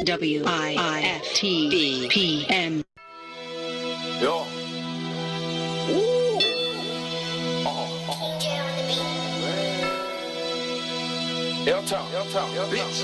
ISWIS PM. Yo. Bitch.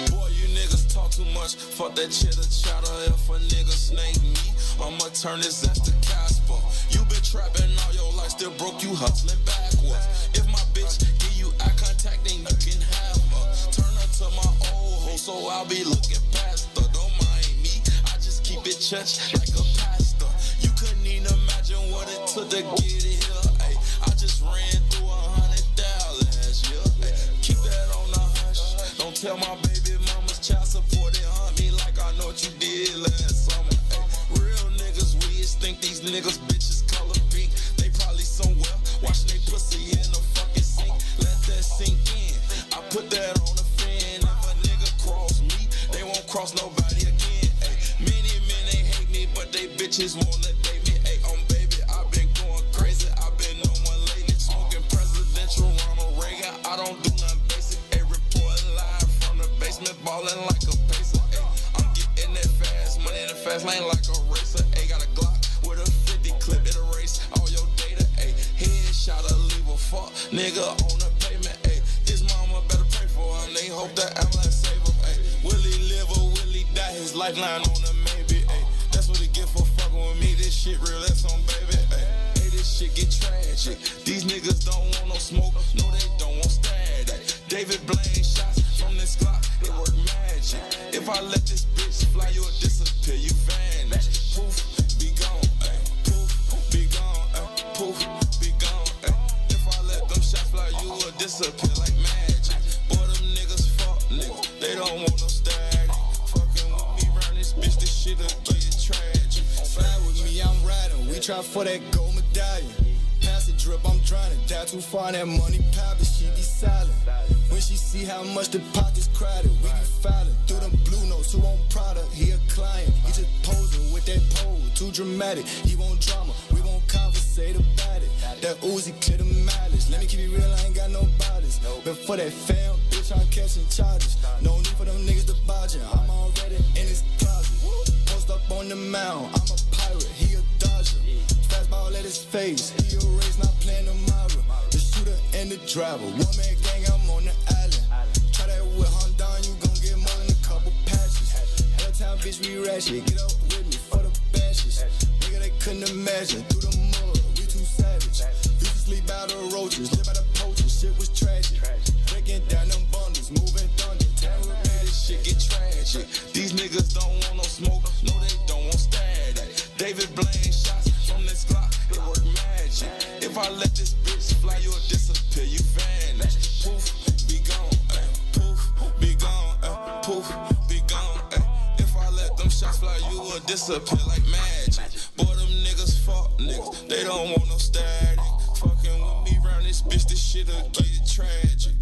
Boy, you niggas talk too much. Fuck that chitter chatter. If a nigga snake me, I'ma turn his ass to Casper. You been trapping all your life, still broke, you hustling backwards. If my bitch give you eye contact, then you can have her. Turn her to my old hoe, so I'll be looking past her. Don't mind me, I just keep it church like a pastor. You couldn't even imagine what it took to get it here. Ay, I just ran through 100,000 last year. Ay, keep that on the hush. Don't tell my baby mama's child support it hunt me like I know what you did last summer. Ay, real niggas, we just think these niggas bitches color pink. They probably somewhere washing they pussy in the fucking sink. Let that sink in. I put that on the fan. If a nigga cross me, they won't cross nobody again. Ay, many men they hate me, but they bitches wanna date me. Ay, baby, I've been going crazy. I've been on one lately, smoking presidential Ronald Reagan. I don't do nothing basic. Ay, reporting live from the basement, balling like a pacer. Ay, I'm getting that fast money in the fast lane like a racer. Ay, got a Glock with a 50 clip, it erase all your data. Ay, headshot or leave a fuck nigga on the pavement. Ay, his mama better pray for him. They hope that ambulance save him. Ay, will he live or will he die? His lifeline on the maybe. Ay, that's what he get for fucking with me. This shit real, that's on baby. Ay, this shit get tragic. These niggas don't want no smoke. No, they don't want static. David Blaine shots from this Glock, it work magic. If I let this bitch fly, you'll disappear, you vanish. Poof, be gone, ay. Poof, be gone, ay. Poof, be gone, ay. If I let them shots fly, you will disappear like magic. Boy, them niggas fuck niggas, they don't want no static. Fucking with me round this bitch, this shit'll get tragic. Slide with me, I'm riding. We try for that gold medallion. Pass the drip, I'm drowning. Die too far, that money poppin', she be silent. When she see how much the pockets crowded, we be filing through them blue notes. Who want product? He a client. He just posing with that pose, too dramatic. He want drama, we won't conversate about it. That Uzi clear the mileage. Let me keep it real, I ain't got no bodies. But for that fam, bitch, I'm catching charges. No need for them niggas to bodging. I'm already in his closet. Post up on the mound, I'm a pirate, he a dodger. Fastball at his face, he a race, not playing tomorrow. The shooter and the driver, one man gang, I'm on the island. Try that with Honda, you gon' get more than a couple patches. Helltown bitch, we ratchet, get up with me for the bashes. Nigga, they couldn't imagine, through the mud, we too savage. Used to sleep out of roaches, live out of poachers, shit was tragic. Breaking down them bundles, moving thunder, terror, man, This shit get tragic. These niggas don't want no smoke, no they don't want static. David Blaine shots from this Glock, it work magic. If I let this bitch fly, you'll disappear, you vanish. Poof, be gone, ay. Poof, be gone, ay. Poof, be gone, ay. If I let them shots fly, you will disappear like magic. Boy, them niggas fuck niggas, they don't want no static. Fucking with me round this bitch, this shit'll get tragic.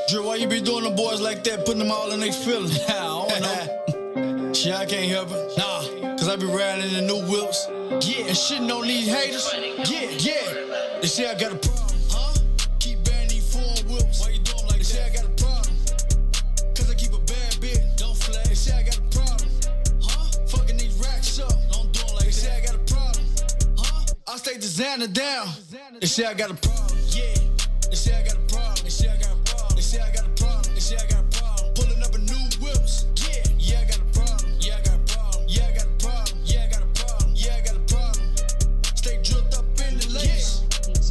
Drew, why you be doing the boys like that, putting them all in their feelings? I don't know. Shit, I can't help it. Nah, cause I be riding in the new whips. Yeah, and shitting on these haters. Yeah. They say I got a problem, huh? Keep bearing these foreign whips. Why you doing like that? They say I got a problem. Cause I keep a bad bitch. Don't flag. They say I got a problem, huh? Fucking these racks up. Don't do them like that. They say I got a problem, huh? I stay designer down. They say I got a problem. Yeah. They say I got a problem. They say I got a problem. They say I got a problem. They say I got a problem. Pulling up a new whips. Yeah, I got a problem. Yeah, I got a problem. Yeah, I got a problem. Yeah, I got a problem. Yeah, I got a problem. Stay drilled up in the lace.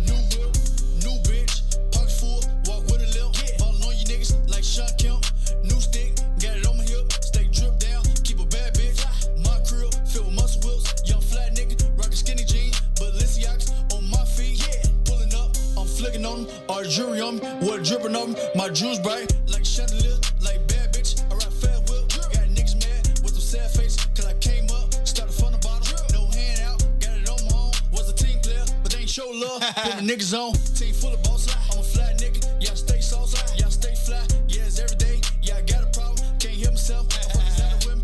New whip, new bitch. Pockets full, walk with a limp. Ballin' on you niggas like Sean Kemp. New stick, got it on my hip. Stay drip down, keep a bad bitch. My crib, filled with muscle wheels. Young flat nigga, rockin' skinny jeans. Balenciagas on my feet. Pulling up, I'm flicking on them. All the jewelry on me, water dripping on me. My jewels bright like chandelier, like bad bitch. I ride fast whip. Got niggas mad with some sad face, cause I came up, started from the bottom. No hand out, got it on my own. Was a team player, but they ain't show love. Put the niggas on, team full of boss. I'm a flat nigga, yeah, I stay sauce. Yeah, I stay fly, yeah, it's every day. Yeah, I got a problem, can't hear myself. I'm fucking out of women.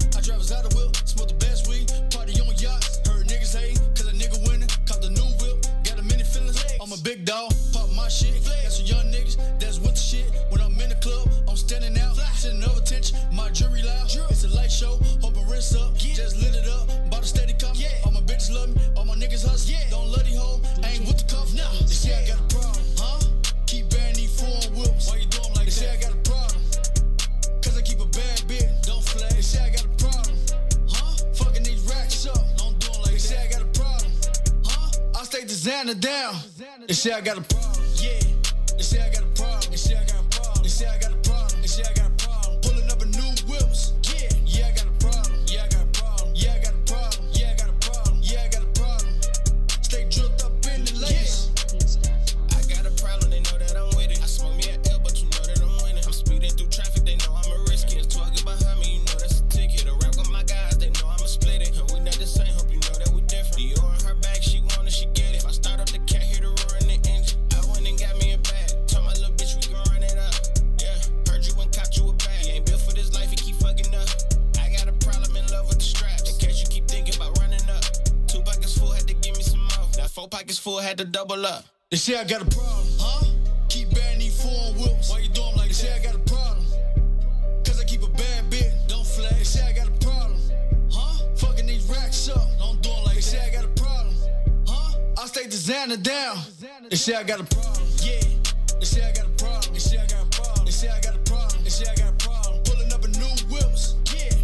big dog, pop my shit. Got some young niggas that's with the shit. When I'm in the club, I'm standing out, sitting over attention. My jury loud, it's a light show. Hope it rinse up, just lit it up. About to steady come, all my bitches love me, all my niggas hustle. Don't love these hoes, I ain't with the cuff. They say I got a problem, huh? Keep bearing these foreign whips. Why you do 'em like that? They say I got a problem, cause I keep a bad bitch. Don't flag. They say I got a problem, huh? Fucking these racks up. Don't do 'em like that. They say I got a problem, huh? I stay designer down. They say I got a problem, They say I got a problem. They say I got a problem. They say I got a problem. They say I got a problem. Pulling up a new whips. Yeah, I got a problem. Yeah, I got a problem. Yeah, I got a problem. Yeah, I got a problem. Yeah, I got a problem. Stay drilled up in the lace. I got a problem, they know that I'm with it. I smoke me an L, but you know that I'm winning. I'm speeding through traffic, they know I'm a risky. It's talking behind me, you know that's a ticket. I rap with my guys, they know I'm a split it. And we not the same, hope you know that we different. You on her back, she want it, she get it. If I start up the cat, hear the roar in the engine. I went and got me a bag. Told my little bitch we gon' run it up. Yeah, heard you and caught you a bag. You ain't built for this life, you keep fucking up. I got a problem in love with the straps. In case you keep thinking about running up. 2 pockets full, had to give me some more. Now 4 pockets full, had to double up. They say I got a problem, huh? Keep bearing these foreign whips. Why you do 'em like that? They say I got a problem, cause I keep a bad bitch. Don't flag. They say I got a problem, huh? Fucking these racks up. Don't do 'em like that. They say I got a problem, huh? I stay designer down. They say I got a problem, They say I got a problem. They say I got a problem. They say I got a problem. They say I got a problem. Pulling up a new whips.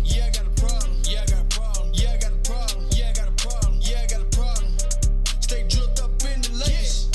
Yeah, I got a problem. Yeah, I got a problem. Yeah, I got a problem. Yeah, I got a problem. Yeah, I got a problem. Stay drilled up in the lace.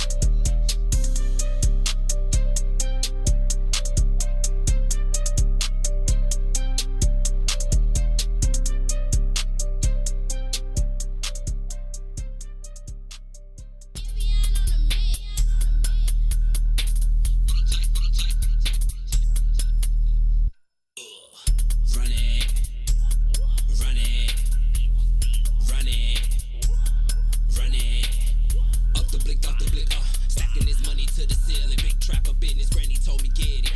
Stacking this money to the ceiling. Big trapper business, granny told me get it.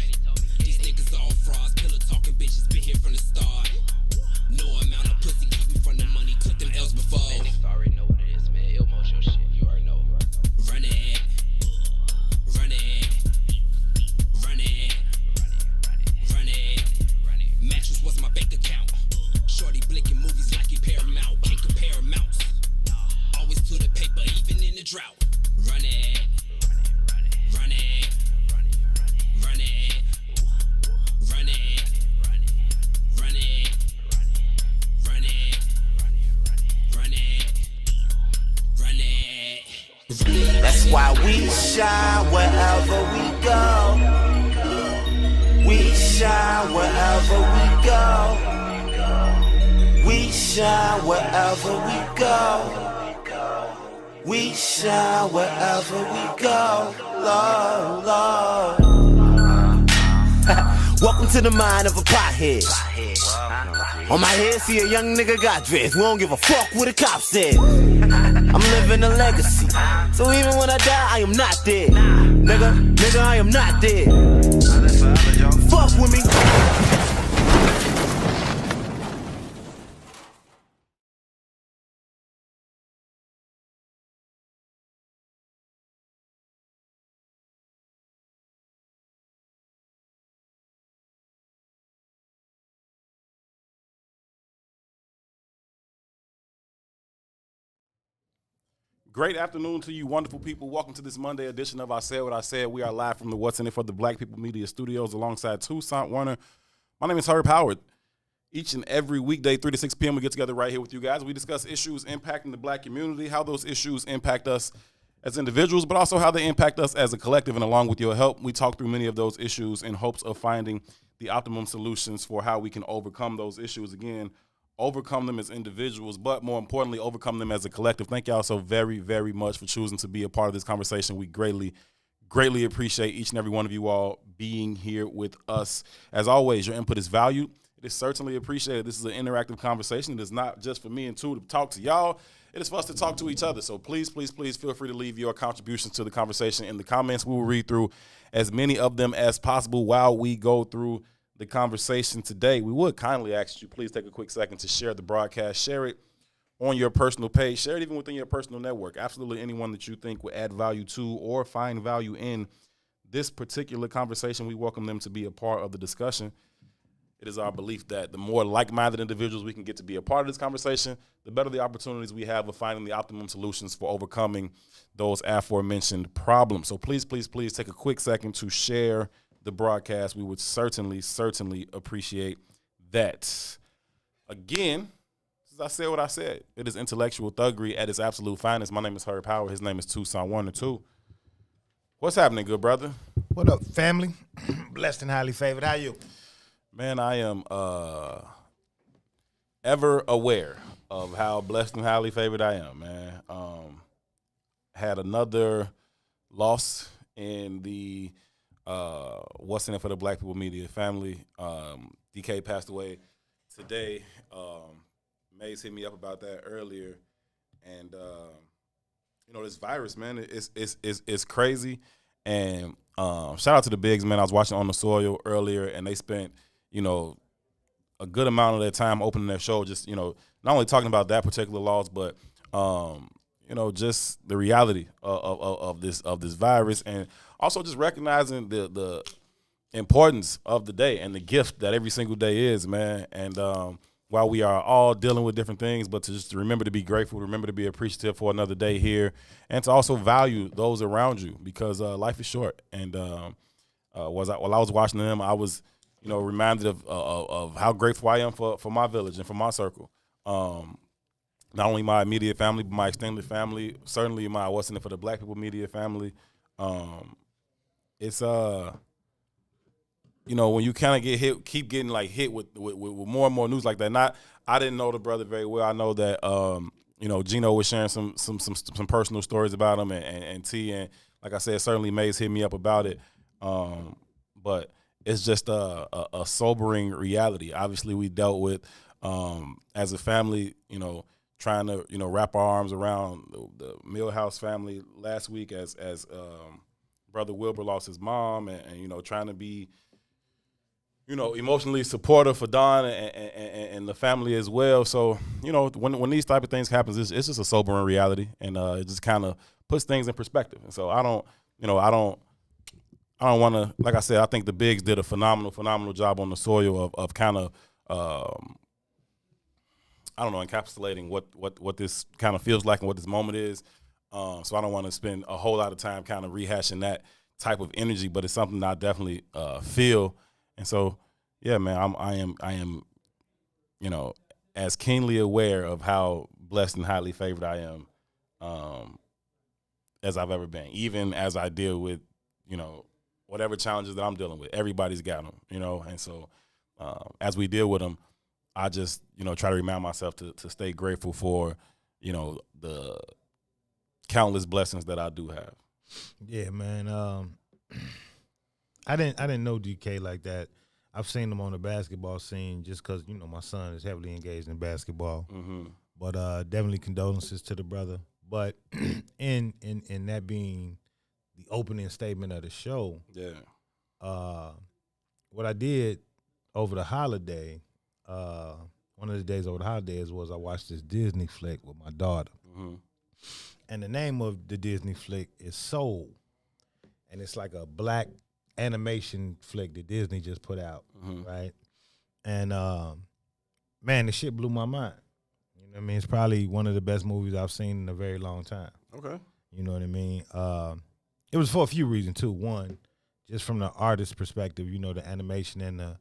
These niggas all frauds, pillow talking bitches, been here from the start. No amount of pussy keep me from the money, took them L's before. Man, niggas already know what it is, man. Ill motion shit, you already know. Run it, run it, run it, run it. Mattress was my bank account. Shorty blinking movies like he Paramount. Can't compare amounts. Always to the paper, even in the drought. Run it, run it, run it, run it, run it, run it, run it. That's why we shine wherever we go. We shine wherever we go. We shine wherever we go. We shine wherever we go. Lord, Lord. Welcome to the mind of a pothead. On my head, see a young nigga got dressed. We don't give a fuck what the cop said. I'm living a legacy. So even when I die, I am not dead. Nigga, I am not dead. Fuck with me. Great afternoon to you, wonderful people. Welcome to this Monday edition of I Said What I Said. We are live from the What's in It for the Black People Media Studios alongside Toussaint Warner. My name is Herb Howard. Each and every weekday, 3 to 6 p.m., we get together right here with you guys. We discuss issues impacting the black community, how those issues impact us as individuals, but also how they impact us as a collective. And along with your help, we talk through many of those issues in hopes of finding the optimum solutions for how we can overcome those issues. Again, overcome them as individuals, but more importantly, overcome them as a collective. Thank y'all so very, very much for choosing to be a part of this conversation. We greatly appreciate each and every one of you all being here with us. As always, your input is valued. It is certainly appreciated. This is an interactive conversation. It is not just for me and Two to talk to y'all. It is for us to talk to each other. So please feel free to leave your contributions to the conversation in the comments. We will read through as many of them as possible while we go through the conversation today. We would kindly ask you, please take a quick second to share the broadcast. Share it on your personal page. Share it even within your personal network. Absolutely anyone that you think would add value to or find value in this particular conversation, we welcome them to be a part of the discussion. It is our belief that the more like-minded individuals we can get to be a part of this conversation, the better the opportunities we have of finding the optimum solutions for overcoming those aforementioned problems. So please, please, please take a quick second to share the broadcast. We would certainly, certainly appreciate that. Again, as I said what I said, it is intellectual thuggery at its absolute finest. My name is Herb Howard. His name is Tucson Warner 2. What's happening, good brother? What up, family? Blessed and highly favored. How you? Man, I am ever aware of how blessed and highly favored I am, man. Had another loss in the What's in It for the Black People Media family. DK passed away today. Maze hit me up about that earlier. And, this virus, man, it's crazy. And shout out to the Bigs, man. I was watching On the Soil earlier, and they spent a good amount of their time opening their show, just, not only talking about that particular loss, but, just the reality of this virus, and also just recognizing the importance of the day and the gift that every single day is, man. And while we are all dealing with different things, but to just remember to be grateful, remember to be appreciative for another day here, and to also value those around you, because life is short. And while I was watching them, I was reminded of how grateful I am for my village and for my circle. Not only my immediate family, but my extended family, certainly my What's in It for the Black People Media family. It's when you kind of keep getting hit with more and more news like that. I didn't know the brother very well. I know that Gino was sharing some personal stories about him, and T, and like I said, certainly Maze hit me up about it. But it's just a sobering reality. Obviously, we dealt with as a family, trying to wrap our arms around the Millhouse family last week as Brother Wilbur lost his mom, and trying to be emotionally supportive for Don and the family as well. So when these type of things happen, it's just a sobering reality, and it just kind of puts things in perspective. And so I don't want to, like I said, I think the Bigs did a phenomenal job on the soil of kind of, encapsulating what this kind of feels like and what this moment is. So I don't want to spend a whole lot of time kind of rehashing that type of energy, but it's something I definitely feel. And so, yeah, man, I am, as keenly aware of how blessed and highly favored I am, as I've ever been, even as I deal with, whatever challenges that I'm dealing with. Everybody's got them, and so as we deal with them, I just, try to remind myself to stay grateful for, the countless blessings that I do have. Yeah, man. I didn't know DK like that. I've seen him on the basketball scene just because, my son is heavily engaged in basketball. Mm-hmm. But definitely condolences to the brother. But in that being the opening statement of the show, yeah. What I did over the holiday, one of the days over the holidays was I watched this Disney flick with my daughter. Mm-hmm. And the name of the Disney flick is Soul. And it's like a black animation flick that Disney just put out, mm-hmm. right? And, man, the shit blew my mind. You know what I mean? It's probably one of the best movies I've seen in a very long time. Okay. You know what I mean? It was for a few reasons, too. One, just from the artist's perspective, the animation and the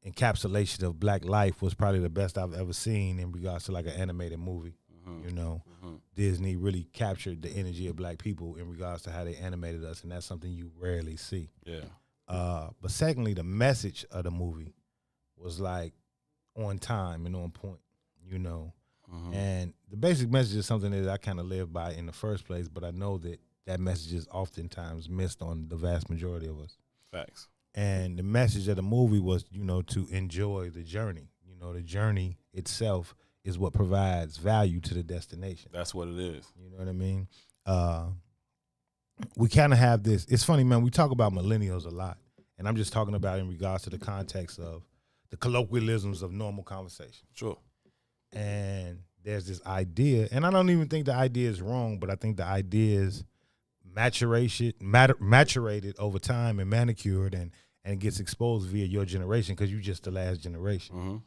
encapsulation of black life was probably the best I've ever seen in regards to like an animated movie. Mm-hmm. Mm-hmm. Disney really captured the energy of black people in regards to how they animated us, and that's something you rarely see. Yeah. But secondly, the message of the movie was like on time and on point, Mm-hmm. And the basic message is something that I kind of live by in the first place, but I know that message is oftentimes missed on the vast majority of us. Facts. And the message of the movie was, to enjoy the journey. The journey itself is what provides value to the destination. That's what it is. You know what I mean? We kind of have this. It's funny, man. We talk about millennials a lot, and I'm just talking about in regards to the context of the colloquialisms of normal conversation. Sure. And there's this idea, and I don't even think the idea is wrong, but I think the idea is maturated over time and manicured and it gets exposed via your generation because you're just the last generation.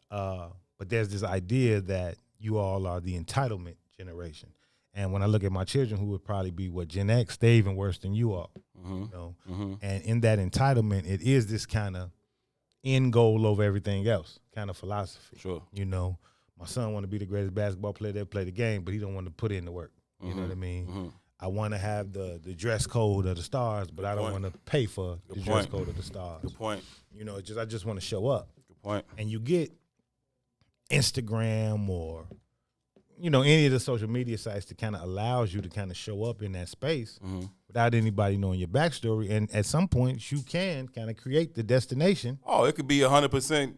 But there's this idea that you all are the entitlement generation. And when I look at my children, who would probably be Gen X, they even worse than you all. You know? And in that entitlement, it is this kind of end goal over everything else kind of philosophy. Sure. You know, my son want to be the greatest basketball player that play the game, but he don't want to put in the work. You know what I mean? I want to have the dress code of the stars, but I don't want to pay for the dress code of the stars. Good point. You know, I just want to show up. Good point. And you get Instagram or, you know, any of the social media sites that kind of allows you to kind of show up in that space without anybody knowing your backstory. And at some point, you can kind of create the destination. Oh, it could be 100%.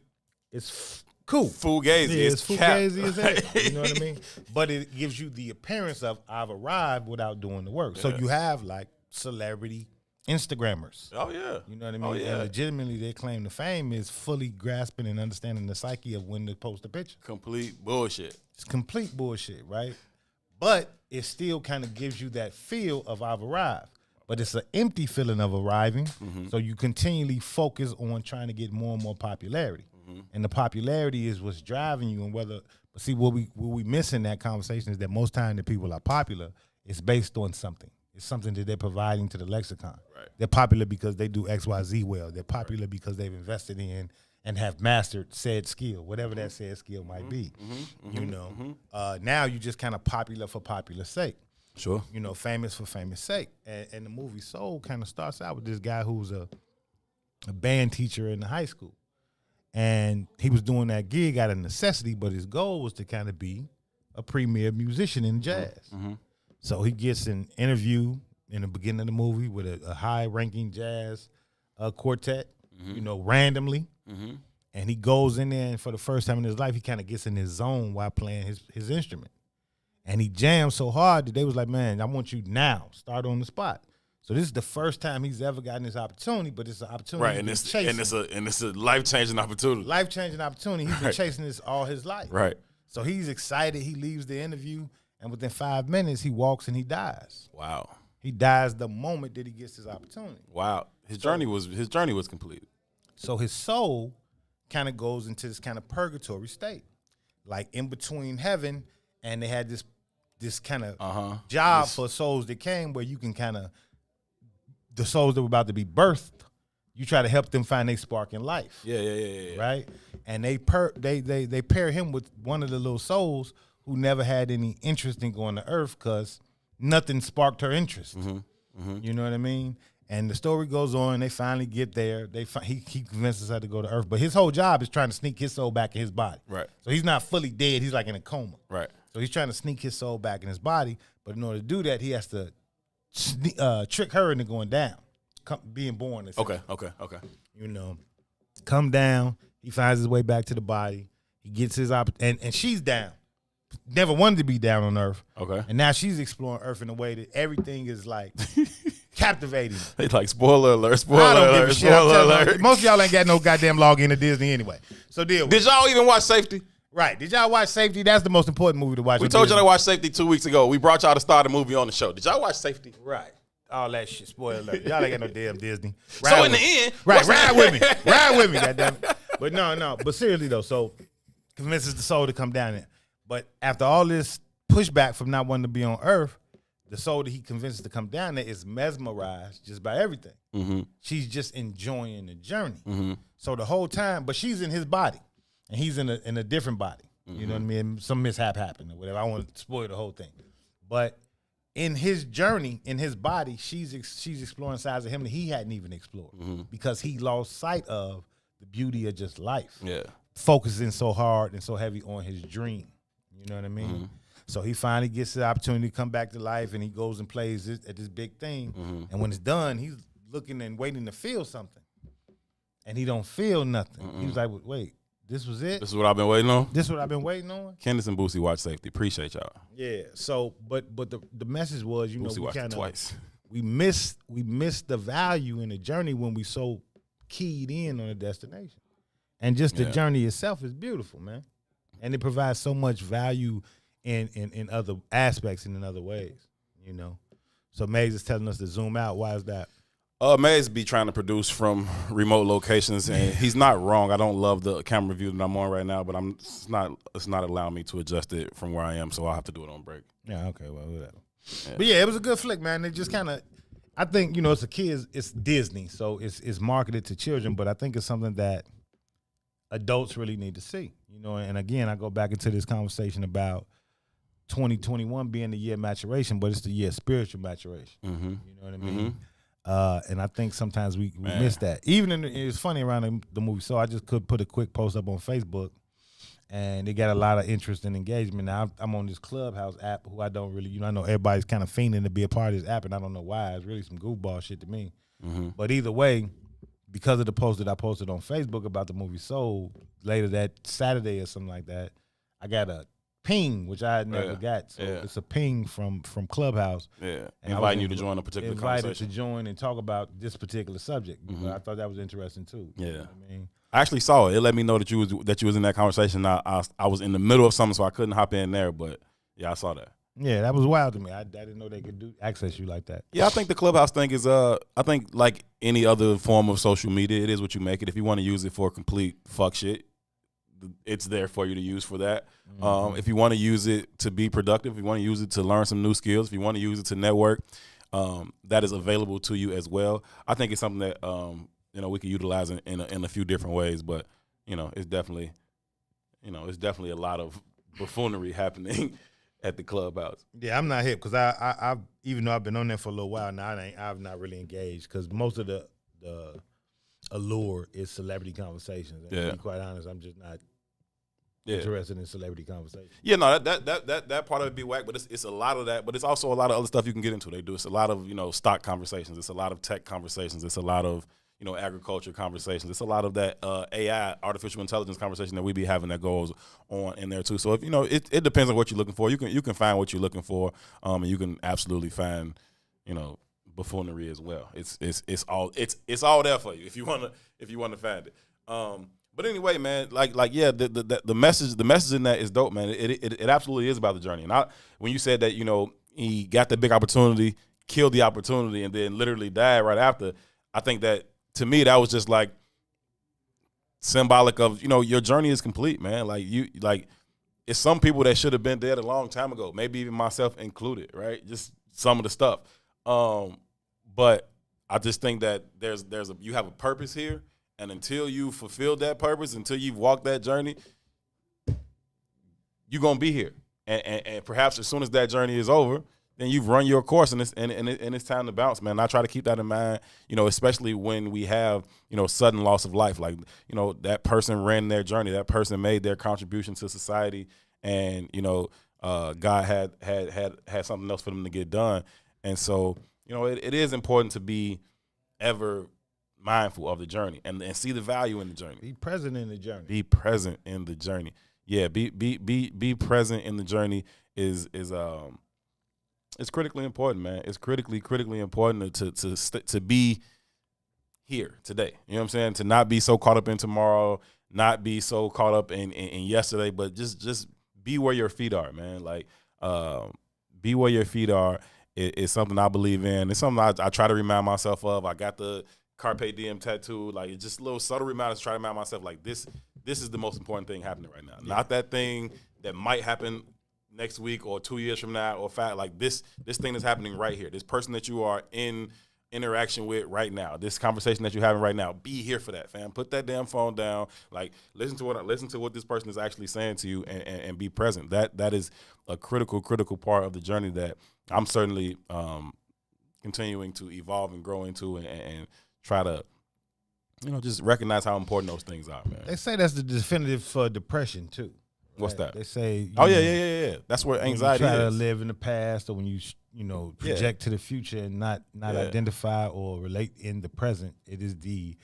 It's cool. Fugazi. Yeah, it's fugazi cap. as hell. You know what I mean? But it gives you the appearance of I've arrived without doing the work. So you have like celebrity Instagrammers. Oh, yeah. You know what I mean? Oh, yeah. And legitimately, their claim to fame is fully grasping and understanding the psyche of when to post a picture. Complete bullshit. It's complete bullshit, right? But it still kind of gives you that feel of I've arrived. But it's an empty feeling of arriving. So you continually focus on trying to get more and more popularity. And the popularity is what's driving you. And but see, what we miss in that conversation is that most time the people are popular, it's based on something. It's something that they're providing to the lexicon. Right. They're popular because they do X, Y, Z well. They're popular because they've invested in and have mastered said skill, whatever that said skill might be. You know, now you just kind of popular for popular sake. Sure. You know, famous for famous sake. And the movie Soul kind of starts out with this guy who's a band teacher in the high school. And he was doing that gig out of necessity, but his goal was to kind of be a premier musician in jazz. So he gets an interview in the beginning of the movie with a high-ranking jazz quartet, you know, randomly. And he goes in there, and for the first time in his life, he kind of gets in his zone while playing his instrument. And he jammed so hard that they was like, man, I want you now. Start on the spot. So this is the first time he's ever gotten this opportunity, but it's an opportunity. Right, and it's a life-changing opportunity. Life-changing opportunity. He's been chasing this all his life. Right. So he's excited. He leaves the interview, and within 5 minutes, he walks and he dies. Wow. He dies the moment that he gets his opportunity. Wow. His journey was completed. So his soul kind of goes into this kind of purgatory state, like in between heaven, and they had this kind of job for souls that came where you can kind of, the souls that were about to be birthed, you try to help them find their spark in life. Yeah. Right? And they pair him with one of the little souls who never had any interest in going to Earth because nothing sparked her interest. You know what I mean? And the story goes on. They finally get there. He convinces her to go to Earth. But his whole job is trying to sneak his soul back in his body. Right. So he's not fully dead. He's like in a coma. Right. So he's trying to sneak his soul back in his body. But in order to do that, he has to trick her into going down, being born. Okay. You know, come down. He finds his way back to the body. He gets his and she's down. Never wanted to be down on Earth. Okay. And now she's exploring Earth in a way that everything is like captivating. They like spoiler alert, spoiler alert. Most of y'all ain't got no goddamn login to Disney anyway. So deal with it. Did y'all even watch Safety? Right. Did y'all watch Safety? That's the most important movie to watch. We told y'all to watch Safety 2 weeks ago. We brought y'all to start a movie on the show. Did y'all watch Safety? Right. All that shit. Spoiler alert. Y'all ain't got no damn Disney. So in the end. Ride with me. Ride with me, goddammit. But no. But seriously though, so convinces the soul to come down there. But after all this pushback from not wanting to be on Earth, the soul that he convinces to come down there is mesmerized just by everything. She's just enjoying the journey. So the whole time, but she's in his body, and he's in a different body. You know what I mean? Some mishap happened or whatever. I want to spoil the whole thing. But in his journey, in his body, she's exploring sides of him that he hadn't even explored because he lost sight of the beauty of just life. Yeah, focusing so hard and so heavy on his dream. You know what I mean? So he finally gets the opportunity to come back to life, and he goes and plays at this big thing. And when it's done, he's looking and waiting to feel something, and he don't feel nothing. He was like, "Wait, this was it? This is what I've been waiting on? This is what I've been waiting on?" Candace and Boosie watch Safety. Appreciate y'all. Yeah. So, but the message was, you know, Boosie watched it twice. We missed the value in the journey when we so keyed in on the destination, and just the journey itself is beautiful, man. and it provides so much value in other aspects and in other ways, you know. So Maze is telling us to zoom out. Why is that? Maze be trying to produce from remote locations, and he's not wrong. I don't love the camera view that I'm on right now, but it's not allowing me to adjust it from where I am, so I'll have to do it on break. Yeah, okay, well, whatever. Yeah. But yeah, it was a good flick, man. It just kind of, I think, you know, it's a kids, it's Disney, so it's marketed to children, but I think it's something that adults really need to see, you know. And again, I go back into this conversation about 2021 being the year of maturation, but it's the year of spiritual maturation. Mm-hmm. You know what I mean? And I think sometimes we miss that. Even it's funny around the movie. So I just could put a quick post up on Facebook, and it got a lot of interest and engagement. Now I'm on this Clubhouse app, who I don't really, you know, I know everybody's kind of fiending to be a part of this app, and I don't know why. It's really some goofball shit to me. Mm-hmm. But either way, because of the post that I posted on Facebook about the movie Soul, later that Saturday or something like that, I got a ping, which I had never got. So it's a ping from Clubhouse. Yeah, and inviting you to join a particular conversation. Invited to join and talk about this particular subject. Mm-hmm. I thought that was interesting too. Yeah, you know what I mean, I actually saw it. It let me know that you was in that conversation. I was in the middle of something, so I couldn't hop in there. But yeah, I saw that. Yeah, that was wild to me. I didn't know they could access you like that. Yeah, I think the Clubhouse thing is I think like any other form of social media, it is what you make it. If you want to use it for complete fuck shit, it's there for you to use for that. Mm-hmm. If you want to use it to be productive, if you want to use it to learn some new skills, if you want to use it to network, that is available to you as well. I think it's something that you know, we can utilize in a few different ways, but you know, it's definitely a lot of buffoonery happening at the Clubhouse. Yeah, I'm not hip because I even though I've been on there for a little while now, I've not really engaged because most of the allure is celebrity conversations. And to be quite honest, I'm just not interested in celebrity conversations. Yeah, no, that part of it be whack, but it's a lot of that, but it's also a lot of other stuff you can get into. They do it's a lot of, you know, stock conversations. It's a lot of tech conversations. It's a lot of, you know, agriculture conversations. It's a lot of that AI, artificial intelligence conversation that we be having that goes on in there too. So if you know, it depends on what you're looking for. You can find what you're looking for, and you can absolutely find, you know, buffoonery as well. It's all there for you if you wanna find it. But anyway, man, like yeah, the message in that is dope, man. It absolutely is about the journey. And when you said that, you know, he got the big opportunity, killed the opportunity, and then literally died right after, I think that to me that was just like symbolic of, you know, your journey is complete, man. It's some people that should have been dead a long time ago, maybe even myself included, right? Just some of the stuff. But I just think that you have a purpose here, and until you fulfill that purpose, until you've walked that journey, you're gonna be here. And perhaps as soon as that journey is over, then you've run your course, and it's time to bounce, man. I try to keep that in mind, you know, especially when we have, you know, sudden loss of life. Like, you know, that person ran their journey, that person made their contribution to society, and you know, God had something else for them to get done. And so, you know, it is important to be ever mindful of the journey and see the value in the journey. Be present in the journey. Be present in the journey. Yeah, be present in the journey is it's critically important, man. It's critically important to be here today. You know what I'm saying? To not be so caught up in tomorrow, not be so caught up in yesterday, but just be where your feet are, man. Like, be where your feet are is something I believe in. It's something I try to remind myself of. I got the Carpe Diem tattoo. Like, it's just little subtle reminders to try to remind myself, like, this is the most important thing happening right now. Yeah. Not that thing that might happen next week or 2 years from now or like this thing that's happening right here. This person that you are in interaction with right now, this conversation that you're having right now, be here for that, fam. Put that damn phone down. Like, listen to what this person is actually saying to you, and be present. That is a critical part of the journey that I'm certainly continuing to evolve and grow into, and try to, you know, just recognize how important those things are, man. They say that's the definitive for depression too. What's that? They say, yeah. That's where anxiety is. When you try to live in the past, or when you project to the future and not identify or relate in the present, it is the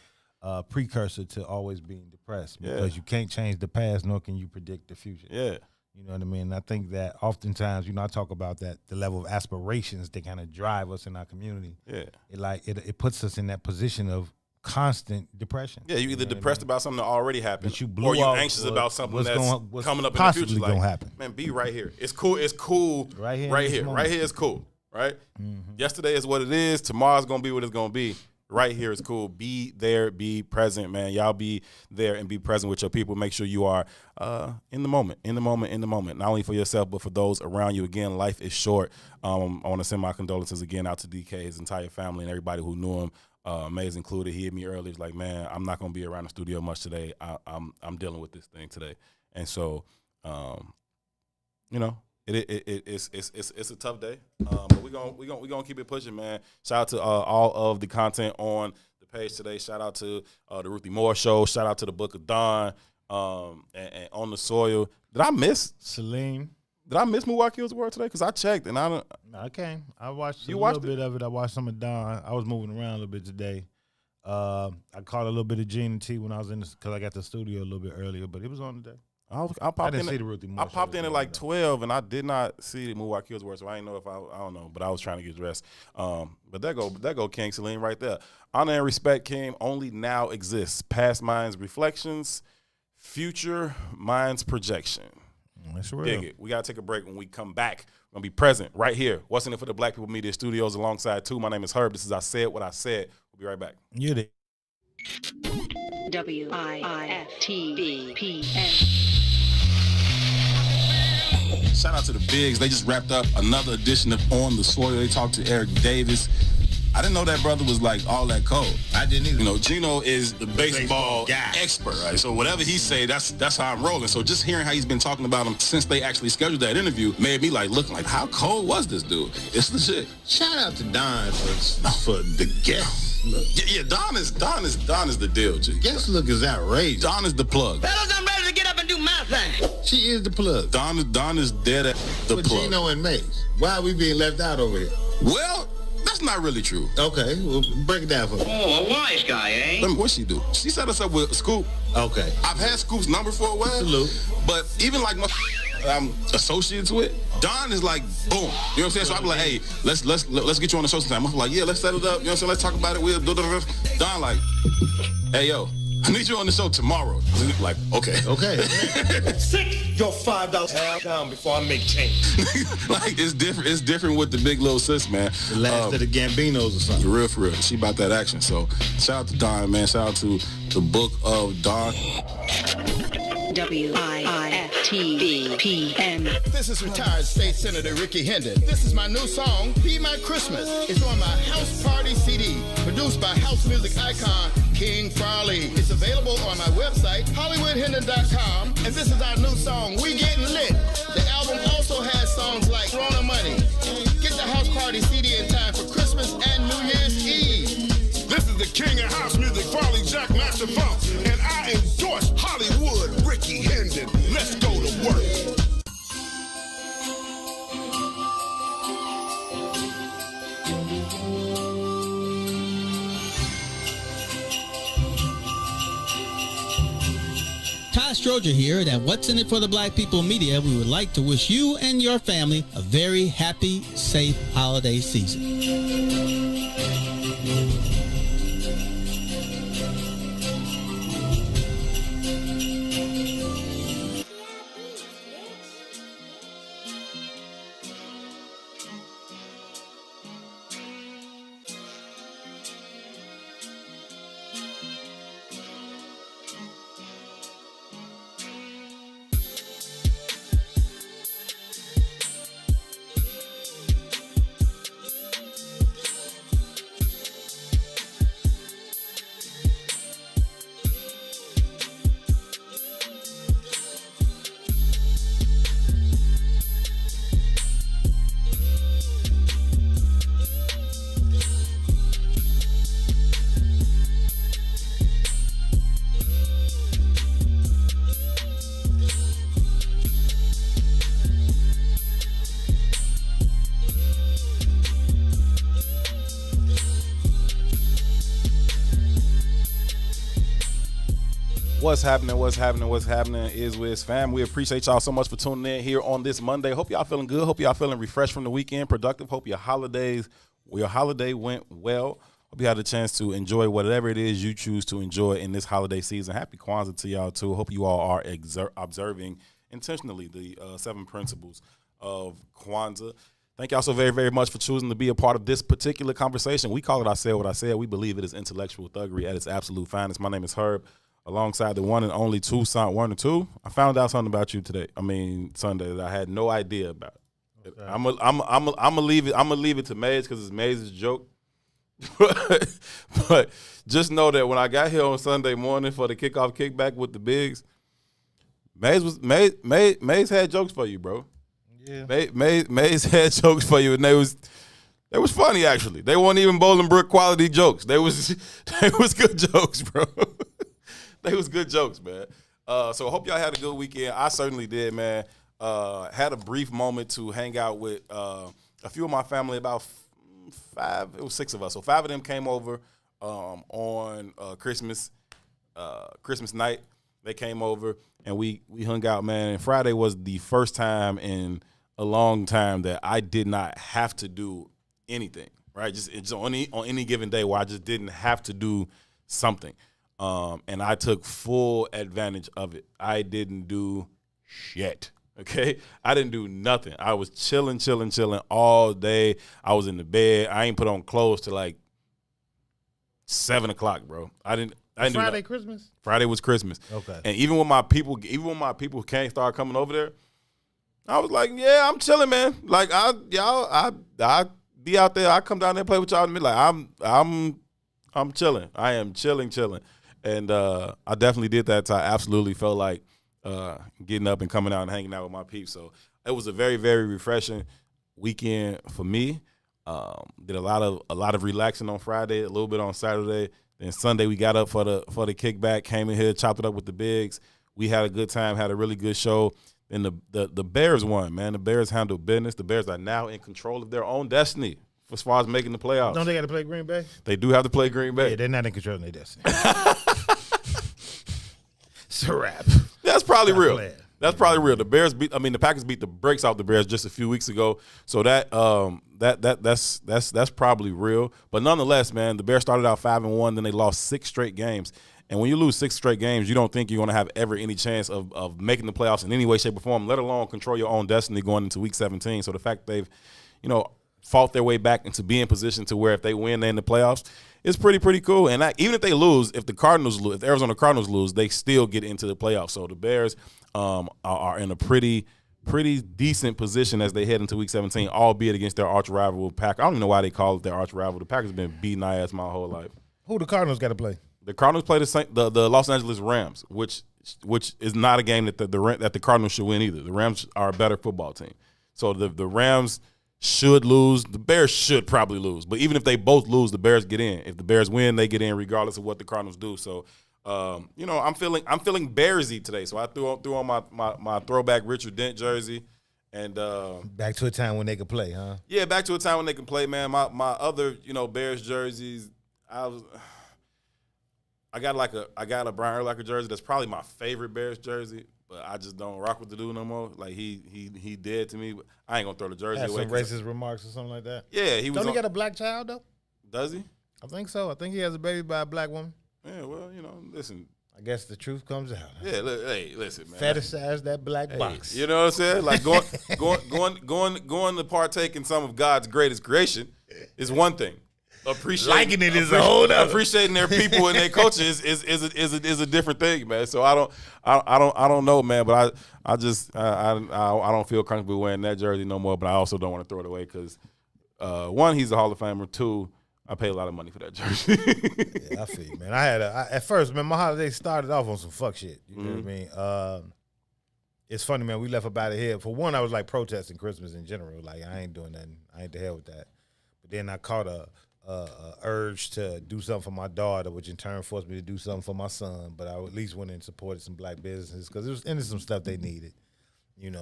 precursor to always being depressed, because you can't change the past, nor can you predict the future. Yeah. You know what I mean? And I think that oftentimes, you know, I talk about that, the level of aspirations that kind of drive us in our community. Yeah. It puts us in that position of constant depression. Yeah, you either depressed about something that already happened, That you blew or you off, anxious or about something that's what's coming up in the possibly future. gonna Like, happen. man, be right here. It's cool. It's cool. Right here. Right here. Right here is cool. Right. Yesterday is what it is. Tomorrow's gonna be what it's gonna be. Right here is cool. Be there. Be present, man. Y'all be there and be present with your people. Make sure you are in the moment. In the moment. In the moment. Not only for yourself, but for those around you. Again, life is short. I want to send my condolences again out to DK, his entire family, and everybody who knew him. Maze included. He hit me earlier. He's like, man, I'm not gonna be around the studio much today. I'm dealing with this thing today, and so, you know, it's a tough day. But we gonna keep it pushing, man. Shout out to all of the content on the page today. Shout out to the Ruthie Moore Show. Shout out to the Book of Dawn. And On the Soil. Did I miss Celine. Did I miss Milwaukee Hills World today? Because I checked and I don't. No, I came. I watched You a watched little bit of it. I watched some of Don. I was moving around a little bit today. I caught a little bit of Gene and T when I was in this because I got to the studio a little bit earlier, but it was on today. I I popped didn't in. see the Ruthie Moore I popped show in at like 12, and I did not see the Milwaukee Hills World, so I didn't know if I don't know, but I was trying to get dressed. But there go King Celine right there. Honor and respect, King, only now exists. Past minds reflections, future minds projection. That's real. Dig it. We got to take a break. When we come back, we're going to be present right here. What's in it for the Black People Media Studios alongside two. My name is Herb. This is I Said What I Said. We'll be right back. You did. WIFTBPN. Shout out to the Bigs. They just wrapped up another edition of On the Soil. They talked to Eric Davis. I didn't know that brother was like all that cold. I didn't either. You know, Gino is the baseball guy. expert, right? So whatever he say, that's how I'm rolling. So just hearing how he's been talking about him since they actually scheduled that interview made me like look like how cold was this dude? It's legit. Shout out to Don for the guest look. Yeah, Don is the deal, G. Guest look is outrageous. Don is the plug. Fellas, I'm ready to get up and do my thing. She is the plug. Don is dead at the With plug. Gino and Mace. Why are we being left out over here? Well, that's not really true. Okay, well, break it down for me. Oh, a wise guy, eh? What she do? She set us up with Scoop. Okay. I've had Scoop's number for a while. Salute. But even like my I'm associated with, Don is like boom. You know what I'm saying? So I be like, hey, let's get you on the show sometime. I'm like, yeah, let's set it up. You know what I'm saying? Let's talk about it. We'll do. Don like, hey yo, I need you on the show tomorrow. Like, okay. Okay. Sit your $5 down before I make change. Like it's different with the big little sis, man. The last of the Gambinos or something. For real. She about that action. So shout out to Don, man. Shout out to the Book of Don. WIFTBPN. This is retired State Senator Ricky Hendon. This is my new song, Be My Christmas. It's on my House Party CD, produced by house music icon King Farley. It's available on my website, HollywoodHendon.com. And this is our new song, We Getting Lit. The album also has songs like Throwing the Money. Get the House Party CD in time for Christmas and New Year's Eve. This is the king of house music, Farley Jack Master Funk, and I endorse Hollywood Ricky Hendon. Let's go to work. Ty Stroger here. At What's in It for the Black People Media, we would like to wish you and your family a very happy, safe holiday season. What's happening? ISWIS fam. We appreciate y'all so much for tuning in here on this Monday. Hope y'all feeling good. Hope y'all feeling refreshed from the weekend, productive. Hope your holiday went well. Hope you had a chance to enjoy whatever it is you choose to enjoy in this holiday season. Happy Kwanzaa to y'all, too. Hope you all are observing intentionally the 7 principles of Kwanzaa. Thank y'all so very, very much for choosing to be a part of this particular conversation. We call it I Said What I Said. We believe it is intellectual thuggery at its absolute finest. My name is Herb, alongside the one and only Toussaint Warner 2. I found out something about you today. Sunday that I had no idea about. Okay. I'm gonna leave it. I'm gonna leave it to Maze because it's Maze's joke. but just know that when I got here on Sunday morning for the kickoff kickback with the bigs, Maze had jokes for you, bro. Yeah. Maze had jokes for you, and they was funny actually. They weren't even Bolingbrook quality jokes. They was good jokes, bro. They was good jokes, man. So I hope y'all had a good weekend. I certainly did, man. Had a brief moment to hang out with a few of my family, about 5. It was 6 of us. So 5 of them came over on Christmas night. They came over and we hung out, man. And Friday was the first time in a long time that I did not have to do anything, right? It's on any given day where I just didn't have to do something. And I took full advantage of it. I didn't do shit, okay? I didn't do nothing. I was chilling all day. I was in the bed. I ain't put on clothes till like 7 o'clock, bro. I didn't Friday Christmas? Friday was Christmas. Okay. And even when my people can't start coming over there, I was like, yeah, I'm chilling, man. Like I be out there. I come down there and play with y'all in the middle. Like I'm chilling. I am chilling. And I definitely did that. So I absolutely felt like getting up and coming out and hanging out with my peeps. So it was a very, very refreshing weekend for me. Did a lot of relaxing on Friday, a little bit on Saturday. Then Sunday we got up for the kickback, came in here, chopped it up with the bigs. We had a good time, had a really good show. And the Bears won, man. The Bears handled business. The Bears are now in control of their own destiny as far as making the playoffs. Don't they got to play Green Bay? They do have to play Green Bay. Yeah, they're not in control of their destiny. It's a wrap. That's probably real. That's probably real. The Packers beat the brakes off the Bears just a few weeks ago. So that's probably real. But nonetheless, man, the Bears started out 5-1, then they lost 6 straight games. And when you lose 6 straight games, you don't think you're going to have ever any chance of making the playoffs in any way, shape, or form, let alone control your own destiny going into Week 17. So the fact they've, fought their way back into being in position to where if they win, they're in the playoffs, it's pretty cool. And even if they lose, if the Arizona Cardinals lose, they still get into the playoffs. So the Bears are in a pretty decent position as they head into Week 17, albeit against their arch rival Packers. I don't even know why they call it their arch rival. The Packers have been beating our ass my whole life. Who the Cardinals got to play? The Cardinals play the Los Angeles Rams, which is not a game that the Cardinals should win either. The Rams are a better football team. So the Rams should lose. The Bears should probably lose. But even if they both lose, the Bears get in. If the Bears win, they get in regardless of what the Cardinals do. So, I'm feeling Bearsy today. So I threw on my throwback Richard Dent jersey. And back to a time when they could play, huh? Yeah, back to a time when they can play, man. My other, Bears jerseys, I got a Brian Urlacher jersey that's probably my favorite Bears jersey, but I just don't rock with the dude no more. Like he dead to me, but I ain't gonna throw the jersey Had away. Some racist remarks or something like that. Yeah, he was. Don't he got a black child though? Does he? I think so. I think he has a baby by a black woman. Yeah, well, listen. I guess the truth comes out. Yeah, listen, man. Fetishize that black box. You know what I'm saying? Like going to partake in some of God's greatest creation is one thing. Liking it is a whole other. Appreciating their people and their culture is a different thing, man. So I don't know, man. But I don't feel comfortable wearing that jersey no more. But I also don't want to throw it away because 1, he's a Hall of Famer. 2, I paid a lot of money for that jersey. Yeah, I feel you, man. At first, man, my holiday started off on some fuck shit. You know what I mean? It's funny, man. We left about it here. For one, I was like protesting Christmas in general. Like I ain't doing nothing. I ain't the hell with that. But then I caught a urge to do something for my daughter, which in turn forced me to do something for my son. But I at least went and supported some black businesses because it was into some stuff they needed.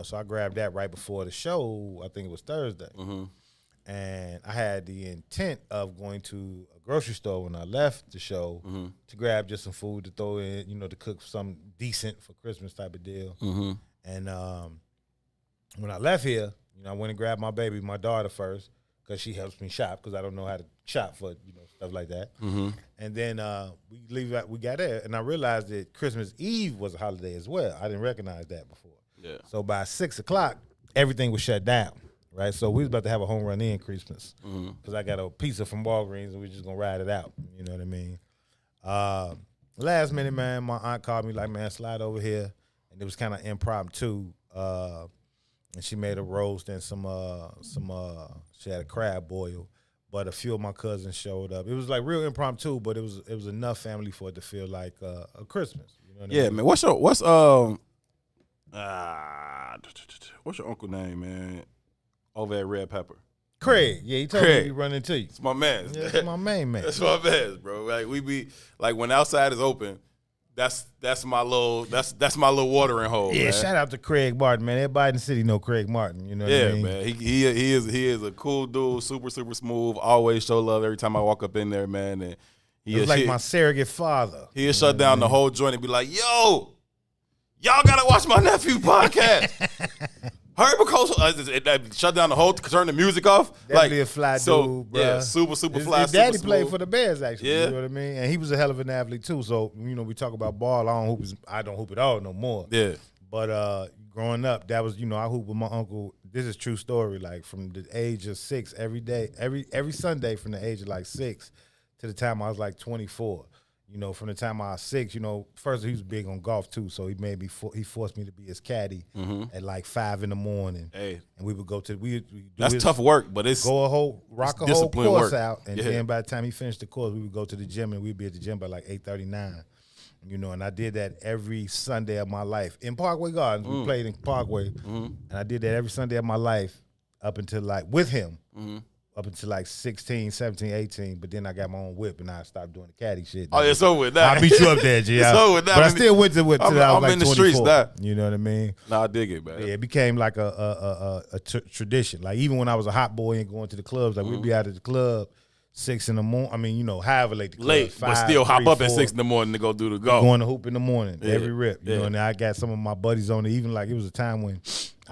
So I grabbed that right before the show. I think it was Thursday. Mm-hmm. And I had the intent of going to a grocery store when I left the show to grab just some food to throw in, to cook something decent for Christmas type of deal. Mm-hmm. And when I left here, I went and grabbed my daughter first because she helps me shop because I don't know how to shop for stuff like that. Mm-hmm. And then we got there, and I realized that Christmas Eve was a holiday as well. I didn't recognize that before. Yeah. So by 6 o'clock, everything was shut down. Right, so we was about to have a home run in Christmas because I got a pizza from Walgreens and we just gonna ride it out. You know what I mean? Last minute, man, my aunt called me like, man, slide over here, and it was kind of impromptu. And she made a roast and some. She had a crab boil, but a few of my cousins showed up. It was like real impromptu, but it was enough family for it to feel like a Christmas. You know what I mean? Man. What's your uncle name, man? Over at Red Pepper. Craig. Yeah, he told me he'd run into you. It's my man. Yeah, it's my main man. That's my man, bro. Like we be like when outside is open, that's my little watering hole. Yeah, man. Shout out to Craig Martin, man. Everybody in the city know Craig Martin. You know what I mean? Man. He is a cool dude, super smooth. Always show love every time I walk up in there, man. And he's like my surrogate father. He'll shut down the whole joint and be like, "Yo, y'all gotta watch my nephew podcast." Hurry, because shut down the whole, turn the music off. Definitely a fly dude, bro. Yeah, super fly. His daddy super played smooth. for the Bears, actually. Yeah. You know what I mean? And he was a hell of an athlete, too. So, we talk about ball. I don't hoop at all no more. Yeah. But growing up, that was, I hoop with my uncle. This is a true story. Like, from the age of 6, every day, every Sunday from the age of, like, 6 to the time I was, like, 24. From the time I was 6, first he was big on golf too, so he forced me to be his caddy at like 5 in the morning. Hey, and we would go to that's tough work, but it's rock a whole course work. out, and then by the time he finished the course, we would go to the gym, and we'd be at the gym by like 8:39. And I did that every Sunday of my life in Parkway Gardens. We played in Parkway, and I did that every Sunday of my life up until like with him. Up until like 16, 17, 18, but then I got my own whip and I stopped doing the caddy shit. Oh, it's over with that. I beat you up there, G. It's over with that. But I still went to whip till I was like in the 24. streets now. You know what I mean? Nah, I dig it, man. Yeah, it became like a tradition. Like even when I was a hot boy and going to the clubs, like we'd be out at the club 6 in the morning. I mean, however late the club. Late, 5, but still hop 3, up 4, at 6 in the morning to go do the golf. Going to hoop in the morning, every rip. Yeah. And I got some of my buddies on it. Even like it was a time when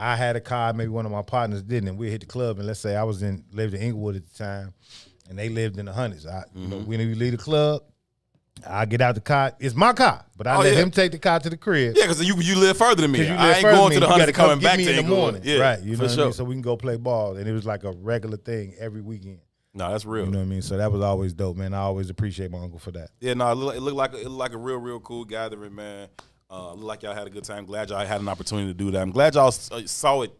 I had a car, maybe one of my partners didn't, and we'd hit the club, and let's say I lived in Inglewood at the time, and they lived in the hundreds. When we leave the club, I get out the car. It's my car, but I let him take the car to the crib. Yeah, because you live further than me. I ain't going to the hundreds coming back to in the morning. Yeah, right, you know what I sure. mean? So we can go play ball, and it was like a regular thing every weekend. No, that's real. You know what I mean? So that was always dope, man. I always appreciate my uncle for that. Yeah, no, it looked like a real cool gathering, man. Looked like y'all had a good time. Glad y'all had an opportunity to do that. I'm glad y'all saw it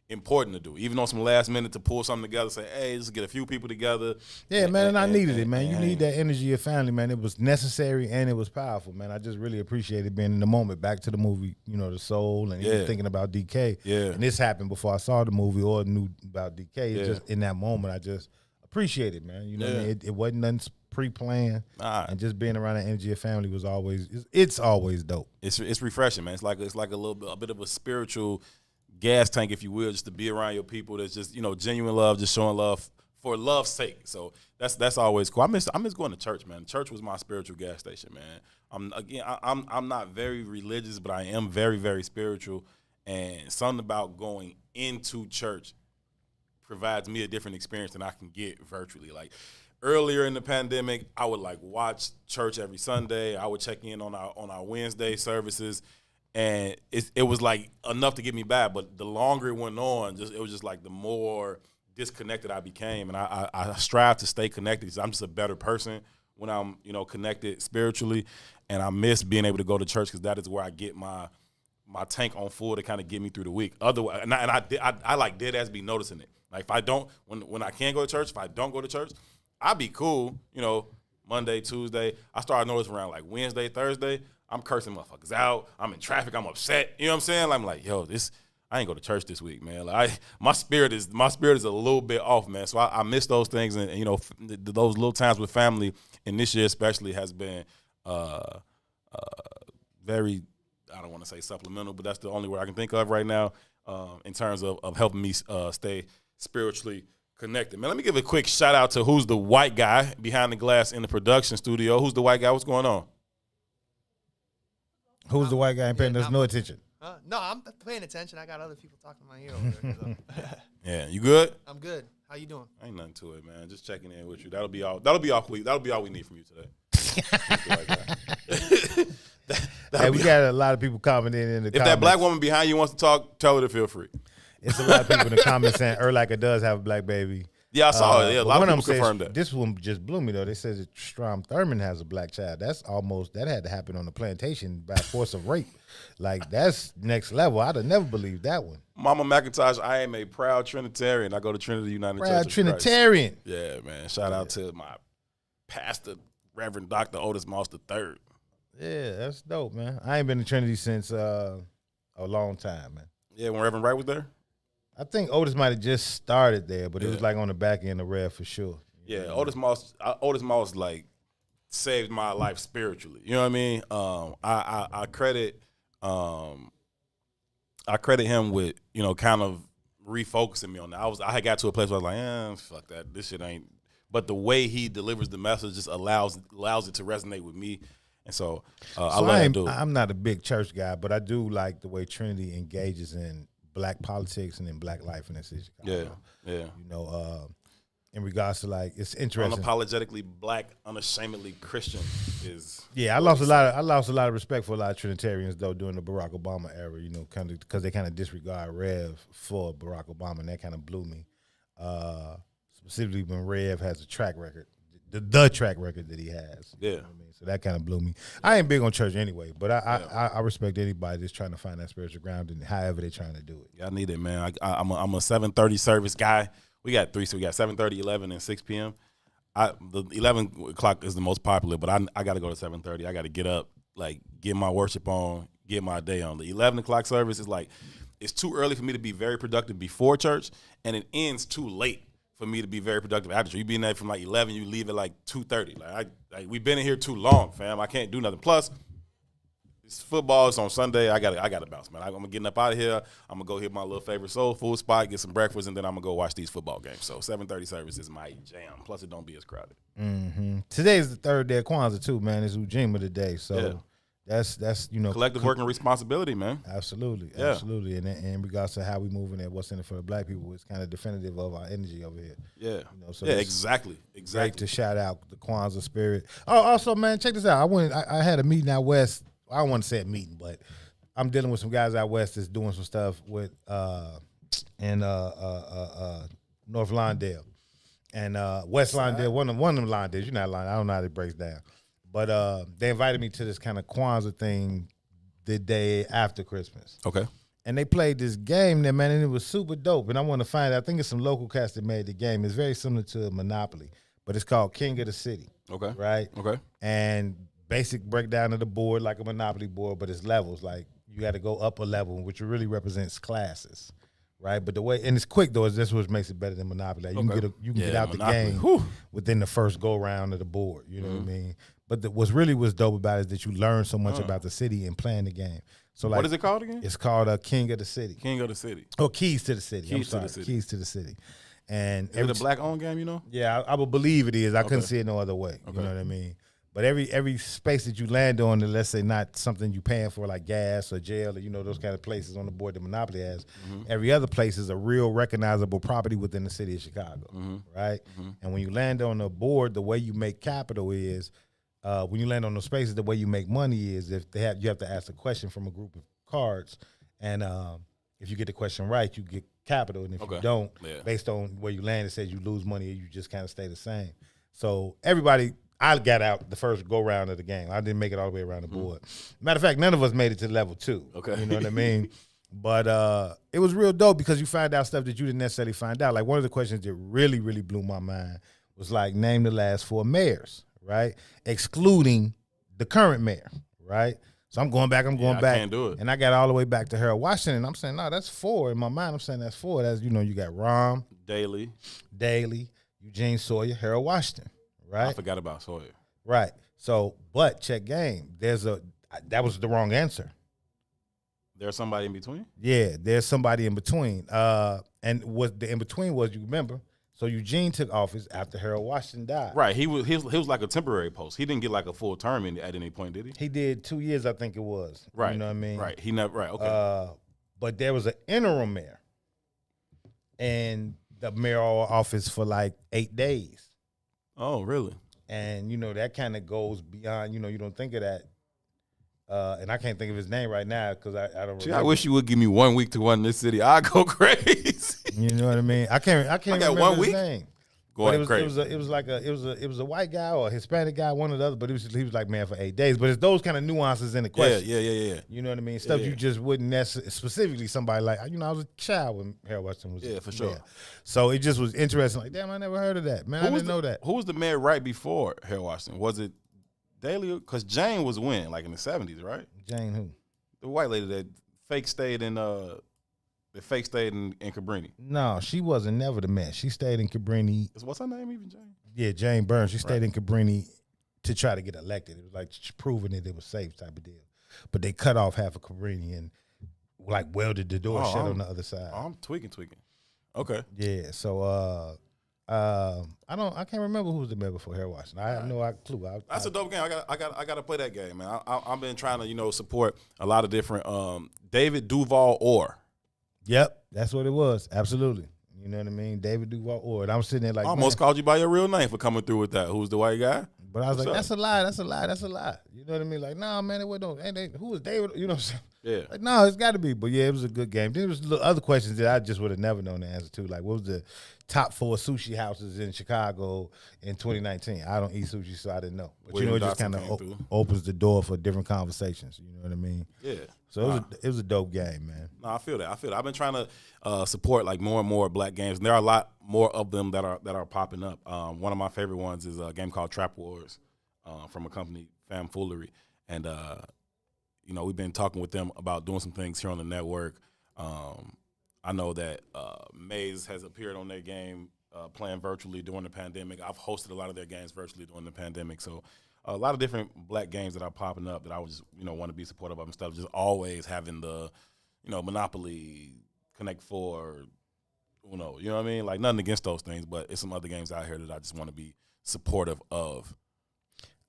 important to do, even on some last minute to pull something together. Say, hey, just get a few people together. Yeah, man, and I needed it, man. You need that energy of family, man. It was necessary and it was powerful, man. I just really appreciated being in the moment. Back to the movie, The Soul, and even thinking about DK. Yeah, and this happened before I saw the movie or knew about DK. It's just in that moment, I just appreciate it, man. You know what I mean? It wasn't nothing pre-planned, and just being around the energy of family was it's always dope. It's refreshing, man. It's like a bit of a spiritual gas tank, if you will, just to be around your people. That's just genuine love, just showing love for love's sake. So that's always cool. I miss going to church, man. Church was my spiritual gas station, man. I'm not very religious, but I am very, very spiritual, and something about going into church provides me a different experience than I can get virtually. Like earlier in the pandemic, I would like watch church every Sunday. I would check in on our Wednesday services, and it was like enough to get me back. But the longer it went on, it was just like the more disconnected I became. And I strive to stay connected because I'm just a better person when I'm connected spiritually. And I miss being able to go to church because that is where I get my tank on full to kind of get me through the week. Otherwise, and I like dead ass be noticing it. Like if I don't, when I can't go to church, if I don't go to church, I'll be cool, Monday, Tuesday. I started noticing around like Wednesday, Thursday, I'm cursing motherfuckers out. I'm in traffic. I'm upset. You know what I'm saying? I'm like, yo, I ain't go to church this week, man. Like my spirit is a little bit off, man. So I miss those things, and those little times with family. And this year especially has been very, I don't want to say supplemental, but that's the only word I can think of right now in terms of helping me stay spiritually connected. Man, let me give a quick shout out to who's the white guy behind the glass in the production studio. Who's the white guy? What's going on? Who's the white guy ain't paying us no attention? No, I'm paying attention. I got other people talking in my ear over there. So. Yeah, you good? I'm good. How you doing? Ain't nothing to it, man. Just checking in with you. That'll be all we need from you today. Hey, we got a lot of people commenting in the comments. If that black woman behind you wants to talk, tell her to feel free. It's a lot of people in the comments saying Urlacher does have a black baby. Yeah, I saw it. Yeah, a lot of people confirmed that. This one just blew me, though. They said that Strom Thurmond has a black child. That had to happen on the plantation by force of rape. Like, that's next level. I'd have never believed that one. Mama McIntosh, I am a proud Trinitarian. I go to Trinity United Church. Proud Trinitarian. Christ. Yeah, man. Shout out to my pastor, Reverend Dr. Otis Moss III. Yeah, that's dope, man. I ain't been to Trinity since a long time, man. Yeah, when Reverend Wright was there? I think Otis might have just started there, but it was like on the back end of Rev for sure. Yeah, Otis Moss like saved my life spiritually. You know what I mean? I credit him with, you know, kind of refocusing me on that. I had got to a place where I was like, fuck that, this shit ain't. But the way he delivers the message just allows it to resonate with me. And so, I love that dude. I'm not a big church guy, but I do like the way Trinity engages in black politics and in black life in the city of Chicago. Yeah. You know, in regards to, like, it's interesting. Unapologetically black, unashamedly Christian is. Yeah, I lost a lot of respect for a lot of Trinitarians though during the Barack Obama era. You know, kind of because they kind of disregard Rev for Barack Obama, and that kind of blew me. Specifically when Rev has a track record, the track record that he has. Yeah. You know what I mean? So that kind of blew me. I ain't big on church anyway, but I respect anybody that's trying to find that spiritual ground and however they're trying to do it. Yeah, I need it, man. I'm a 7:30 service guy. We got 3, so we got 7:30, 11, and 6 p.m. The 11 o'clock is the most popular, but I got to go to 7:30. I got to get up, like, get my worship on, get my day on. The 11 o'clock service is like, it's too early for me to be very productive before church, and it ends too late for me to be very productive after church. You be in there from like 11, you leave at like 2:30. Like we've been in here too long, fam. I can't do nothing. Plus, it's football. It's on Sunday. I gotta bounce, man. I'm getting up out of here. I'm gonna go hit my little favorite soul food spot, get some breakfast, and then I'm gonna go watch these football games. So 7:30 service is my jam. Plus, it don't be as crowded. Mm-hmm. Today is the third day of Kwanzaa too, man. It's Ujima today, so. Yeah. That's you know, collective work and responsibility, man. Absolutely, yeah. Absolutely. And in regards to how we moving and what's in it for the black people, it's kind of definitive of our energy over here. Yeah, you know, so yeah, exactly. Great to shout out the Kwanzaa spirit. Oh, also, man, check this out. I had a meeting out west. I don't want to say a meeting, but I'm dealing with some guys out west that's doing some stuff with in North Lawndale and West Lawndale. One of them Lawndales. You're not lying. I don't know how it breaks down. But they invited me to this kind of Kwanzaa thing the day after Christmas. Okay. And they played this game there, man, and it was super dope. And I want to find out. I think it's some local cast that made the game. It's very similar to Monopoly, but it's called King of the City. Okay. Right? Okay. And basic breakdown of the board like a Monopoly board, but it's levels. Like, you got to go up a level, which really represents classes. Right? But the way, and it's quick, though, is this what makes it better than Monopoly. Like, you can get out Monopoly. The game within the first go-round of the board. You know what I mean? But what's dope about it is that you learn so much about the city and playing the game. So, like, what is it called again? It's called King of the City. King of the City. Oh, Keys to the City. Keys to the City. Keys to the City. And is it a black-owned game, you know? Yeah, I would believe it is. I couldn't see it no other way. You know what I mean? But every space that you land on, and let's say not something you paying for like gas or jail or, you know, those kind of places on the board that Monopoly has, every other place is a real recognizable property within the city of Chicago, right? And when you land on the board, the way you make capital is, when you land on those spaces, the way you make money is you have to ask a question from a group of cards, and if you get the question right, you get capital, and if you don't, based on where you land, it says you lose money or you just kind of stay the same. So everybody, I got out the first go round of the game. I didn't make it all the way around the board. Matter of fact, none of us made it to level 2. Okay, you know what I mean. But it was real dope because you find out stuff that you didn't necessarily find out. Like, one of the questions that really, really blew my mind was like, name the last 4 mayors. Right, excluding the current mayor, right? So I'm going back. I can't do it. And I got all the way back to Harold Washington. I'm saying, no, that's 4. In my mind, I'm saying that's 4. That's, you know, you got Rahm, Daley, Eugene Sawyer, Harold Washington, right? I forgot about Sawyer. Right. So, but check game. That was the wrong answer. There's somebody in between? Yeah, there's somebody in between. And what the in between was, you remember? So Eugene took office after Harold Washington died. Right. He was like a temporary post. He didn't get like a full term at any point, did he? He did 2 years, I think it was. Right. You know what I mean? Right. He never. Right. Okay. But there was an interim mayor, and the mayoral office for like 8 days. Oh, really? And, that kind of goes beyond, you don't think of that. And I can't think of his name right now because I don't remember. I wish you would give me 1 week to run this city. I'd go crazy. You know what I mean? I can't remember 1 his week? name. Going it crazy. was a white guy or a Hispanic guy, one or the other, but he was like, man, for 8 days. But it's those kind of nuances in the question. Yeah. You know what I mean? Stuff you just wouldn't necessarily, specifically somebody like, I was a child when Harold Washington was for sure. there. So it just was interesting. Like, damn, I never heard of that. Man, I didn't know that. Who was the mayor right before Harold Washington? Was it Daley? Because Jane was when? Like in the 70s, right? Jane who? The white lady that fake stayed in Cabrini. No, she wasn't never the mayor. She stayed in Cabrini. What's her name even, Jane? Yeah, Jane Burns. She stayed in Cabrini to try to get elected. It was like proving that it was safe type of deal. But they cut off half of Cabrini and like welded the door shut on the other side. I'm tweaking. Okay. Yeah. So I can't remember who was the mayor before Harold Washington. I have no clue. That's a dope game. I got to play that game, man. I've been trying to support a lot of different David Duval Orr. Yep, that's what it was. Absolutely. You know what I mean? David Duval Orr. And I'm sitting there like, I almost called you by your real name for coming through with that. Who's the white guy? But I was What's like, up? that's a lie. That's a lie. You know what I mean? Like, nah, man, it wasn't. Who was David? You know what I'm saying? Yeah. Like, no, it's got to be. But yeah, it was a good game. Then there was other questions that I just would have never known the answer to. Like, what was the top 4 sushi houses in Chicago in 2019? I don't eat sushi, so I didn't know. But William it just Dotson kind of came through. opens the door for different conversations. You know what I mean? Yeah. So it was a dope game, man. No, I feel that. I've been trying to support like more and more black games, and there are a lot more of them that are popping up. One of my favorite ones is a game called Trap Wars from a company, Fam Foolery, and we've been talking with them about doing some things here on the network. I know that Maze has appeared on their game playing virtually during the pandemic. I've hosted a lot of their games virtually during the pandemic, so a lot of different black games that are popping up that I was want to be supportive of instead of just always having the Monopoly, Connect Four, Uno. You know what I mean? Like nothing against those things, but it's some other games out here that I just want to be supportive of.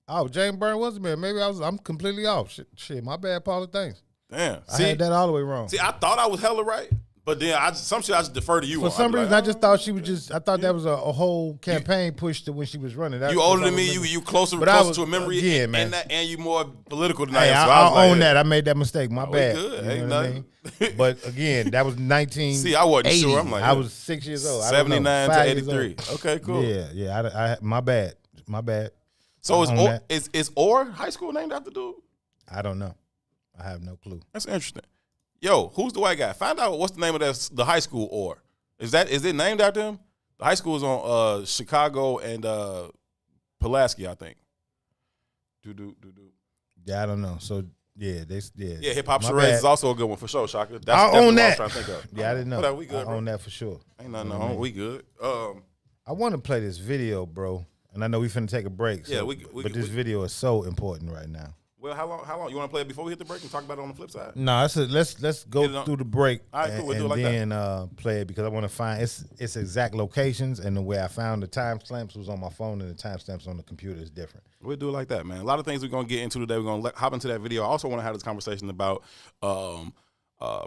Oh, James Byrne was the man. Maybe I'm completely off. Shit, my bad, Paula. Thanks. Damn. I had that all the way wrong. See, I thought I was hella right, but then some shit I just defer to you. For some reason, I just thought she was just. I thought that was a whole campaign push to when she was running. You older than me. You closer to a memory. Yeah, man. And you more political than Hey, I am. So I own that. I made that mistake. My bad. Good. You Ain't know what I nothing. mean? But again, that was 19. See, I wasn't sure. I'm like, I was 6 years old. 79 to 83. Okay, cool. Yeah. I my bad. So is Orr High School named after dude? I don't know. I have no clue. That's interesting. Yo, who's the white guy? Find out what's the name of the high school Orr. Is it named after him? The high school is on Chicago and Pulaski, I think. Yeah, I don't know. So yeah, Hip Hop Charades is also a good one for sure, Shaka. That's I own that. what I was trying to think of. Yeah, I didn't know. But we good, I own that for sure. Ain't nothing on. We good. I want to play this video, bro, and I know we finna take a break. So, yeah, but this video is so important right now. Well, how long? You want to play it before we hit the break and talk about it on the flip side? No, let's go through the break All right, cool. We'll do it like then play it because I want to find its exact locations, and the way I found the timestamps was on my phone and the timestamps on the computer is different. We'll do it like that, man. A lot of things we're going to get into today. We're going to hop into that video. I also want to have this conversation about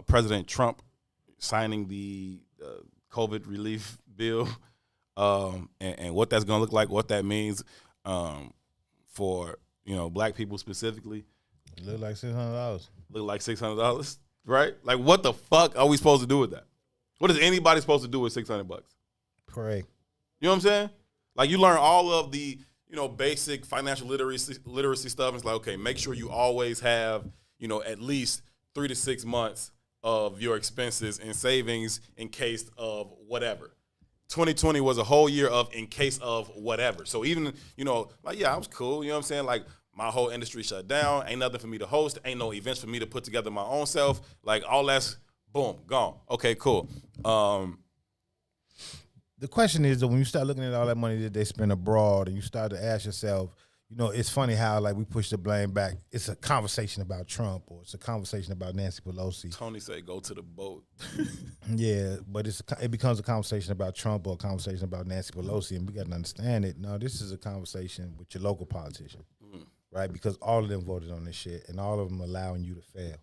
President Trump signing the COVID relief bill and what that's going to look like, what that means for black people specifically. It look like $600. Look like $600, right? Like, what the fuck are we supposed to do with that? What is anybody supposed to do with $600? Pray. You know what I'm saying? Like, you learn all of the basic financial literacy stuff. It's like, okay, make sure you always have at least 3 to 6 months of your expenses and savings in case of whatever. 2020 was a whole year of in case of whatever. So even, I was cool. You know what I'm saying? Like, my whole industry shut down. Ain't nothing for me to host. Ain't no events for me to put together my own self. Like, all that's, boom, gone. Okay, cool. The question is that when you start looking at all that money that they spend abroad and you start to ask yourself, it's funny how like we push the blame back. It's a conversation about Trump or it's a conversation about Nancy Pelosi. Tony said, "Go to the boat." Yeah, but it becomes a conversation about Trump or a conversation about Nancy Pelosi, and we got to understand it. No, this is a conversation with your local politician, right? Because all of them voted on this shit, and all of them allowing you to fail,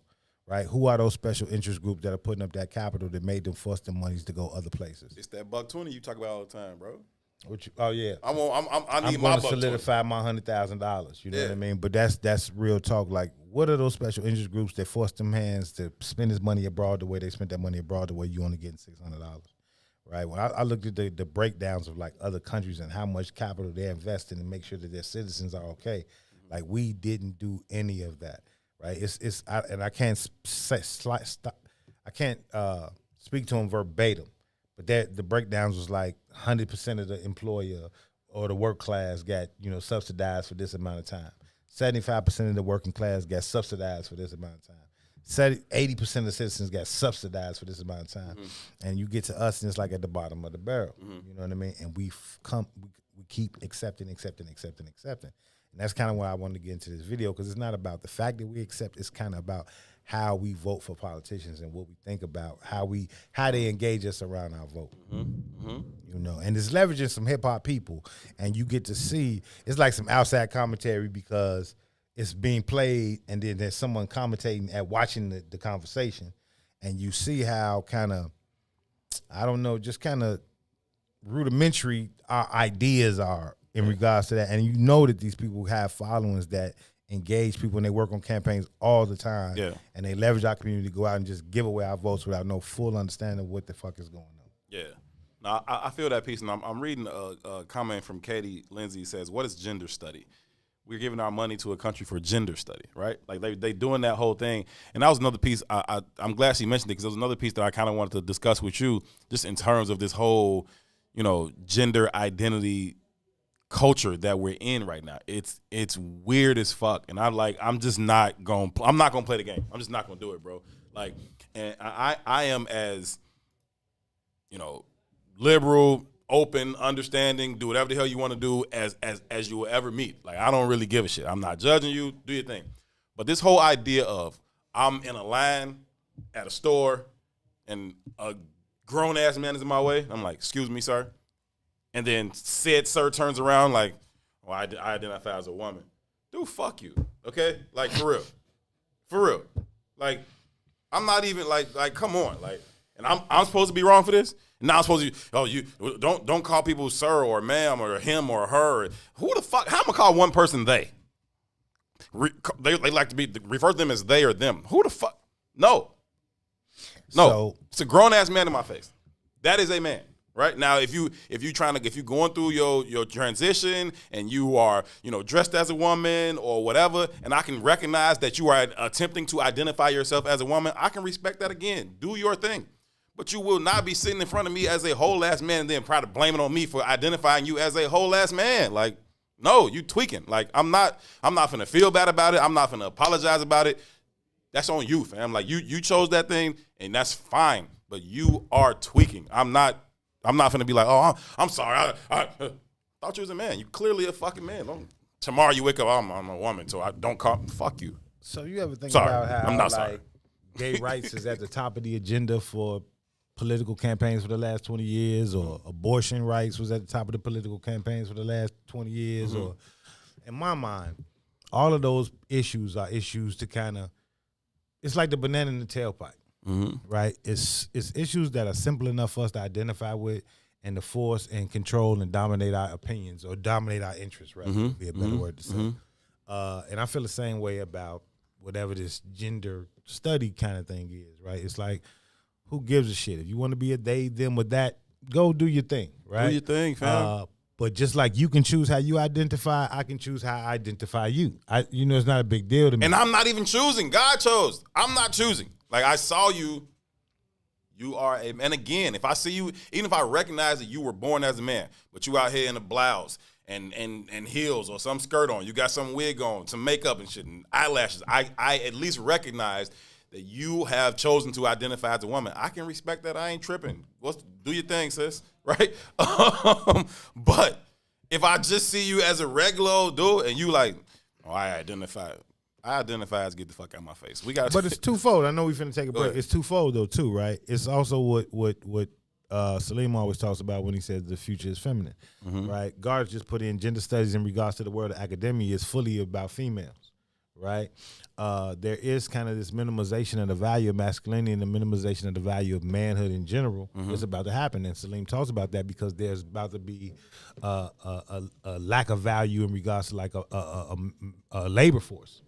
right? Who are those special interest groups that are putting up that capital that made them force their monies to go other places? It's that $120 you talk about all the time, bro. Oh yeah, I need I'm my going to solidify my $100,000. You know what I mean? But that's real talk. Like, what are those special interest groups that force them hands to spend his money abroad the way they spent that money abroad, the way you only getting $600? Right? When I looked at the breakdowns of like other countries and how much capital they invest in to make sure that their citizens are okay, like we didn't do any of that. Right? I can't speak to them verbatim. But the breakdowns was like 100% of the employer or the work class got, subsidized for this amount of time. 75% of the working class got subsidized for this amount of time. 80% of the citizens got subsidized for this amount of time. And you get to us and it's like at the bottom of the barrel. You know what I mean? And we keep accepting. And that's kind of why I wanted to get into this video, because it's not about the fact that we accept, it's kind of about how we vote for politicians and what we think about how they engage us around our vote. And it's leveraging some hip hop people, and you get to see it's like some outside commentary because it's being played, and then there's someone commentating at watching the conversation, and you see how kind of, I don't know, just kind of rudimentary our ideas are in regards to that, and you know that these people have followings that engage people and they work on campaigns all the time. Yeah. And they leverage our community to go out and just give away our votes without no full understanding of what the fuck is going on. Yeah. No, I feel that piece, and I'm reading a comment from Katie Lindsay. Says, what is gender study? We're giving our money to a country for gender study, right? Like they doing that whole thing. And that was another piece. I'm glad she mentioned it, because it was another piece that I kind of wanted to discuss with you, just in terms of this whole, gender identity culture that we're in right now. It's weird as fuck, and I'm not gonna play the game. I'm just not gonna do it, bro. Like, and I am as liberal, open, understanding, do whatever the hell you want to do as you will ever meet. Like, I don't really give a shit. I'm not judging you. Do your thing. But this whole idea of I'm in a line at a store and a grown ass man is in my way, I'm like, excuse me, sir. And then said sir turns around like, well, I identify as a woman. Dude, fuck you, okay? Like, for real. Like, I'm not even, like, come on. Like, and I'm supposed to be wrong for this? Now I'm supposed to, you don't call people sir or ma'am or him or her. Who the fuck, how am I gonna call one person they? They like to be, refer to them as they or them. Who the fuck? No, it's a grown-ass man in my face. That is a man. Right now, if you going through your transition and you are dressed as a woman or whatever, and I can recognize that you are attempting to identify yourself as a woman, I can respect that. Again, do your thing, but you will not be sitting in front of me as a whole ass man and then try to blame it on me for identifying you as a whole ass man. Like, no, you tweaking. Like, I'm not finna feel bad about it. I'm not finna apologize about it. That's on you, fam. Like, you chose that thing, and that's fine. But you are tweaking. I'm not finna be like, oh, I'm sorry. I thought you was a man. You clearly a fucking man. Tomorrow you wake up, I'm a woman, so I don't call. Fuck you. So you ever think sorry. about how I'm not sorry. Gay rights is at the top of the agenda for political campaigns for the last 20 years, or abortion rights was at the top of the political campaigns for the last 20 years, or in my mind, all of those issues are issues to kind of, it's like the banana in the tailpipe. Right? It's issues that are simple enough for us to identify with and to force and control and dominate our opinions, or dominate our interests, right? Would be a better word to say. And I feel the same way about whatever this gender study kind of thing is, right? It's like, who gives a shit? If you want to be a they, them, or that, go do your thing, right? Do your thing, fam. But just like you can choose how you identify, I can choose how I identify you. It's not a big deal to me. And I'm not even choosing. God chose. I'm not choosing. Like, I saw you. You are a man. And again, if I see you, even if I recognize that you were born as a man, but you out here in a blouse and heels or some skirt on, you got some wig on, some makeup and shit, and eyelashes, I at least recognize that you have chosen to identify as a woman. I can respect that. I ain't tripping. Do your thing, sis. Right? But if I just see you as a regular old dude and you like, oh, I identify as get the fuck out of my face. But it's twofold. I know we finna take a break. It's twofold though too, right? It's also what Salim always talks about when he says the future is feminine, right? Garth just put in gender studies in regards to the world of academia is fully about females, right? There is kind of this minimization of the value of masculinity and the minimization of the value of manhood in general is about to happen. And Salim talks about that because there's about to be a lack of value in regards to like a labor force,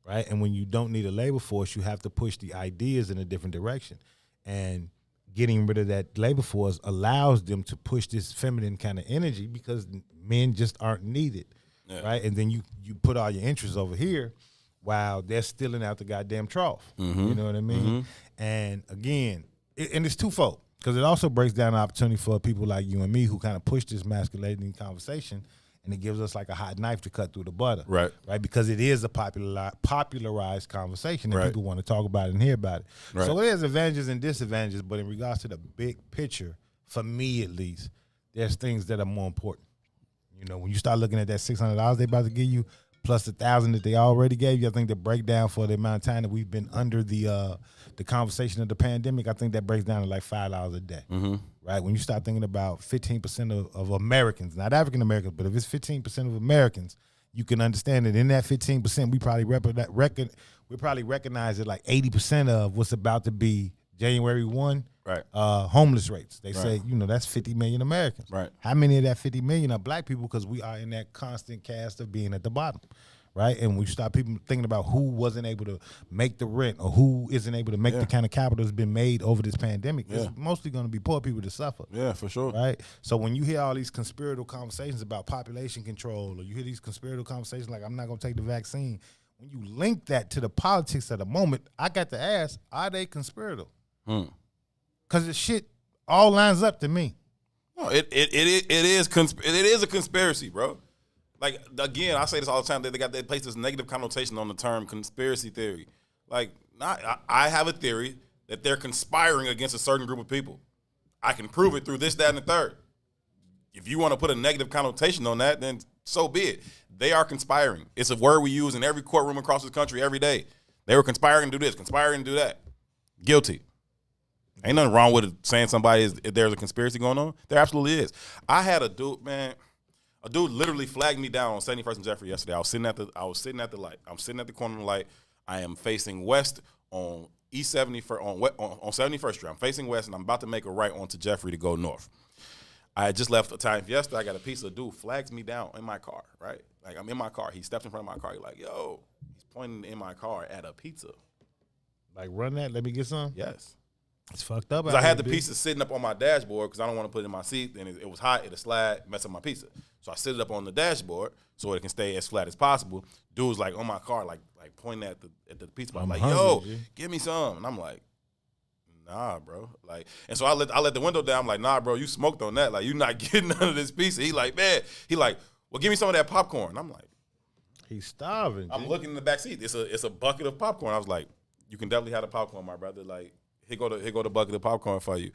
right? And when you don't need a labor force, you have to push the ideas in a different direction. And getting rid of that labor force allows them to push this feminine kind of energy because men just aren't needed, right? And then you put all your interests over here while they're stealing out the goddamn trough. You know what I mean? And again, and it's twofold because it also breaks down the opportunity for people like you and me who kind of push this masculating conversation, and it gives us like a hot knife to cut through the butter, right? Because it is a popularized conversation, and people want to talk about it and hear about it. So there's advantages and disadvantages, but in regards to the big picture, for me at least, there's things that are more important. You know, when you start looking at that $600 they about to give you, plus the $1,000 that they already gave you, I think the breakdown for the amount of time that we've been under the conversation of the pandemic, I think that breaks down to like $5 a day, right? When you start thinking about 15% of Americans, not African Americans, but if it's 15% of Americans, you can understand that in that 15%, we probably recognize that like 80% of what's about to be January 1, homeless rates. They say, you know, that's 50 million Americans. How many of that 50 million are black people? Because we are in that constant cast of being at the bottom, right? And we start people thinking about who wasn't able to make the rent or who isn't able to make the kind of capital that's been made over this pandemic. It's mostly going to be poor people that suffer. Yeah, for sure. Right? So when you hear all these conspiratorial conversations about population control, or you hear these conspiratorial conversations like, I'm not going to take the vaccine, when you link that to the politics of the moment, I got to ask, are they conspiratorial? Because the shit all lines up to me. No, it is a conspiracy, bro. Like, again, I say this all the time. They place this negative connotation on the term conspiracy theory. Like, I have a theory that they're conspiring against a certain group of people. I can prove it through this, that, and the third. If you want to put a negative connotation on that, then so be it. They are conspiring. It's a word we use in every courtroom across this country every day. They were conspiring to do this, conspiring to do that. Guilty. Ain't nothing wrong with it saying if there's a conspiracy going on. There absolutely is. I had a dude literally flagged me down on 71st and Jeffrey yesterday. I was sitting at the light. I'm sitting at the corner of the light. I am facing west on East 71st on 71st Street. I'm facing west, and I'm about to make a right onto Jeffrey to go north. I had just left a time yesterday. I got a piece of dude flags me down in my car, right? Like, I'm in my car. He steps in front of my car. He's like, yo. He's pointing in my car at a pizza. Like, run that. Let me get some. Yes. It's fucked up. Because I had the pizza sitting up on my dashboard because I don't want to put it in my seat, and it was hot. It'll slide, mess up my pizza. So I sit it up on the dashboard so it can stay as flat as possible. Dude's like on my car, like pointing at the pizza. I'm like, yo, give me some. And I'm like, nah, bro. Like, and so I let the window down. I'm like, nah, bro, you smoked on that. Like, you not getting none of this pizza. He like, well, give me some of that popcorn. I'm like, he's starving. I'm looking in the back seat. It's a bucket of popcorn. I was like, you can definitely have the popcorn, my brother. Like, here go the bucket of popcorn for you.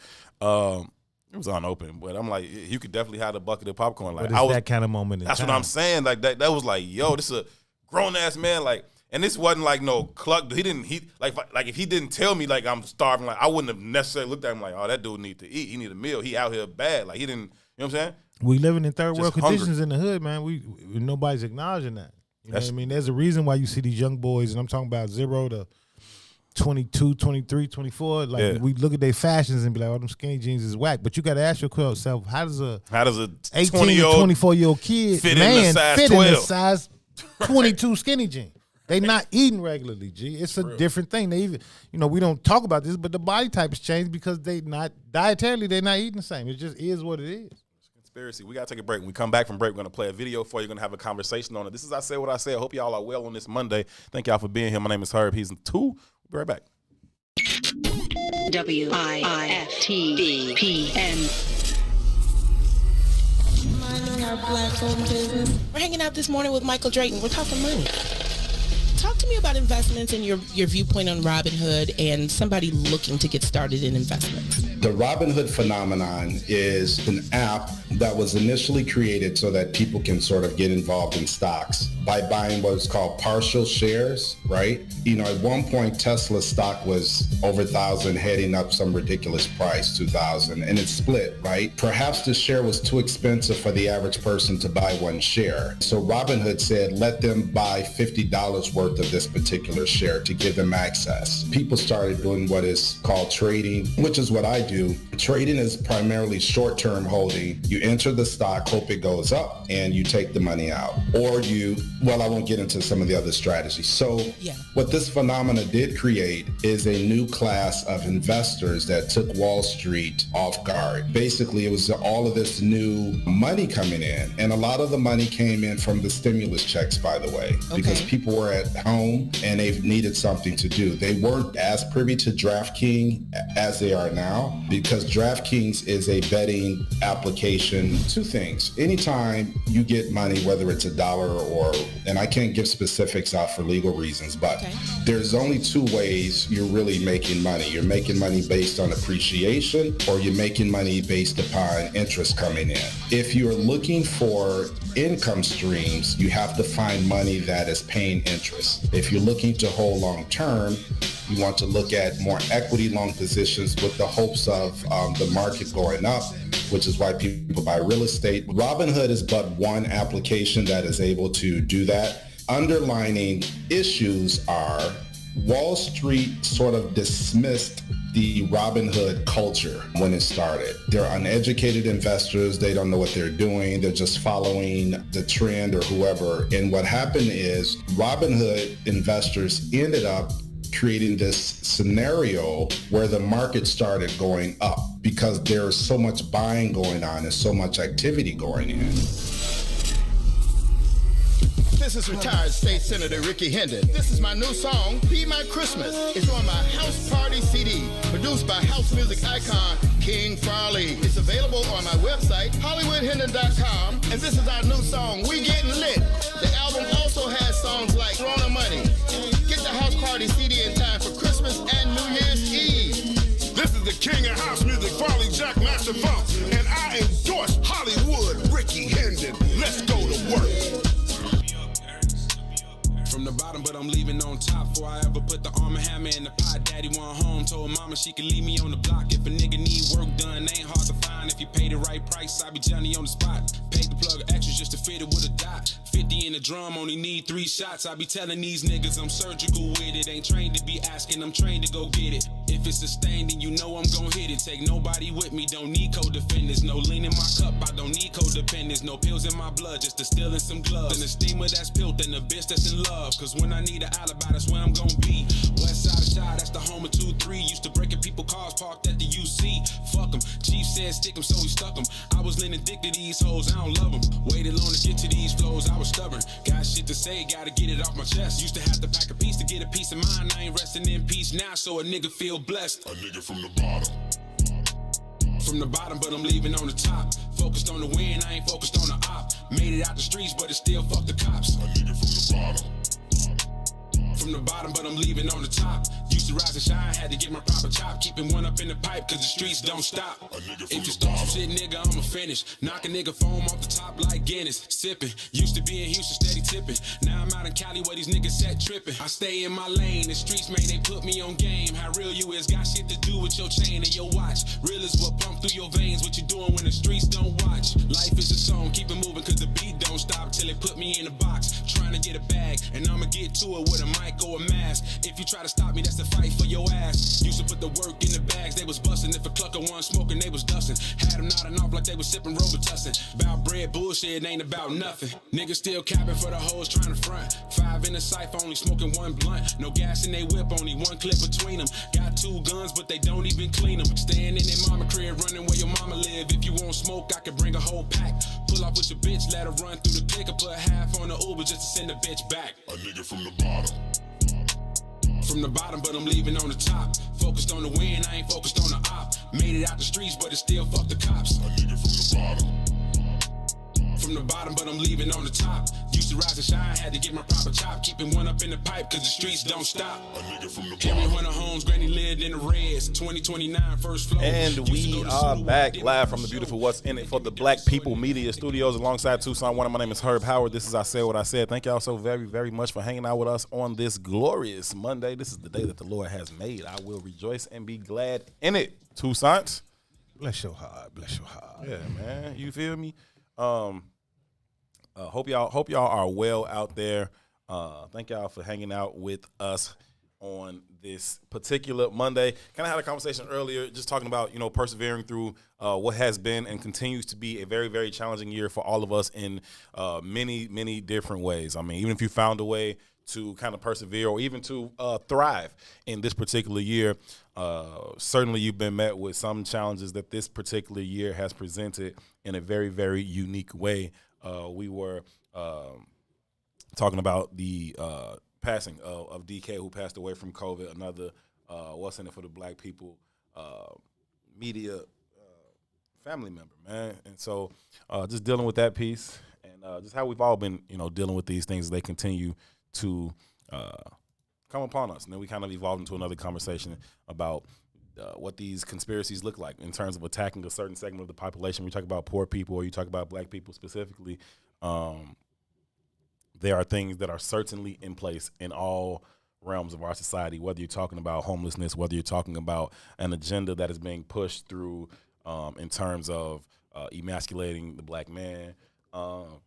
It was unopened, but I'm like, you could definitely have the bucket of popcorn. Like, but it's that kind of moment. That's what I'm saying. Like that was like, yo, this is a grown ass man. Like, and this wasn't like no cluck. Like if he didn't tell me like I'm starving, like I wouldn't have necessarily looked at him like, oh, that dude need to eat. He need a meal. He out here bad. Like he didn't. You know what I'm saying? We living in third world conditions in the hood, man. We nobody's acknowledging that. You know what I mean? There's a reason why you see these young boys, and I'm talking about 0 to 22, 23, 24. Like we look at their fashions and be like, oh, them skinny jeans is whack. But you got to ask yourself, how does a 18 to 24-year-old kid fit in the size 22 skinny jeans? They not eating regularly, G. It's a different thing. They even, we don't talk about this, but the body type has changed because dietarily they're not eating the same. It just is what it is. Conspiracy. We got to take a break. When we come back from break, we're going to play a video for you. We're going to have a conversation on it. This is I Say What I Say. I hope y'all are well on this Monday. Thank y'all for being here. My name is Herb. He's in 2. We'll be right back. WISTPN. We're hanging out this morning with Michael Drayton. We're talking money. Talk to me about investments and your viewpoint on Robinhood and somebody looking to get started in investments. The Robinhood phenomenon is an app that was initially created so that people can sort of get involved in stocks by buying what's called partial shares, right? You know, at one point, Tesla's stock was over 1,000, heading up some ridiculous price, 2,000, and it split, right? Perhaps the share was too expensive for the average person to buy one share. So Robinhood said, let them buy $50 worth of this particular share to give them access. People started doing what is called trading, which is what I do. Trading is primarily short-term holding. You enter the stock, hope it goes up, and you take the money out. Or I won't get into some of the other strategies. So what this phenomena did create is a new class of investors that took Wall Street off guard. Basically, it was all of this new money coming in. And a lot of the money came in from the stimulus checks, by the way, because people were at home and they needed something to do. They weren't as privy to DraftKings as they are now, because DraftKings is a betting application. Two things. Anytime you get money, whether it's $1 and I can't give specifics out for legal reasons, but there's only two ways you're really making money. You're making money based on appreciation, or you're making money based upon interest coming in. If you're looking for income streams, you have to find money that is paying interest. If you're looking to hold long term, you want to look at more equity long positions with the hopes of the market going up, which is why people buy real estate. Robinhood is but one application that is able to do that. Underlining issues are Wall Street sort of dismissed the Robinhood culture when it started. They're uneducated investors. They don't know what they're doing. They're just following the trend or whoever. And what happened is Robinhood investors ended up creating this scenario where the market started going up because there's so much buying going on and so much activity going in. This is retired State Senator Ricky Hendon. This is my new song, Be My Christmas. It's on my House Party CD, produced by house music icon King Farley. It's available on my website, HollywoodHendon.com. And this is our new song, We Getting Lit. The album also has songs like Rona Money. Get the House Party CD in time for Christmas and New Year's Eve. This is the king of house music, Farley Jack Master Funk, and I endorse Hollywood Ricky Hendon. Let's go to work. From the bottom, but I'm leaving on top. Before I ever put the arm and hammer in the pot, daddy went home, told mama she could leave me on the block. If a nigga need work done, ain't hard to find. If you pay the right price, I be Johnny on the spot. Paid the plug extras just to fit it with a dot. 50 in the drum, only need 3 shots. I be telling these niggas I'm surgical with it. Ain't trained to be asking, I'm trained to go get it. If it's sustained, then you know I'm gon' hit it. Take nobody with me, don't need co-defenders. No lean in my cup, I don't need codependents. No pills in my blood, just a still in some gloves. And the steamer that's built and the bitch that's in love. Cause when I need an alibi, that's where I'm gon' be. West side of Chi, that's the home of 2-3. Used to breaking people cars parked at the UC. Fuck them, Chief said stick 'em, so we stuck 'em. I was leaning dick to these hoes, I don't love 'em. Waited long to get to these flows, I was stubborn. Got shit to say, gotta get it off my chest. Used to have to pack a piece to get a piece of mind. I ain't resting in peace now, so a nigga feel blessed. A nigga from the bottom. From the bottom, but I'm leaving on the top. Focused on the win, I ain't focused on the op. Made it out the streets, but it still fuck the cops. A nigga from the bottom. From the bottom, but I'm leaving on the top. Used to rise and shine, had to get my proper chop. Keeping one up in the pipe, cause the streets don't stop. If you start some shit, nigga, I'ma finish. Knock a nigga foam off the top like Guinness. Sipping, used to be in Houston, steady tipping. Now I'm out in Cali where these niggas set tripping. I stay in my lane, the streets, man, they put me on game. How real you is, got shit to do with your chain and your watch. Real is what pump through your veins, what you doing when the streets don't watch. Life is a song, keep it moving cause the beat don't stop till it put me in a box. Trying to get a bag, and I'ma get to it with a mic or a mask. If you try to stop me, that's the fight for your ass. Used to put the work in the bags, they was busting. If a clucker wasn't smoking, they was dusting. Had them nodding off like they was sipping Robitussin. About bread bullshit, it ain't about nothing. Niggas still capping for the hoes trying to front. 5 in the cipher, only smoking 1 blunt. No gas in they whip, only 1 clip between them. Got 2 guns, but they don't even clean them. Staying in their mama crib, running where your mama live. If you want smoke, I can bring a whole pack. Pull off with your bitch, let her run through the click, or put half on the Uber just to send the bitch back. A nigga from the bottom. From the bottom, but I'm leaving on the top. Focused on the win, I ain't focused on the op. Made it out the streets, but it still fuck the cops. A nigga from the bottom. from the bottom, but I'm leaving on the top. Used to rise and shine, had to get my proper chop. Keeping one up in the pipe, cause the streets don't stop. Henry Hunter Holmes, granny lived in the reds. 2029, first floor. And we are back live from the beautiful What's In It for the Black People Media Studios alongside Tucson One. My name is Herb Howard. This is I Said What I Said. Thank y'all so very, very much for hanging out with us on this glorious Monday. This is the day that the Lord has made. I will rejoice and be glad in it. Tucson. Bless your heart. Bless your heart. Yeah, man. You feel me? Hope y'all are well out there. Thank y'all for hanging out with us on this particular Monday. Kind of had a conversation earlier just talking about, persevering through what has been and continues to be a very, very challenging year for all of us in many, many different ways. I mean, even if you found a way to kind of persevere or even to thrive in this particular year, certainly you've been met with some challenges that this particular year has presented in a very, very unique way. We were talking about the passing of DK, who passed away from COVID, another What's In It for the Black People media family member, man. And so just dealing with that piece and just how we've all been, dealing with these things as they continue to come upon us. And then we kind of evolved into another conversation about what these conspiracies look like in terms of attacking a certain segment of the population. We talk about poor people or you talk about black people specifically. There are things that are certainly in place in all realms of our society, whether you're talking about homelessness, whether you're talking about an agenda that is being pushed through in terms of emasculating the black man. And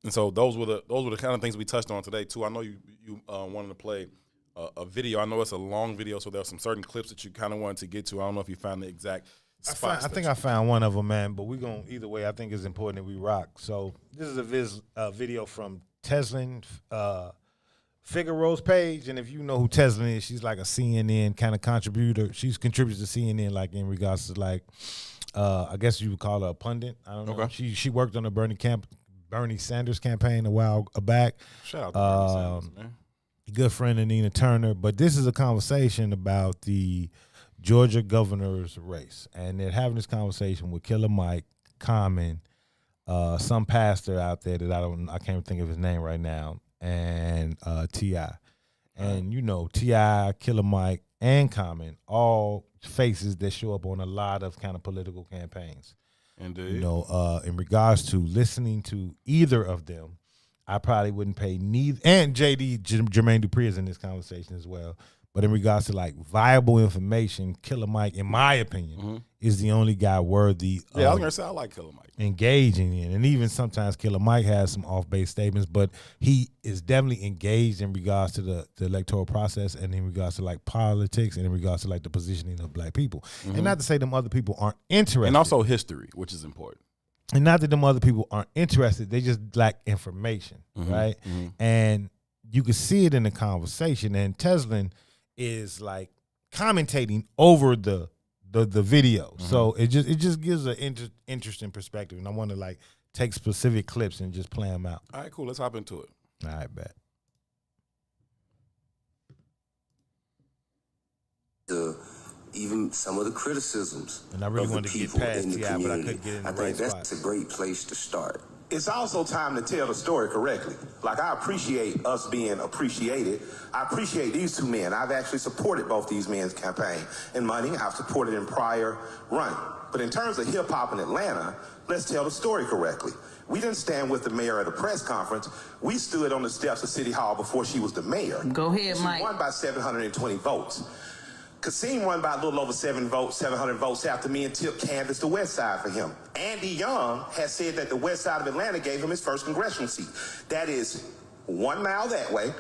so those were the kind of things we touched on today too. I know you wanted to play a video. I know it's a long video, so there are some certain clips that you kind of wanted to get to. I don't know if you found the exact spots. I think I found one of them, man. But either way, I think it's important that we rock. So this is a video from Teslin Figaro's page, and if you know who Teslin is, she's like a CNN kind of contributor. She's contributed to CNN, like in regards to like, I guess you would call her a pundit. I don't know. Okay. She worked on the Bernie Sanders campaign a while back. Shout out to Bernie Sanders, man. Good friend of Nina Turner. But this is a conversation about the Georgia governor's race. And they're having this conversation with Killer Mike, Common, some pastor out there that I can't think of his name right now, and T.I. And, T.I., Killer Mike, and Common, all faces that show up on a lot of kind of political campaigns. Indeed. In regards to listening to either of them, I probably wouldn't pay neither. And Jermaine Dupri is in this conversation as well. But in regards to like viable information, Killer Mike, in my opinion, is the only guy worthy I was gonna say I like Killer Mike. Engaging in. And even sometimes Killer Mike has some off-base statements, but he is definitely engaged in regards to the electoral process and in regards to like politics and in regards to like the positioning of black people. And not to say them other people aren't interested. And also history, which is important. And not that them other people aren't interested, they just lack information, right? And you can see it in the conversation. And Teslin is like commentating over the video, so it just gives an interesting perspective. And I want to like take specific clips and just play them out. All right, cool. Let's hop into it. All right, bet. Even some of the criticisms and I really of the wanted to people get past in the T.I., but I community. couldn't get in the I think right that's spot. a great place to start. It's also time to tell the story correctly. Like, I appreciate us being appreciated. I appreciate these two men. I've actually supported both these men's campaign and money. I've supported in prior run. But in terms of hip hop in Atlanta, let's tell the story correctly. We didn't stand with the mayor at a press conference. We stood on the steps of City Hall before she was the mayor. Go ahead, she Mike. She won by 720 votes. Kasim won by a little over 700 votes after me and Tip canvassed the West Side for him. Andy Young has said that the West Side of Atlanta gave him his first congressional seat. That is 1 mile that way,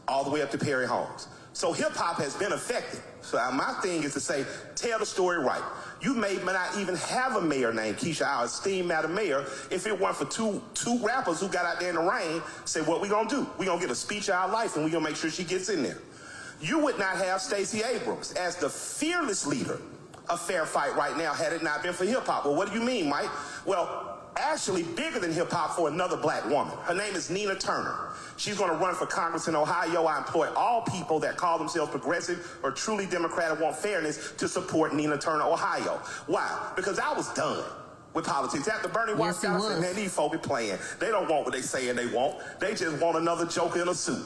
all the way up to Perry Homes. So hip hop has been affected. So my thing is to say, tell the story right. You may not even have a mayor named Keisha, our esteemed Madam Mayor, if it weren't for two rappers who got out there in the rain, say, what we gonna do? We gonna give a speech of our life and we gonna make sure she gets in there. You would not have Stacey Abrams as the fearless leader of Fair Fight right now had it not been for hip-hop. Well, what do you mean, Mike? Well, actually bigger than hip-hop for another black woman. Her name is Nina Turner. She's going to run for Congress in Ohio. I employ all people that call themselves progressive or truly democratic want fairness to support Nina Turner, Ohio. Why? Because I was done. with politics. After Bernie walked out, said, man, these folk be playing. They don't want what they saying they want. They just want another joker in a suit.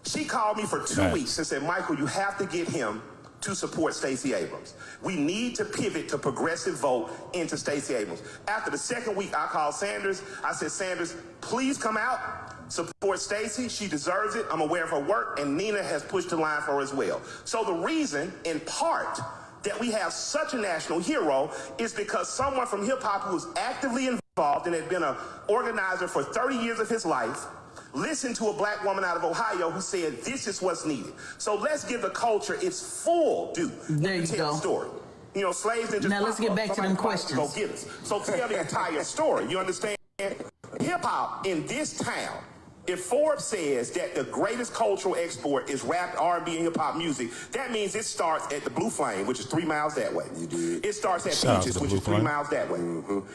She called me for 2 weeks and said, Michael, you have to get him to support Stacey Abrams. We need to pivot to progressive vote into Stacey Abrams. After the second week, I called Sanders. I said, Sanders, please come out, support Stacey. She deserves it. I'm aware of her work, and Nina has pushed the line for her as well. So the reason, in part, that we have such a national hero is because someone from hip-hop who was actively involved and had been an organizer for 30 years of his life listened to a black woman out of Ohio who said, this is what's needed. So let's give the culture its full due. There you go. The story. You know, slaves didn't just now let's get back to them questions. Go get us. So tell the entire story. You understand? Hip-hop in this town, if Forbes says that the greatest cultural export is rap, R&B, and hip-hop music, that means it starts at the Blue Flame, which is 3 miles that way. It starts at Peaches, which is 3 miles that way.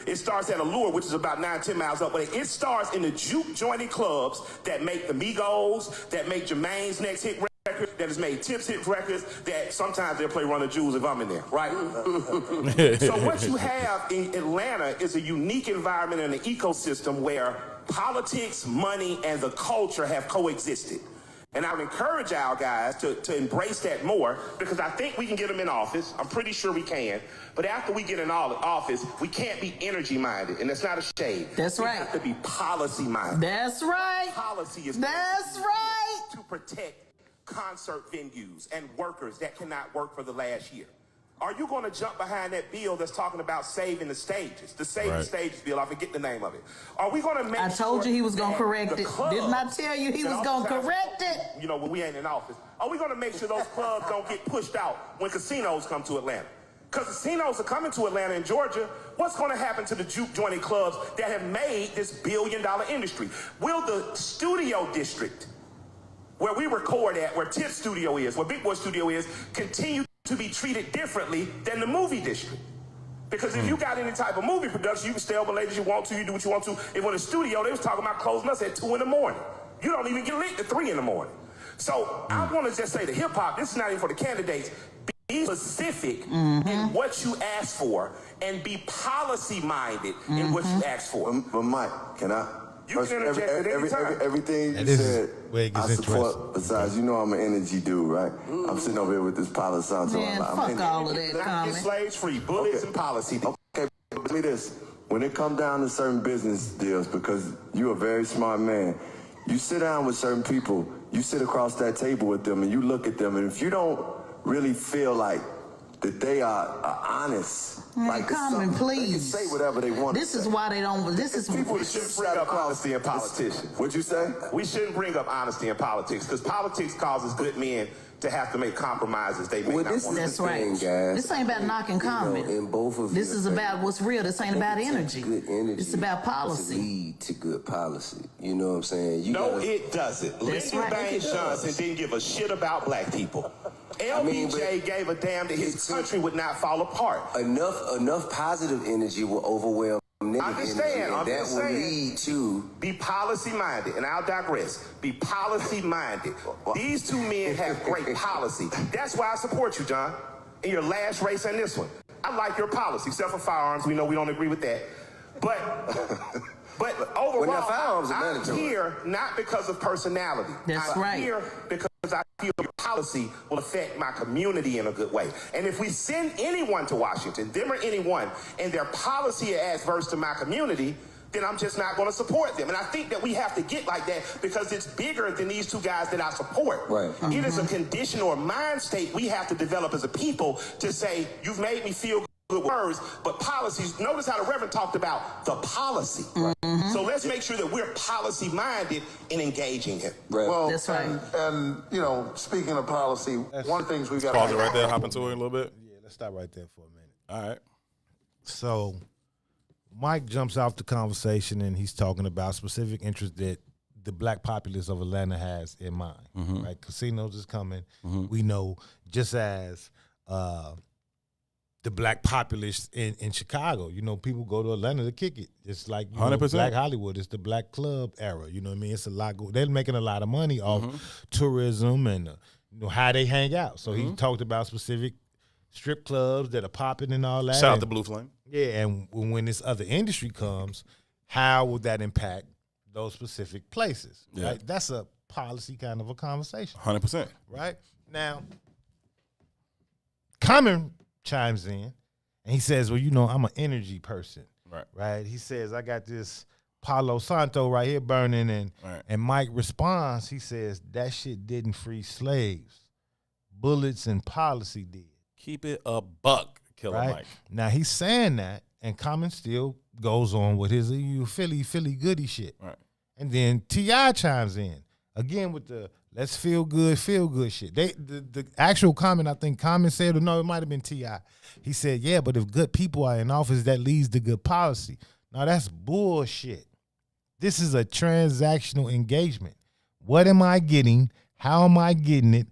It starts at Allure, which is about 9-10 miles up. But it starts in the juke-jointed clubs that make the Migos, that make Jermaine's next hit record, that has made Tip's hit records, that sometimes they'll play Run the Jewels if I'm in there, right? So what you have in Atlanta is a unique environment and an ecosystem where politics, money, and the culture have coexisted. And I would encourage our guys to embrace that more, because I think we can get them in office. I'm pretty sure we can. But after we get in office, we can't be energy-minded, and that's not a shade. That's right. We have to be policy-minded. That's right. Policy is to protect concert venues and workers that cannot work for the last year. Are you going to jump behind that bill that's talking about saving the stages? The Saving the Stages bill, I forget the name of it. Are we going to make I told you he was going to correct it. Didn't I tell you he was going to correct it? You know, when we ain't in office. Are we going to make sure those clubs don't get pushed out when casinos come to Atlanta? Because casinos are coming to Atlanta and Georgia. What's going to happen to the juke-jointed clubs that have made this billion-dollar industry? Will the studio district, where we record at, where Tip's studio is, where Big Boy studio is, continue to be treated differently than the movie district? Because if you got any type of movie production, you can stay over late as you want to, you do what you want to. If in the studio, they was talking about closing us at 2 in the morning. You don't even get lit at 3 in the morning. So I want to just say to hip hop, this is not even for the candidates. Be specific in what you ask for and be policy minded in what you ask for. But Mike, can I? You can interject at any time. Everything you said, I support. Besides, you know I'm an energy dude, right? I'm sitting over here with this policy. Man, fuck all of that, Get slaves free, bullets and policy. Okay, but tell me this. When it comes down to certain business deals, because you're a very smart man, you sit down with certain people, you sit across that table with them, and you look at them, and if you don't really feel like that they are honest. Like Common, please. They can say whatever they want. This is why they don't. This is people shouldn't bring up honesty in politics. What'd you say? We shouldn't bring up honesty in politics because politics causes good men to have to make compromises they may not want to. That's right. This ain't about knocking Common. In both of this is about what's real. This ain't about energy. Good energy. It's about policy. To lead to good policy. You know what I'm saying? It doesn't. Lyndon Baines Johnson didn't give a shit about black people. LBJ gave a damn that his country would not fall apart. Enough positive energy will overwhelm negative energy. I'm just will saying. Lead to be policy minded, and I'll digress. Be policy minded. These two men have great policy. That's why I support you, John, in your last race and this one. I like your policy, except for firearms. We know we don't agree with that, but overall, I'm here not because of personality. I'm here because I feel your policy will affect my community in a good way. And if we send anyone to Washington, them or anyone, and their policy is adverse to my community, then I'm just not going to support them. And I think that we have to get like that because it's bigger than these two guys that I support. Right. It is a condition or mind state we have to develop as a people to say, you've made me feel good words, but policies. Notice how the Reverend talked about the policy. So let's make sure that we're policy minded in engaging him. Well, that's right. And you know, speaking of policy, one of the things we got to pause it right there, hop into it a little bit. Yeah, let's stop right there for a minute. All right. So Mike jumps off the conversation and he's talking about specific interests that the black populace of Atlanta has in mind. Right? Casinos is coming. We know, just as the black populace in Chicago. You know, people go to Atlanta to kick it. It's like 100%. Black Hollywood. It's the black club era. You know what I mean? It's a lot. They're making a lot of money off tourism and how they hang out. So he talked about specific strip clubs that are popping and all that. Shout out to Blue Flame. Yeah, and when this other industry comes, how will that impact those specific places? Yeah. Right? That's a policy kind of a conversation. 100%. Right? Now, Common chimes in, and he says, well, I'm an energy person. Right? He says, I got this Palo Santo right here burning, and Mike responds, he says, that shit didn't free slaves. Bullets and policy did. Keep it a buck, Killer Mike. Now, he's saying that, and Common still goes on with his Philly goody shit. Right. And then T.I. chimes in, again with the let's feel good shit. The actual comment, I think Common said, or no, it might have been T.I. He said, yeah, but if good people are in office, that leads to good policy. Now, that's bullshit. This is a transactional engagement. What am I getting? How am I getting it?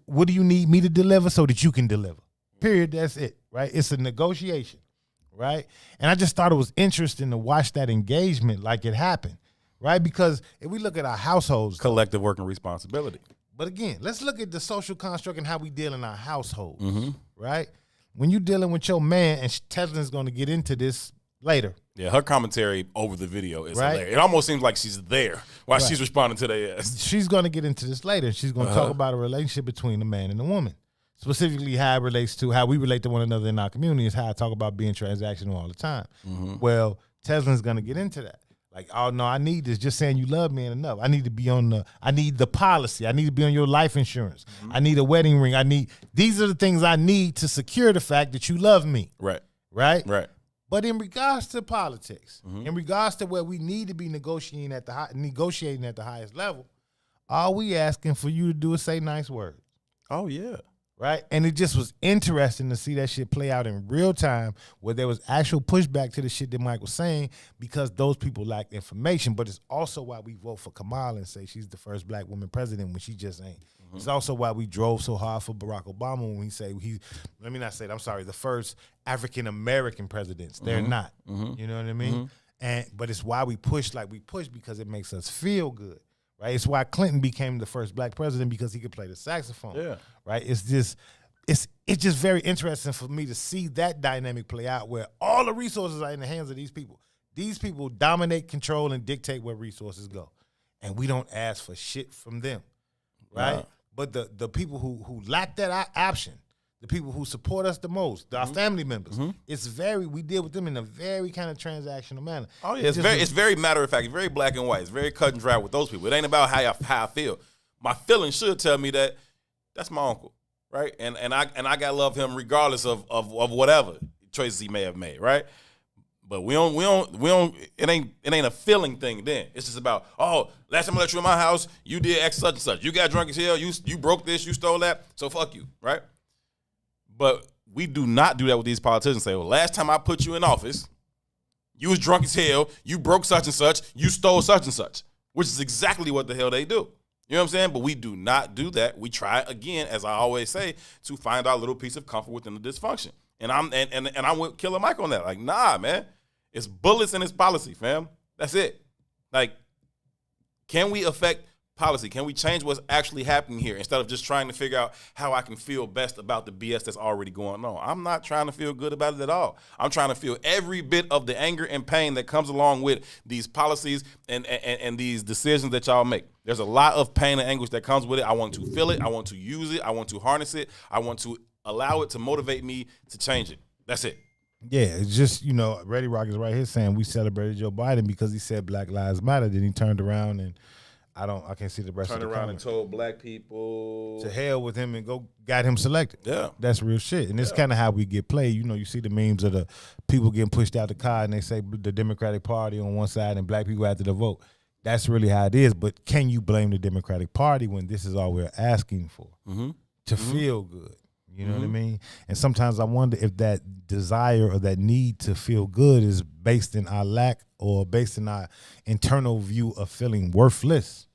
What do you need me to deliver so that you can deliver? Period. That's it, right? It's a negotiation, right? And I just thought it was interesting to watch that engagement like it happened, right? Because if we look at our households. Collective working responsibility. But again, let's look at the social construct and how we deal in our households, Mm-hmm. right? When you're dealing with your man, and Tesla's going to get into this later. Yeah, her commentary over the video is Right. hilarious. It almost seems like she's there while Right. she's responding to their ass. She's going to get into this later. She's going to talk about a relationship between the man and the woman. Specifically, how it relates to how we relate to one another in our community is how I talk about being transactional all the time. Mm-hmm. Well, Tesla's going to get into that. Like, oh, no, I need this. Just saying you love me ain't enough. I need to be I need the policy. I need to be on your life insurance. Mm-hmm. I need a wedding ring. These are the things I need to secure the fact that you love me. Right. Right? Right. But in regards to politics, Mm-hmm. in regards to where we need to be negotiating at the highest level, all we asking for you to do is say nice words. Oh, yeah. Right? And it just was interesting to see that shit play out in real time where there was actual pushback to the shit that Mike was saying because those people lacked information. But it's also why we vote for Kamala and say she's the first black woman president when she just ain't. Mm-hmm. It's also why we drove so hard for Barack Obama when we say the first African-American presidents. They're Mm-hmm. not. Mm-hmm. You know what I mean? Mm-hmm. But it's why we push like we push because it makes us feel good. Right? It's why Clinton became the first black president because he could play the saxophone. Yeah. Right? It's just very interesting for me to see that dynamic play out where all the resources are in the hands of these people. These people dominate, control, and dictate where resources go. And we don't ask for shit from them. Right? Wow. But the people who lack that option, the people who support us the most, our family members, we deal with them in a very kind of transactional manner. Oh yeah, it's very matter of fact. It's very black and white. It's very cut and dry with those people. It ain't about how I feel. My feelings should tell me that that's my uncle, right? And I gotta love him regardless of whatever choices he may have made, right? But we don't. It ain't a feeling thing. Then it's just about last time I let you in my house, you did X such and such. You got drunk as hell. You broke this. You stole that. So fuck you, right? But we do not do that with these politicians. Say, well, last time I put you in office, you was drunk as hell, you broke such and such, you stole such and such, which is exactly what the hell they do. You know what I'm saying? But we do not do that. We try, again, as I always say, to find our little piece of comfort within the dysfunction. And I'm with Killer Mike on that. Like, nah, man. It's bullets and it's policy, fam. That's it. Like, can we affect policy? Can we change what's actually happening here instead of just trying to figure out how I can feel best about the BS that's already going on? I'm not trying to feel good about it at all. I'm trying to feel every bit of the anger and pain that comes along with these policies and these decisions that y'all make. There's a lot of pain and anguish that comes with it. I want to feel it. I want to use it. I want to harness it. I want to allow it to motivate me to change it. That's it. Yeah, it's just, Ready Rock is right here saying we celebrated Joe Biden because he said Black Lives Matter. Then he turned around and I can't see the rest of the Turned around comment. and told black people To hell with him and got him selected. Yeah. That's real shit. And it's kind of how we get played. You see the memes of the people getting pushed out the car and they say the Democratic Party on one side and black people after the vote. That's really how it is. But can you blame the Democratic Party when this is all we're asking for? To feel good. You know what I mean? And sometimes I wonder if that desire or that need to feel good is based in our lack or based in our internal view of feeling worthless,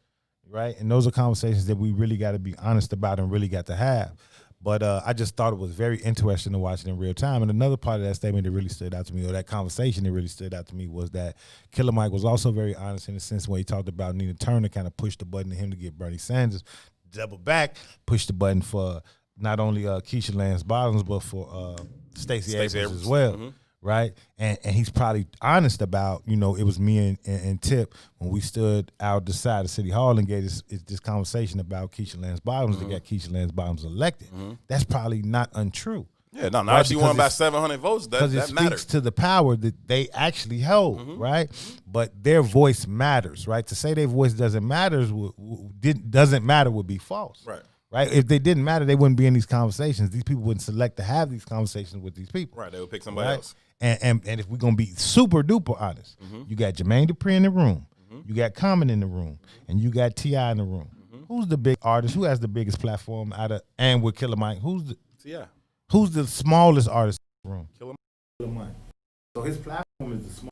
right? And those are conversations that we really got to be honest about and really got to have. But I just thought it was very interesting to watch it in real time. And another part of that statement that really stood out to me, or that conversation that really stood out to me, was that Killer Mike was also very honest in the sense when he talked about Nina Turner kind of pushed the button to him to get Bernie Sanders, double back, push the button for not only Keisha Lance Bottoms, but for Stacey Abrams as well, right? And he's probably honest about, it was me and Tip when we stood out the side of City Hall and gave this conversation about Keisha Lance Bottoms that got Keisha Lance Bottoms elected. That's probably not untrue. Yeah, no, now she won by 700 votes. That Because it matters. speaks to the power that they actually hold, right? But their voice matters, right? To say their voice doesn't matter would be false. Right? If they didn't matter, they wouldn't be in these conversations. These people wouldn't select to have these conversations with these people. Right, they would pick somebody else. And if we're going to be super duper honest, you got Jermaine Dupri in the room, you got Common in the room, and you got T.I. in the room. Who's the big artist? Who has the biggest platform and with Killer Mike? T.I. Who's the smallest artist in the room? Killer Mike. So his platform is the smallest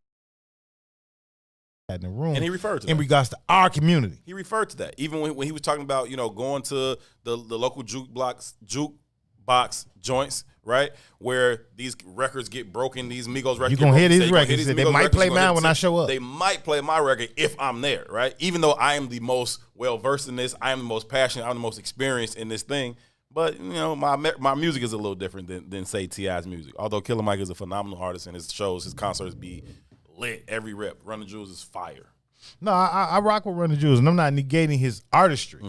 in the room. And he referred to that. In regards to our community. He referred to that. Even when he was talking about, going to the local jukebox joints, right? Where these records get broken, these Migos records. You're going to hear these records. They might play mine when I show up. They might play my record if I'm there, right? Even though I am the most well-versed in this, I am the most passionate, I'm the most experienced in this thing. But, my music is a little different than say, T.I.'s music. Although Killer Mike is a phenomenal artist and his shows, his concerts be lit every rep. Run the Jewels is fire. No, I rock with Run the Jewels, and I'm not negating his artistry.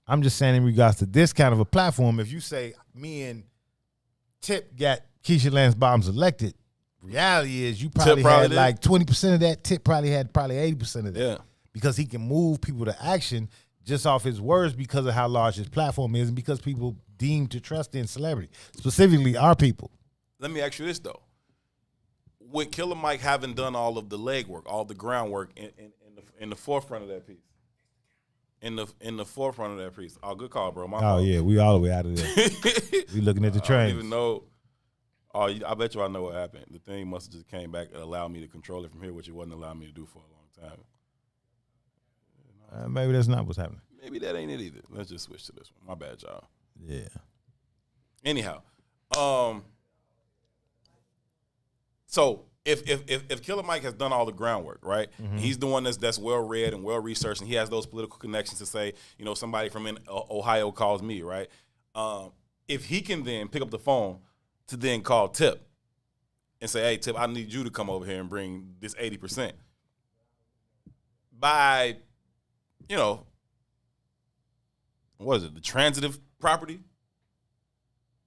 I'm just saying in regards to this kind of a platform, if you say me and Tip got Keisha Lance Bottoms elected, reality is you probably had like 20% of that. Tip probably had 80% of that. Yeah. Because he can move people to action just off his words because of how large his platform is and because people deem to trust in celebrity, specifically our people. Let me ask you this, though. With Killer Mike having done all of the legwork, all the groundwork in the forefront of that piece, in the forefront of that piece. Oh, good call, bro. My fault. Yeah, we all the way out of there. We looking at the train. I don't even know. Oh, I bet you I know what happened. The thing must have just came back and allowed me to control it from here, which it wasn't allowing me to do for a long time. Maybe that's not what's happening. Maybe that ain't it either. Let's just switch to this one. My bad, y'all. Yeah. Anyhow, so if Killer Mike has done all the groundwork, right? He's the one that's well read and well researched, and he has those political connections to say, somebody from Ohio calls me, right? If he can then pick up the phone to then call Tip and say, hey, Tip, I need you to come over here and bring this 80%. By, what is it, the transitive property?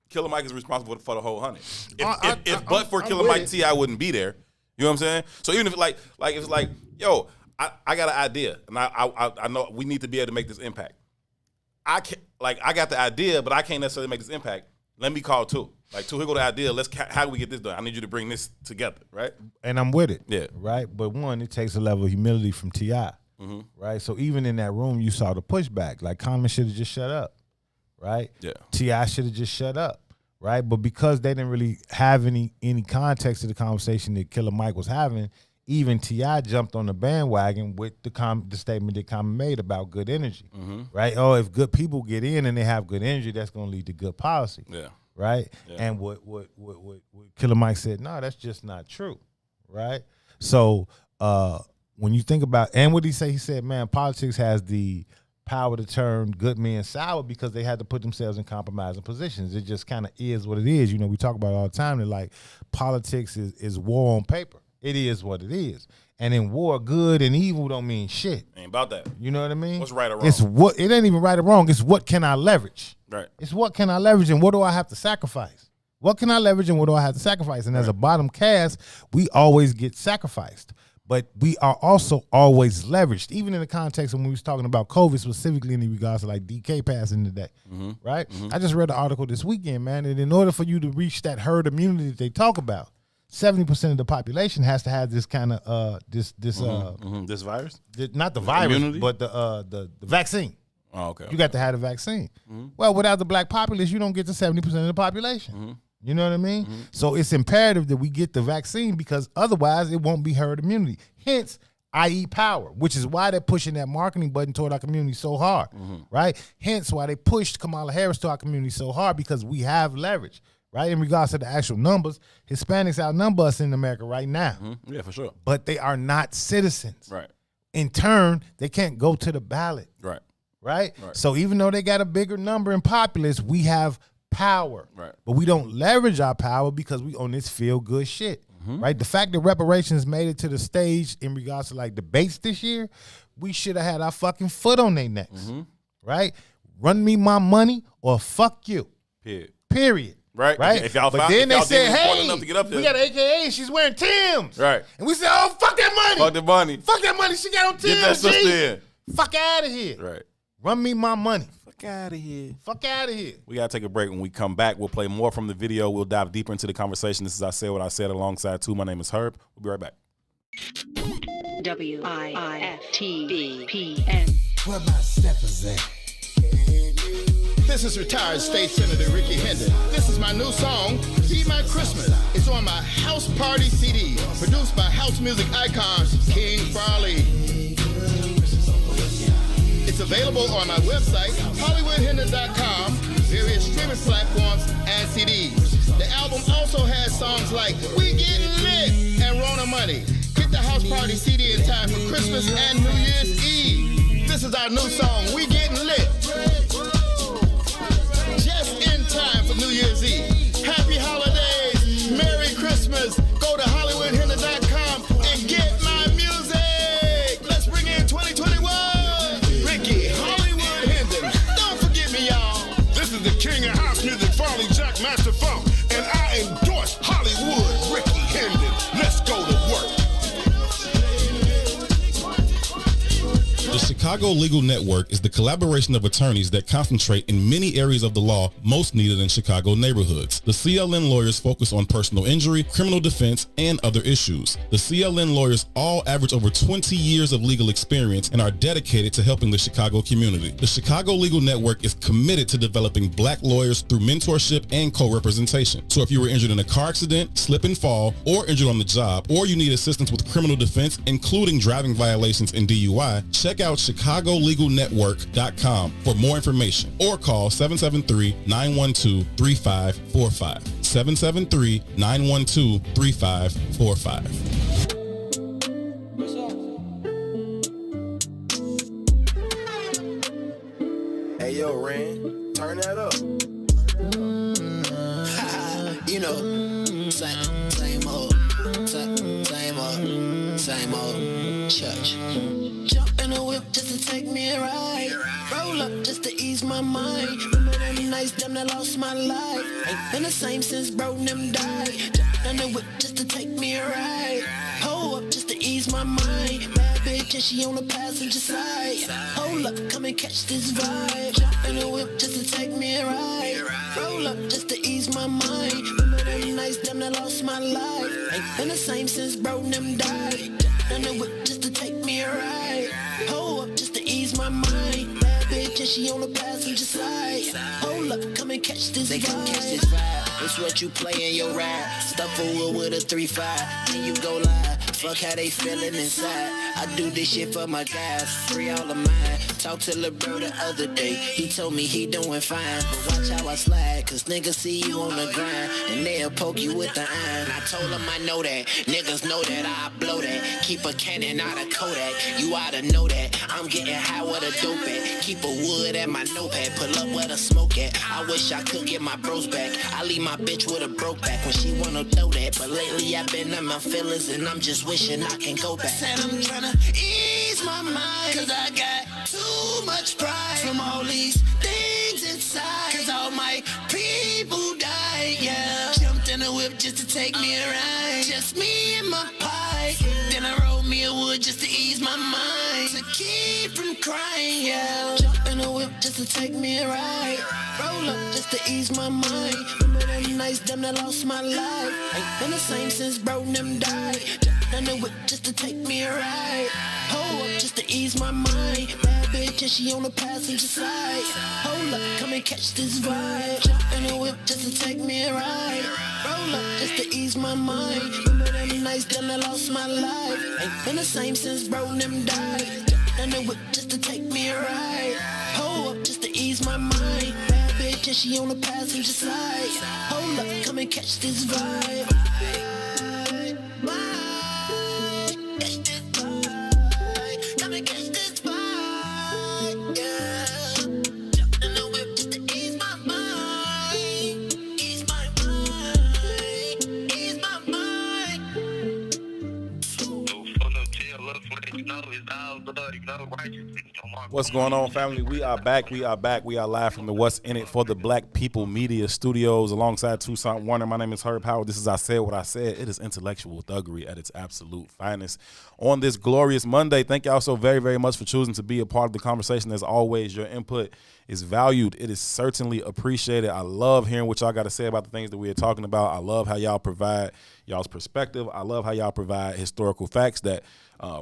Killer Mike is responsible for the whole 100. But for Killer Mike, T.I. wouldn't be there. You know what I'm saying? So even if it's like, yo, I got an idea, and I know we need to be able to make this impact. I got the idea, but I can't necessarily make this impact. Let me call Two. Two, here go the idea. How do we get this done? I need you to bring this together, right? And I'm with it. Yeah. Right? But one, it takes a level of humility from T.I. Right? So even in that room, you saw the pushback. Like, Common should have just shut up. Right? Yeah. T.I. should have just shut up. Right? But because they didn't really have any context to the conversation that Killer Mike was having, even T.I. jumped on the bandwagon with the statement that Common made about good energy. Right? Oh, if good people get in and they have good energy, that's going to lead to good policy. Yeah. Right? Yeah. And what Killer Mike said, no, that's just not true. Right? So when you think about, and what he said, man, politics has the power to turn good men sour because they had to put themselves in compromising positions. It just kind of is what it is. We talk about it all the time that like politics is war on paper. It is what it is. And in war, good and evil don't mean shit. Ain't about that. You know what I mean? What's right or wrong? It ain't even right or wrong. It's what can I leverage? Right. It's what can I leverage and what do I have to sacrifice? What can I leverage and what do I have to sacrifice? And as a bottom cast, we always get sacrificed. But we are also always leveraged, even in the context of when we was talking about COVID, specifically in regards to like DK passing today, right? I just read an article this weekend, man, and in order for you to reach that herd immunity that they talk about, 70% of the population has to have this kind of this virus, not the virus, immunity? but the vaccine. Oh, okay. You got to have the vaccine. Well, without the black populace, you don't get to 70% of the population. You know what I mean? So it's imperative that we get the vaccine because otherwise it won't be herd immunity. Hence, i.e. power, which is why they're pushing that marketing button toward our community so hard, right? Hence why they pushed Kamala Harris to our community so hard because we have leverage, right? In regards to the actual numbers, Hispanics outnumber us in America right now. Yeah, for sure. But they are not citizens. Right. In turn, they can't go to the ballot. Right. Right? So even though they got a bigger number in populace, we have power. Right. But we don't leverage our power because we on this feel good shit. Right? The fact that reparations made it to the stage in regards to like debates this year, we should have had our fucking foot on their necks. Right? Run me my money or fuck you. Period. Right? Right? If y'all but then they said, hey, enough to get up there. we got an AKA and she's wearing Timbs. Right. And we said, oh, fuck that money. Fuck the money. Fuck that money. She got on Timbs. Get that sister G. in. Fuck out of here. Right. Run me my money. Fuck out of here. Fuck out of here. We got to take a break. When we come back, we'll play more from the video. We'll dive deeper into the conversation. This is I Said What I Said alongside two. My name is Herb. We'll be right back. WISTVPN. Where my steppers at? This is retired State Senator Ricky Hendon. This is my new song, Be My Christmas. It's on my House Party CD, produced by house music icons King Farley. It's available on my website, HollywoodHendon.com, various streaming platforms, and CDs. The album also has songs like We Getting Lit and Rona Money. Get the House Party CD in time for Christmas and New Year's Eve. This is our new song, We Getting Lit. Just in time for New Year's Eve. Happy holidays, Merry Christmas. Go to HollywoodHendon.com and get my music. Let's bring in 2021. Ricky Hollywood Hendon. Don't forget me, y'all. This is the king of house music, Farley Jack Master Funk, and I endorse Hollywood Ricky Hendon. Let's go to work. The Chicago Legal Network is the collaboration of attorneys that concentrate in many areas of the law most needed in Chicago neighborhoods. The CLN lawyers focus on personal injury, criminal defense, and other issues. The CLN lawyers all average over 20 years of legal experience and are dedicated to helping the Chicago community. The Chicago Legal Network is committed to developing black lawyers through mentorship and co-representation. So if you were injured in a car accident, slip and fall, or injured on the job, or you need assistance with criminal defense, including driving violations and DUI, check out ChicagoLegalNetwork.com for more information or call 773-912-3545. 773-912-3545. Hey, yo, Ren, turn that up. You know, same old church. Jump in a whip just to take me a ride. Roll up just to ease my mind. Remember them nights, them that lost my life. Ain't been the same since bro them died. Jump in the whip just to take me a ride. Hold up just to ease my mind. Bad bitch and she on the passenger side. Hold up, come and catch this vibe. Jump in the whip just to take me a ride. Roll up just to ease my mind. Remember them nights, them that lost my life. Ain't been the same since bro them died. And the whip just to take me a ride. Hold up just to ease my mind. Bad bitch and she on the passenger side. Hold up, come and catch this vibe. Come catch this vibe. It's what you play in your ride. Stuff a wood with a 3-5. Then you go live. Fuck how they feeling inside. I do this shit for my guys. Free all of mine. Talked to Lil' Bro the other day. He told me he doing fine. But watch how I slide. Cause niggas see you on the grind. And they'll poke you with the iron. I told him I know that. Niggas know that I blow that. Keep a cannon out of Kodak. You oughta know that. I'm getting high with a dope at. Keep a wood at my notepad. Pull up where the smoke at. I wish I could get my bros back. I leave my bitch with a broke back when she wanna know that. But lately I've been in my feelings and I'm just wishing I can go back. Said I'm tryna ease my mind. Cause I got too much pride from all these things inside. Cause all my people died, yeah. Jumped in a whip just to take me a ride. Just me and my pipe. Then I rolled me a wood just to ease my mind. To keep from crying, yeah. Jump in a whip just to take me a ride. Roll up just to ease my mind. Remember them nights, them that lost my life. Ain't been the same since bro them died. Jump in a whip just to take me a ride. Hold up just to ease my mind. Bad bitch and she on the passenger side. Hold up, come and catch this vibe. Jump in a whip just to take me a ride. Roll up just to ease my mind. Remember them nights, them that lost my life. Ain't been the same since bro them died. Jump in a whip just to take me a ride. Hold up just to ease my mind. Bad bitch and she on the passenger side. Hold up, come and catch this vibe. What's going on, family? We are back. We are back. We are live from the What's In It for the Black People Media Studios alongside Toussaint Warner. My name is Herb Howard. This is I Said What I Said. It is intellectual thuggery at its absolute finest. On this glorious Monday, thank y'all so very, very much for choosing to be a part of the conversation. As always, your input is valued. It is certainly appreciated. I love hearing what y'all got to say about the things that we are talking about. I love how y'all provide y'all's perspective. I love how y'all provide historical facts that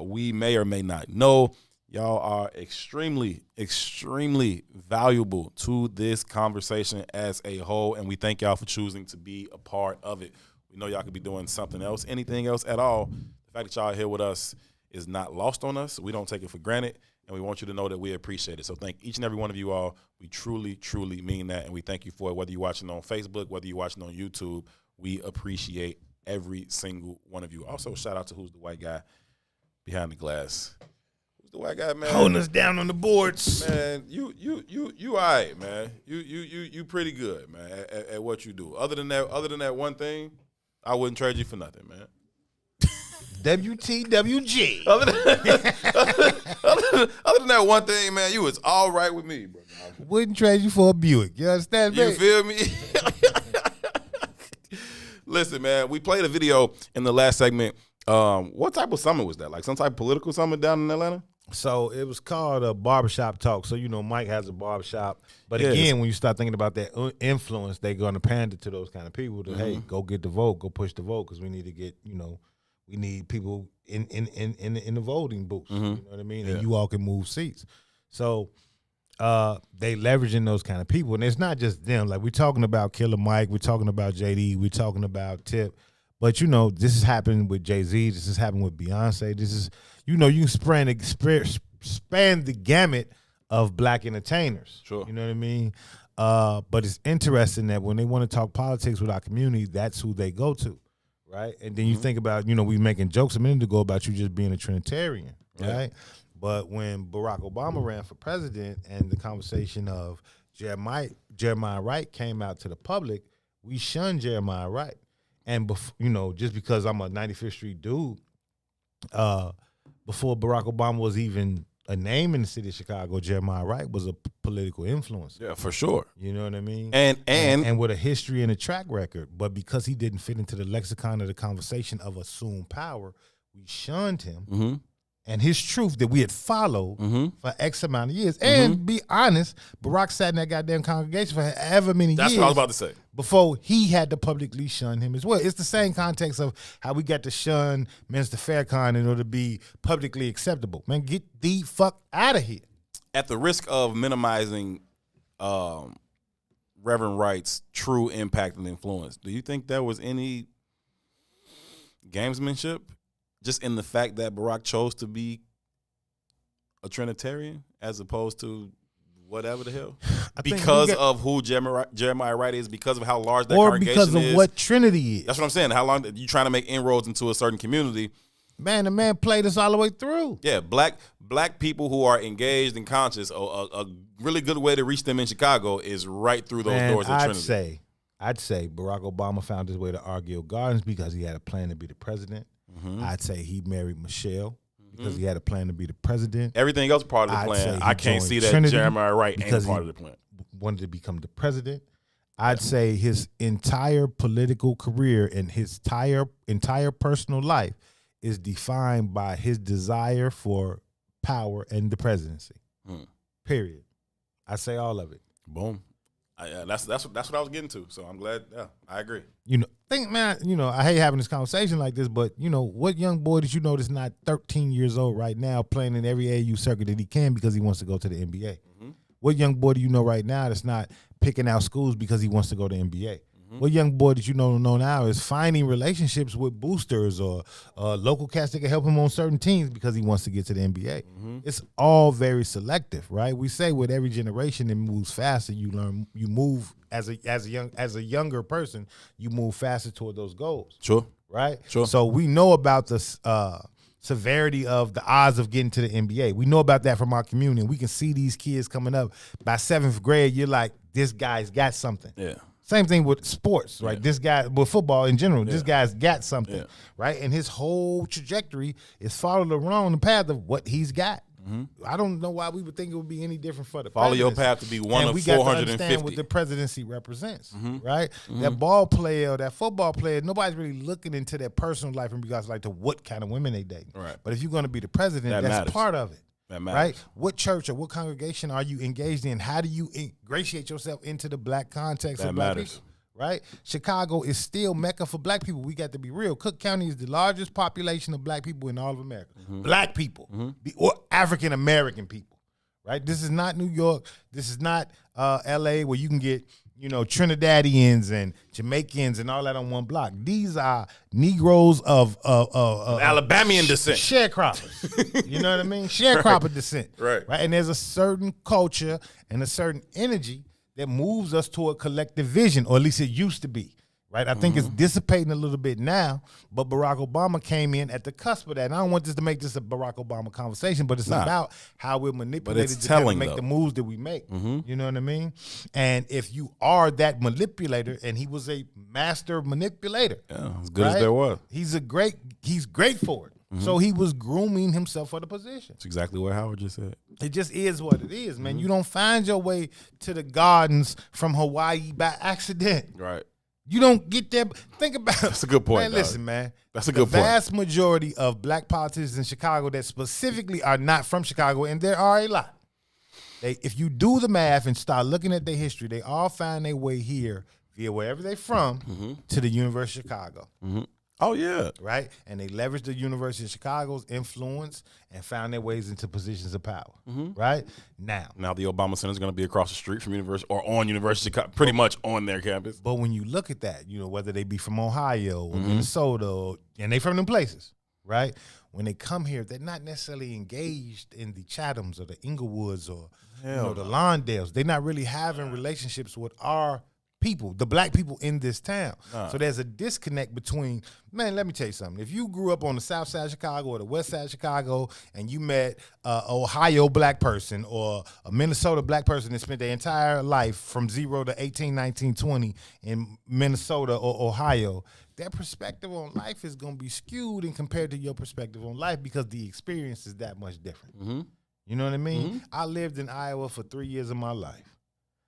we may or may not know. Y'all are extremely, extremely valuable to this conversation as a whole, and we thank y'all for choosing to be a part of it. We know y'all could be doing something else, anything else at all. The fact that y'all are here with us is not lost on us. We don't take it for granted, and we want you to know that we appreciate it. So thank each and every one of you all. We truly, truly mean that, and we thank you for it. Whether you're watching on Facebook, whether you're watching on YouTube, we appreciate every single one of you. Also, shout out to Who's the White Guy behind the glass. The white guy, man, holding us down on the boards. Man, you all right, man. You pretty good, man, at what you do. Other than that one thing, I wouldn't trade you for nothing, man. WTWG. Other than that one thing, man, you was all right with me, bro. Wouldn't trade you for a Buick. You understand me? You feel me? Listen, man, we played a video in the last segment. What type of summit was that? Like some type of political summit down in Atlanta? So it was called a barbershop talk. So, Mike has a barbershop. But again, when you start thinking about that influence, they're going to pander to those kind of people to, hey, go get the vote, go push the vote, because we need to get, we need people in the voting booths. You know what I mean? And you all can move seats. So they leveraging those kind of people. And it's not just them. Like, we're talking about Killer Mike. We're talking about JD. We're talking about Tip. But, this has happened with Jay-Z. This has happened with Beyonce. This is, you can span the gamut of black entertainers. Sure. You know what I mean? But it's interesting that when they want to talk politics with our community, that's who they go to, right? And then you think about, we were making jokes a minute ago about you just being a Trinitarian, right? But when Barack Obama ran for president and the conversation of Jeremiah Wright came out to the public, we shunned Jeremiah Wright. And, just because I'm a 95th Street dude, before Barack Obama was even a name in the city of Chicago, Jeremiah Wright was a political influence. Yeah, for sure. You know what I mean? And with a history and a track record. But because he didn't fit into the lexicon of the conversation of assumed power, we shunned him. And his truth that we had followed for X amount of years. And be honest, Barack sat in that goddamn congregation for however many years. That's what I was about to say. Before he had to publicly shun him as well. It's the same context of how we got to shun Minister Farrakhan in order to be publicly acceptable. Man, get the fuck out of here. At the risk of minimizing Reverend Wright's true impact and influence, do you think there was any gamesmanship just in the fact that Barack chose to be a Trinitarian as opposed to whatever the hell? Because of who Jeremiah Wright is, because of how large that congregation is. Or because of what Trinity is. That's what I'm saying. How long you trying to make inroads into a certain community? Man, the man played us all the way through. Yeah, black people who are engaged and conscious, a really good way to reach them in Chicago is right through those doors of Trinity. I'd say Barack Obama found his way to Argyle Gardens because he had a plan to be the president. I'd say he married Michelle because he had a plan to be the president. Everything else part of the plan. I can't see that Trinity Jeremiah Wright ain't part of the plan. Wanted to become the president. I'd say his entire political career and his entire personal life is defined by his desire for power and the presidency. Period. I say all of it. Boom. That's what I was getting to. So I'm glad. Yeah, I agree. I hate having this conversation like this, but what young boy did you know that's not 13 years old right now playing in every AAU circuit that he can because he wants to go to the NBA? What young boy do you know right now that's not picking out schools because he wants to go to the NBA? What young boy that you know now is finding relationships with boosters or local cats that can help him on certain teams because he wants to get to the NBA. It's all very selective, right? We say with every generation it moves faster. You move as a younger person, you move faster toward those goals. Sure. Right? Sure. So we know about the severity of the odds of getting to the NBA. We know about that from our community. We can see these kids coming up. By 7th grade, you're like, this guy's got something. Yeah. Same thing with sports, right? This guy, with football in general, this guy's got something, right? And his whole trajectory is followed along the path of what he's got. I don't know why we would think it would be any different for the Follow your presidency. path to be one And of we got to 450. understand what the presidency represents, right? That ball player, that football player, nobody's really looking into their personal life in regards to what kind of women they date. Right. But if you're going to be the president, That that's matters. part of it. That matters. Right? What church or what congregation are you engaged in? How do you ingratiate yourself into the black context That of black matters. people? Right? Chicago is still Mecca for black people. We got to be real. Cook County is the largest population of black people in all of America. Black people or African American people. Right? This is not New York. This is not LA where you can get, Trinidadians and Jamaicans and all that on one block. These are Negroes of Alabamian descent. Sharecroppers. You know what I mean? Sharecropper descent. Right. And there's a certain culture and a certain energy that moves us toward collective vision, or at least it used to be. Right? I think it's dissipating a little bit now, but Barack Obama came in at the cusp of that. And I don't want this to make this a Barack Obama conversation, but it's about how we're manipulated to telling, make though. the moves that we make. You know what I mean? And if you are that manipulator, and he was a master manipulator. Yeah, as good as there was. He's great for it. So he was grooming himself for the position. That's exactly what Howard just said. It just is what it is, man. You don't find your way to the gardens from Hawaii by accident. Right. You don't get there. Think about it. That's a good point, Man, dog. listen, man. That's a good point. The vast majority of black politicians in Chicago that specifically are not from Chicago, and there are a lot. If you do the math and start looking at their history, they all find their way here via wherever they're from to the University of Chicago. Oh, yeah. Right? And they leveraged the University of Chicago's influence and found their ways into positions of power. Right? Now the Obama Center is going to be across the street from University or on University of Chicago, pretty much on their campus. But when you look at that, whether they be from Ohio or Minnesota, and they from them places, right? When they come here, they're not necessarily engaged in the Chathams or the Inglewoods or the Lawndales. They're not really having relationships with our people, the black people in this town. So there's a disconnect between, man, let me tell you something. If you grew up on the south side of Chicago or the west side of Chicago and you met an Ohio black person or a Minnesota black person that spent their entire life from 0 to 18, 19, 20 in Minnesota or Ohio, their perspective on life is going to be skewed and compared to your perspective on life because the experience is that much different. You know what I mean? I lived in Iowa for 3 years of my life.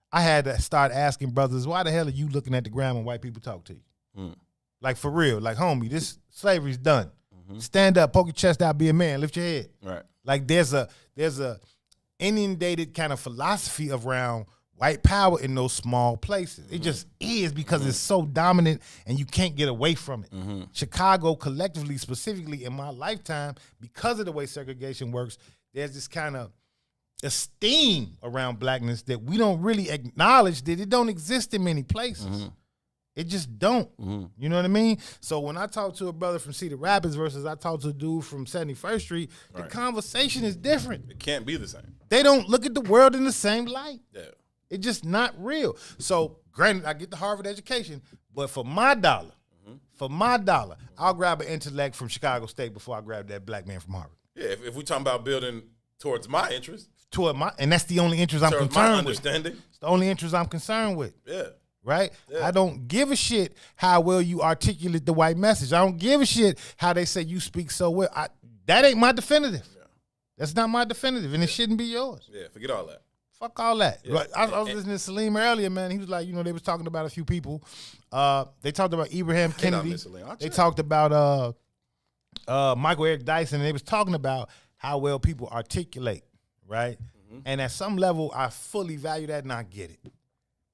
I had to start asking brothers, why the hell are you looking at the ground when white people talk to you? Like, for real. Like, homie, this slavery's done. Stand up, poke your chest out, be a man, lift your head. Right. Like, there's a inundated kind of philosophy around white power in those small places. It just is because it's so dominant and you can't get away from it. Chicago collectively, specifically in my lifetime, because of the way segregation works, there's this kind of esteem around blackness that we don't really acknowledge that it don't exist in many places. It just don't. You know what I mean? So when I talk to a brother from Cedar Rapids versus I talk to a dude from 71st Street, the conversation is different. It can't be the same. They don't look at the world in the same light. Yeah. It's just not real. So granted, I get the Harvard education, but for my dollar, I'll grab an intellect from Chicago State before I grab that black man from Harvard. Yeah, if we're talking about building towards my interest. And that's the only interest I'm concerned my with. understanding. It's the only interest I'm concerned with. Yeah. Right? Yeah. I don't give a shit how well you articulate the white message. I don't give a shit how they say you speak so well. That ain't my definitive. Yeah. That's not my definitive, and it shouldn't be yours. Yeah, forget all that. Fuck all that. Yeah. I was listening to Salim earlier, man. He was like, they was talking about a few people. They talked about Abraham Kennedy. They talked about Michael Eric Dyson, and they was talking about how well people articulate, right? And at some level, I fully value that and I get it.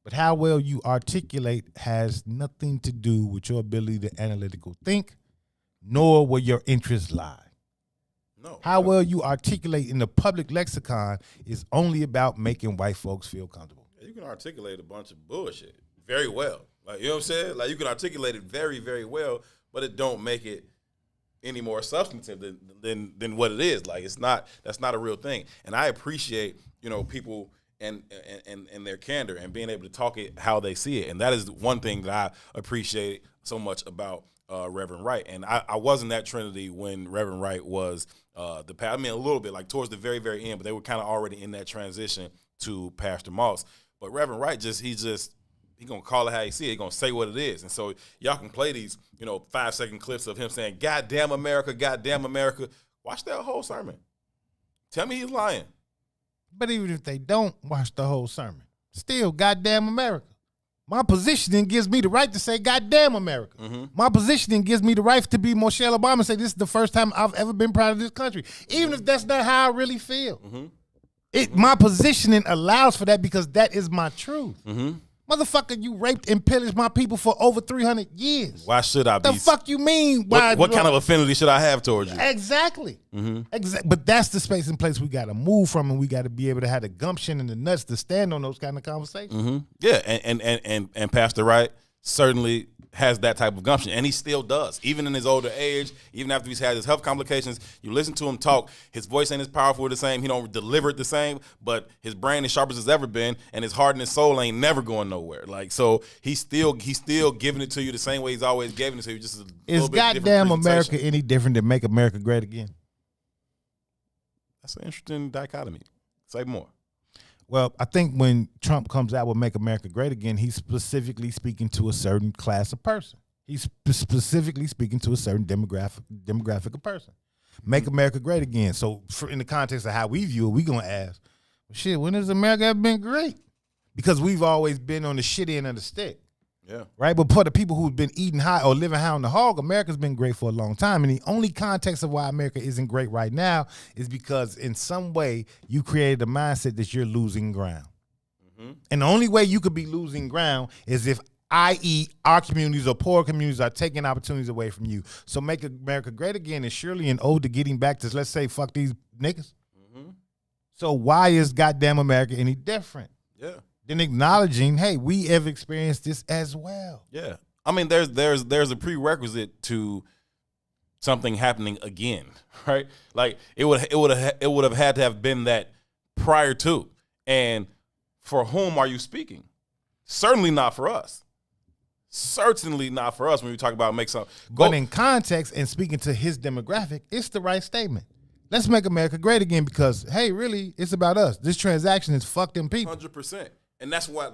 But how well you articulate has nothing to do with your ability to analytically think, nor where your interests lie. No. How well you articulate in the public lexicon is only about making white folks feel comfortable. You can articulate a bunch of bullshit very well. Like, you know what I'm saying? Like, you can articulate it very, very well, but it don't make it any more substantive than what it is. Like, that's not a real thing. And I appreciate, people and their candor and being able to talk it how they see it. And that is one thing that I appreciate so much about Reverend Wright. And I wasn't at Trinity when Reverend Wright was a little bit, like towards the very, very end, but they were kind of already in that transition to Pastor Moss. But Reverend Wright he's gonna call it how he see it. He's gonna say what it is. And so y'all can play these, 5-second clips of him saying, "God damn America, God damn America." Watch that whole sermon. Tell me he's lying. But even if they don't watch the whole sermon, still goddamn America. My positioning gives me the right to say goddamn America. My positioning gives me the right to be Michelle Obama and say this is the first time I've ever been proud of this country. Even if that's not how I really feel. My positioning allows for that because that is my truth. Motherfucker, you raped and pillaged my people for over 300 years. Why should I be? The fuck you mean? Why? What kind of affinity should I have towards you? Exactly. But that's the space and place we got to move from, and we got to be able to have the gumption and the nuts to stand on those kind of conversations. Yeah, and Pastor Wright certainly has that type of gumption, and he still does. Even in his older age, even after he's had his health complications, you listen to him talk, his voice ain't as powerful the same, he don't deliver it the same, but his brain is sharp as it's ever been, and his heart and his soul ain't never going nowhere. Like, so he's still giving it to you the same way he's always giving it to you, just a little bit different goddamn America presentation. any different than Make America Great Again? That's an interesting dichotomy. Say more. Well, I think when Trump comes out with Make America Great Again, he's specifically speaking to a certain class of person. He's specifically speaking to a certain demographic of person. Make America Great Again. So in the context of how we view it, we're going to ask, well, shit, when has America ever been great? Because we've always been on the shit end of the stick. Yeah. Right? But for the people who've been eating high or living high on the hog, America's been great for a long time. And the only context of why America isn't great right now is because in some way you created a mindset that you're losing ground. And the only way you could be losing ground is if, i.e., our communities or poor communities are taking opportunities away from you. So Make America Great Again is surely an ode to getting back to, let's say, fuck these niggas. So why is goddamn America any different? Yeah. Then acknowledging, hey, we have experienced this as well. Yeah, I mean, there's a prerequisite to something happening again, right? Like it would have had to have been that prior to. And for whom are you speaking? Certainly not for us. Certainly not for us when we talk about make something. But in context and speaking to his demographic, it's the right statement. Let's make America great again because, hey, really, it's about us. This transaction is fuck them people. 100%. And that's why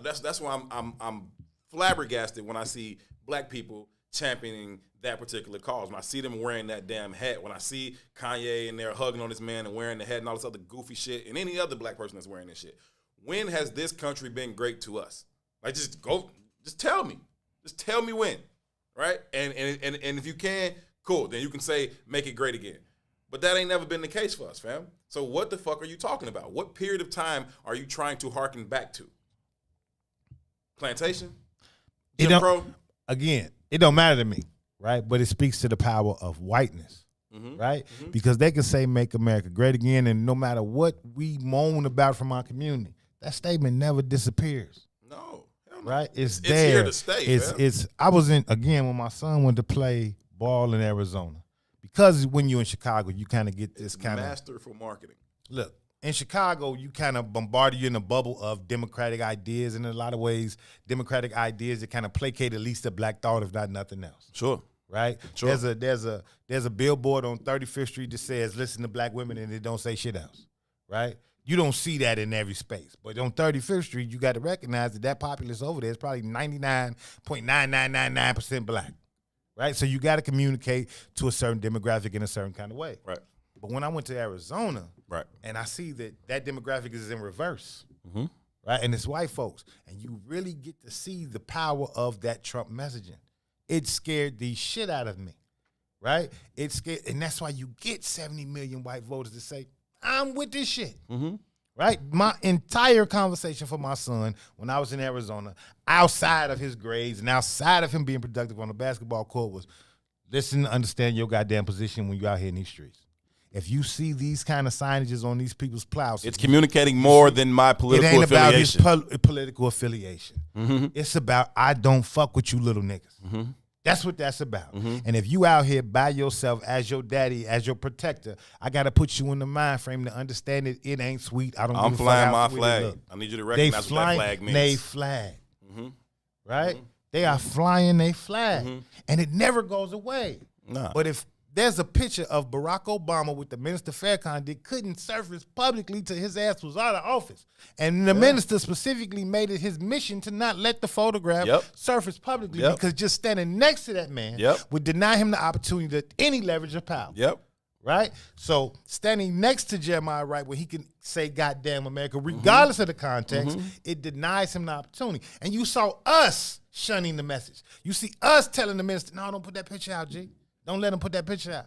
I'm flabbergasted when I see black people championing that particular cause. When I see them wearing that damn hat, when I see Kanye and they're hugging on this man and wearing the hat and all this other goofy shit, and any other black person that's wearing this shit. When has this country been great to us? Like, just tell me. Just tell me when, right? And if you can, cool. Then you can say make it great again. But that ain't never been the case for us, fam. So what the fuck are you talking about? What period of time are you trying to hearken back to? Plantation? Jim Crow? Again, it don't matter to me, right? But it speaks to the power of whiteness, right? Because they can say make America great again, and no matter what we moan about from our community, that statement never disappears. No. Right? It's there. there. Here to stay. It's I was in, again, when my son went to play ball in Arizona. Because when you're in Chicago, you kind of get this kind of masterful marketing. Look, in Chicago, you kind of bombarded you in a bubble of democratic ideas, and in a lot of ways, democratic ideas that kind of placate at least the black thought, if not nothing else. Sure. Right? Sure. There's a billboard on 35th Street that says listen to black women, and it don't say shit else. Right? You don't see that in every space. But on 35th Street, you got to recognize that populace over there is probably 99.9999% black. Right? So you got to communicate to a certain demographic in a certain kind of way. Right. But when I went to Arizona, right, and I see that demographic is in reverse, right, and it's white folks, and you really get to see the power of that Trump messaging. It scared the shit out of me, right? It scared, and that's why you get 70 million white voters to say, I'm with this shit. Right? My entire conversation for my son when I was in Arizona, outside of his grades and outside of him being productive on the basketball court, was listen, understand your goddamn position when you're out here in these streets. If you see these kind of signages on these people's plows, it's communicating more than my political affiliation. It ain't about his political affiliation. It's about I don't fuck with you little niggas. That's what that's about. And if you out here by yourself as your daddy, as your protector, I got to put you in the mind frame to understand that it ain't sweet. I'm flying my flag. I need you to recognize what that flag means. They flag. Right? They are flying they flag. And it never goes away. Nah. But if there's a picture of Barack Obama with the Minister Farrakhan that couldn't surface publicly till his ass was out of office. And the minister specifically made it his mission to not let the photograph surface publicly because just standing next to that man would deny him the opportunity to any leverage of power. right? So standing next to Jeremiah Wright where he can say goddamn America, regardless of the context, it denies him the opportunity. And you saw us shunning the message. You see us telling the minister, no, don't put that picture out, G. Don't let him put that picture out.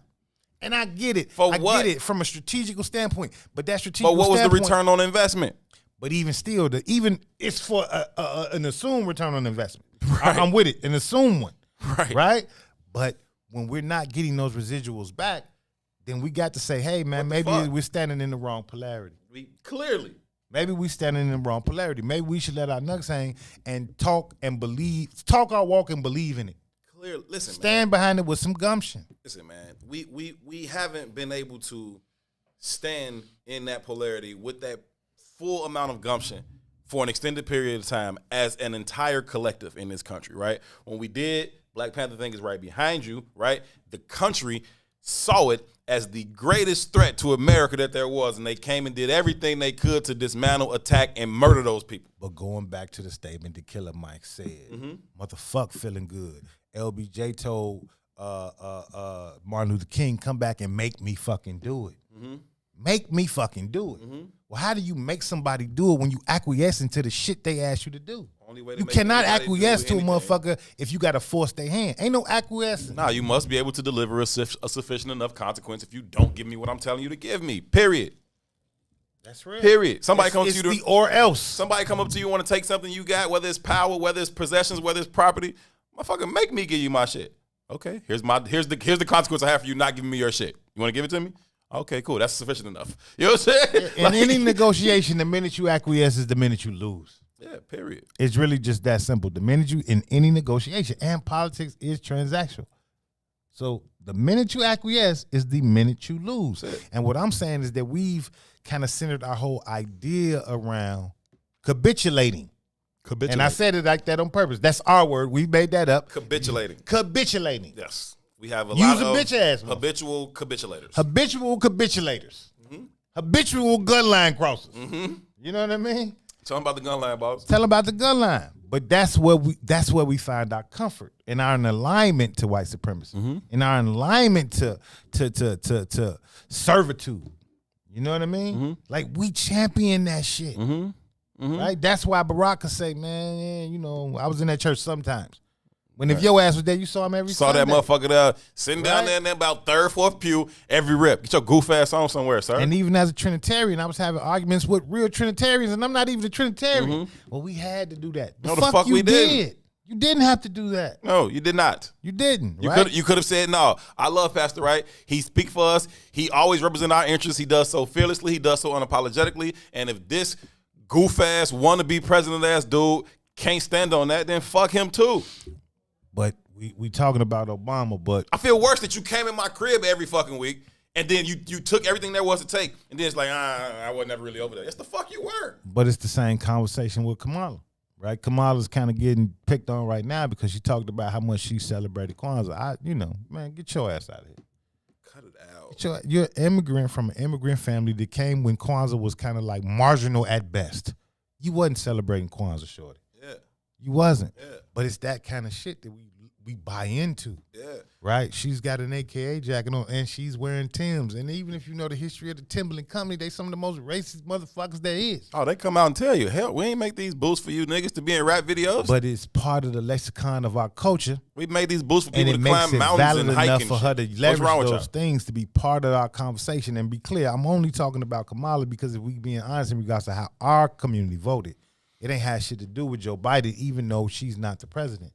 And I get it. For I what? get it from a strategical standpoint. But that strategical But what was the standpoint, return on investment? But even still, it's for an assumed return on investment. Right. I'm with it, an assumed one. Right? But when we're not getting those residuals back, then we got to say, hey, man, maybe we're standing in the wrong polarity. Clearly. Maybe we're standing in the wrong polarity. Maybe we should let our nuts hang and talk our walk and believe in it. Clearly. Listen, Stand behind it with some gumption. Listen, man, we haven't been able to stand in that polarity with that full amount of gumption for an extended period of time as an entire collective in this country, right? When we did, Black Panther thing is right behind you, right? The country saw it as the greatest threat to America that there was, and they came and did everything they could to dismantle, attack, and murder those people. But going back to the statement that Killer Mike said, motherfuck feeling good. LBJ told Martin Luther King, come back and make me fucking do it. Make me fucking do it. Well, how do you make somebody do it when you acquiesce into the shit they ask you to do? You cannot acquiesce to a motherfucker if you got to force their hand. Ain't no acquiescing. Nah, you must be able to deliver a sufficient enough consequence if you don't give me what I'm telling you to give me. Period. That's real. Period. Somebody comes to you the or else. Somebody come up to you want to take something you got, whether it's power, whether it's possessions, whether it's property. Motherfucker, make me give you my shit. Okay, here's the consequence I have for you not giving me your shit. You want to give it to me? Okay, cool. That's sufficient enough. You know what I'm saying? In any negotiation, the minute you acquiesce is the minute you lose. Yeah, period. It's really just that simple. The minute you, in any negotiation, and politics is transactional. So the minute you acquiesce is the minute you lose. And what I'm saying is that we've kind of centered our whole idea around capitulating. And I said it like that on purpose. That's our word. We made that up. Capitulating. Yes. We have a lot of bitch ass habitual capitulators. Habitual gun line crossers. You know what I mean? Tell them about the gun line, boss. Tell them about the gun line. But that's where we find our comfort and our alignment to white supremacy, and our alignment to servitude. You know what I mean? Like we champion that shit. Right? That's why Barack could say, man, you know, I was in that church sometimes. When if your ass was there, you saw him every Sunday. That motherfucker there, sitting down there in about third, fourth pew, every rip. Get your goof ass on somewhere, sir. And even as a Trinitarian, I was having arguments with real Trinitarians, and I'm not even a Trinitarian. Well, we had to do that. No, the fuck we didn't. You didn't have to do that. No, you did not. You didn't. You could have said, no, I love Pastor Wright. He speak for us. He always represent our interests. He does so fearlessly. He does so unapologetically. And if this goof ass, wannabe president ass dude can't stand on that, then fuck him too. But we talking about Obama, but I feel worse that you came in my crib every fucking week and then you took everything there was to take, and then it's like, I was never really over there. Yes, the fuck you were. But it's the same conversation with Kamala, right? Kamala's kind of getting picked on right now because she talked about how much she celebrated Kwanzaa. Man, get your ass out of here. Cut it out. You're an immigrant from an immigrant family that came when Kwanzaa was kind of like marginal at best. You wasn't celebrating Kwanzaa, shorty. Yeah. You wasn't. Yeah. But it's that kind of shit that we buy into. Yeah. Right? She's got an AKA jacket on and she's wearing Timbs. And even if you know the history of the Timberland company, they some of the most racist motherfuckers there is. Oh, they come out and tell you, hell, we ain't make these boots for you niggas to be in rap videos. But it's part of the lexicon of our culture. We made these boots for people to climb mountains and hike and for her to shit. leverage those things to be part of our conversation. And be clear, I'm only talking about Kamala because if we being honest in regards to how our community voted, it ain't had shit to do with Joe Biden, even though she's not the president.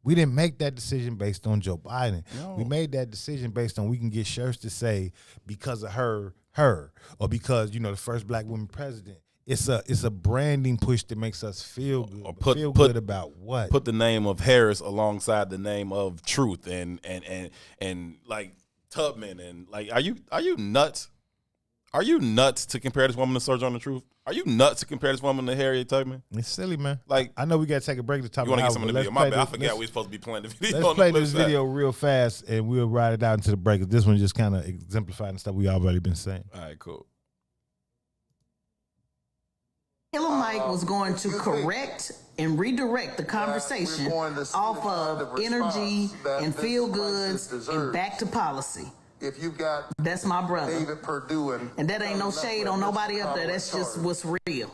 We didn't make that decision based on Joe Biden. No. We made that decision based on we can get shirts to say because of her, or because, the first black woman president. It's a branding push that makes us feel good. Or feel good about what? Put the name of Harris alongside the name of Truth and like Tubman and like, are you nuts? Are you nuts to compare this woman to Sojourner Truth? Are you nuts to compare this woman to Harriet Tubman? It's silly, man. Like, I know we got to take a break to talk about. You want to get some of the video? My bad. I forgot we were supposed to be playing the video. Let's play this video real fast, and we'll ride it out into the break. This one just kind of exemplifying the stuff we already been saying. All right, cool. Killer Mike was going to correct and redirect the conversation off of energy and feel goods and back to policy. if you've got that's my brother David Perdue and that ain't no shade on nobody up there. That's just what's real.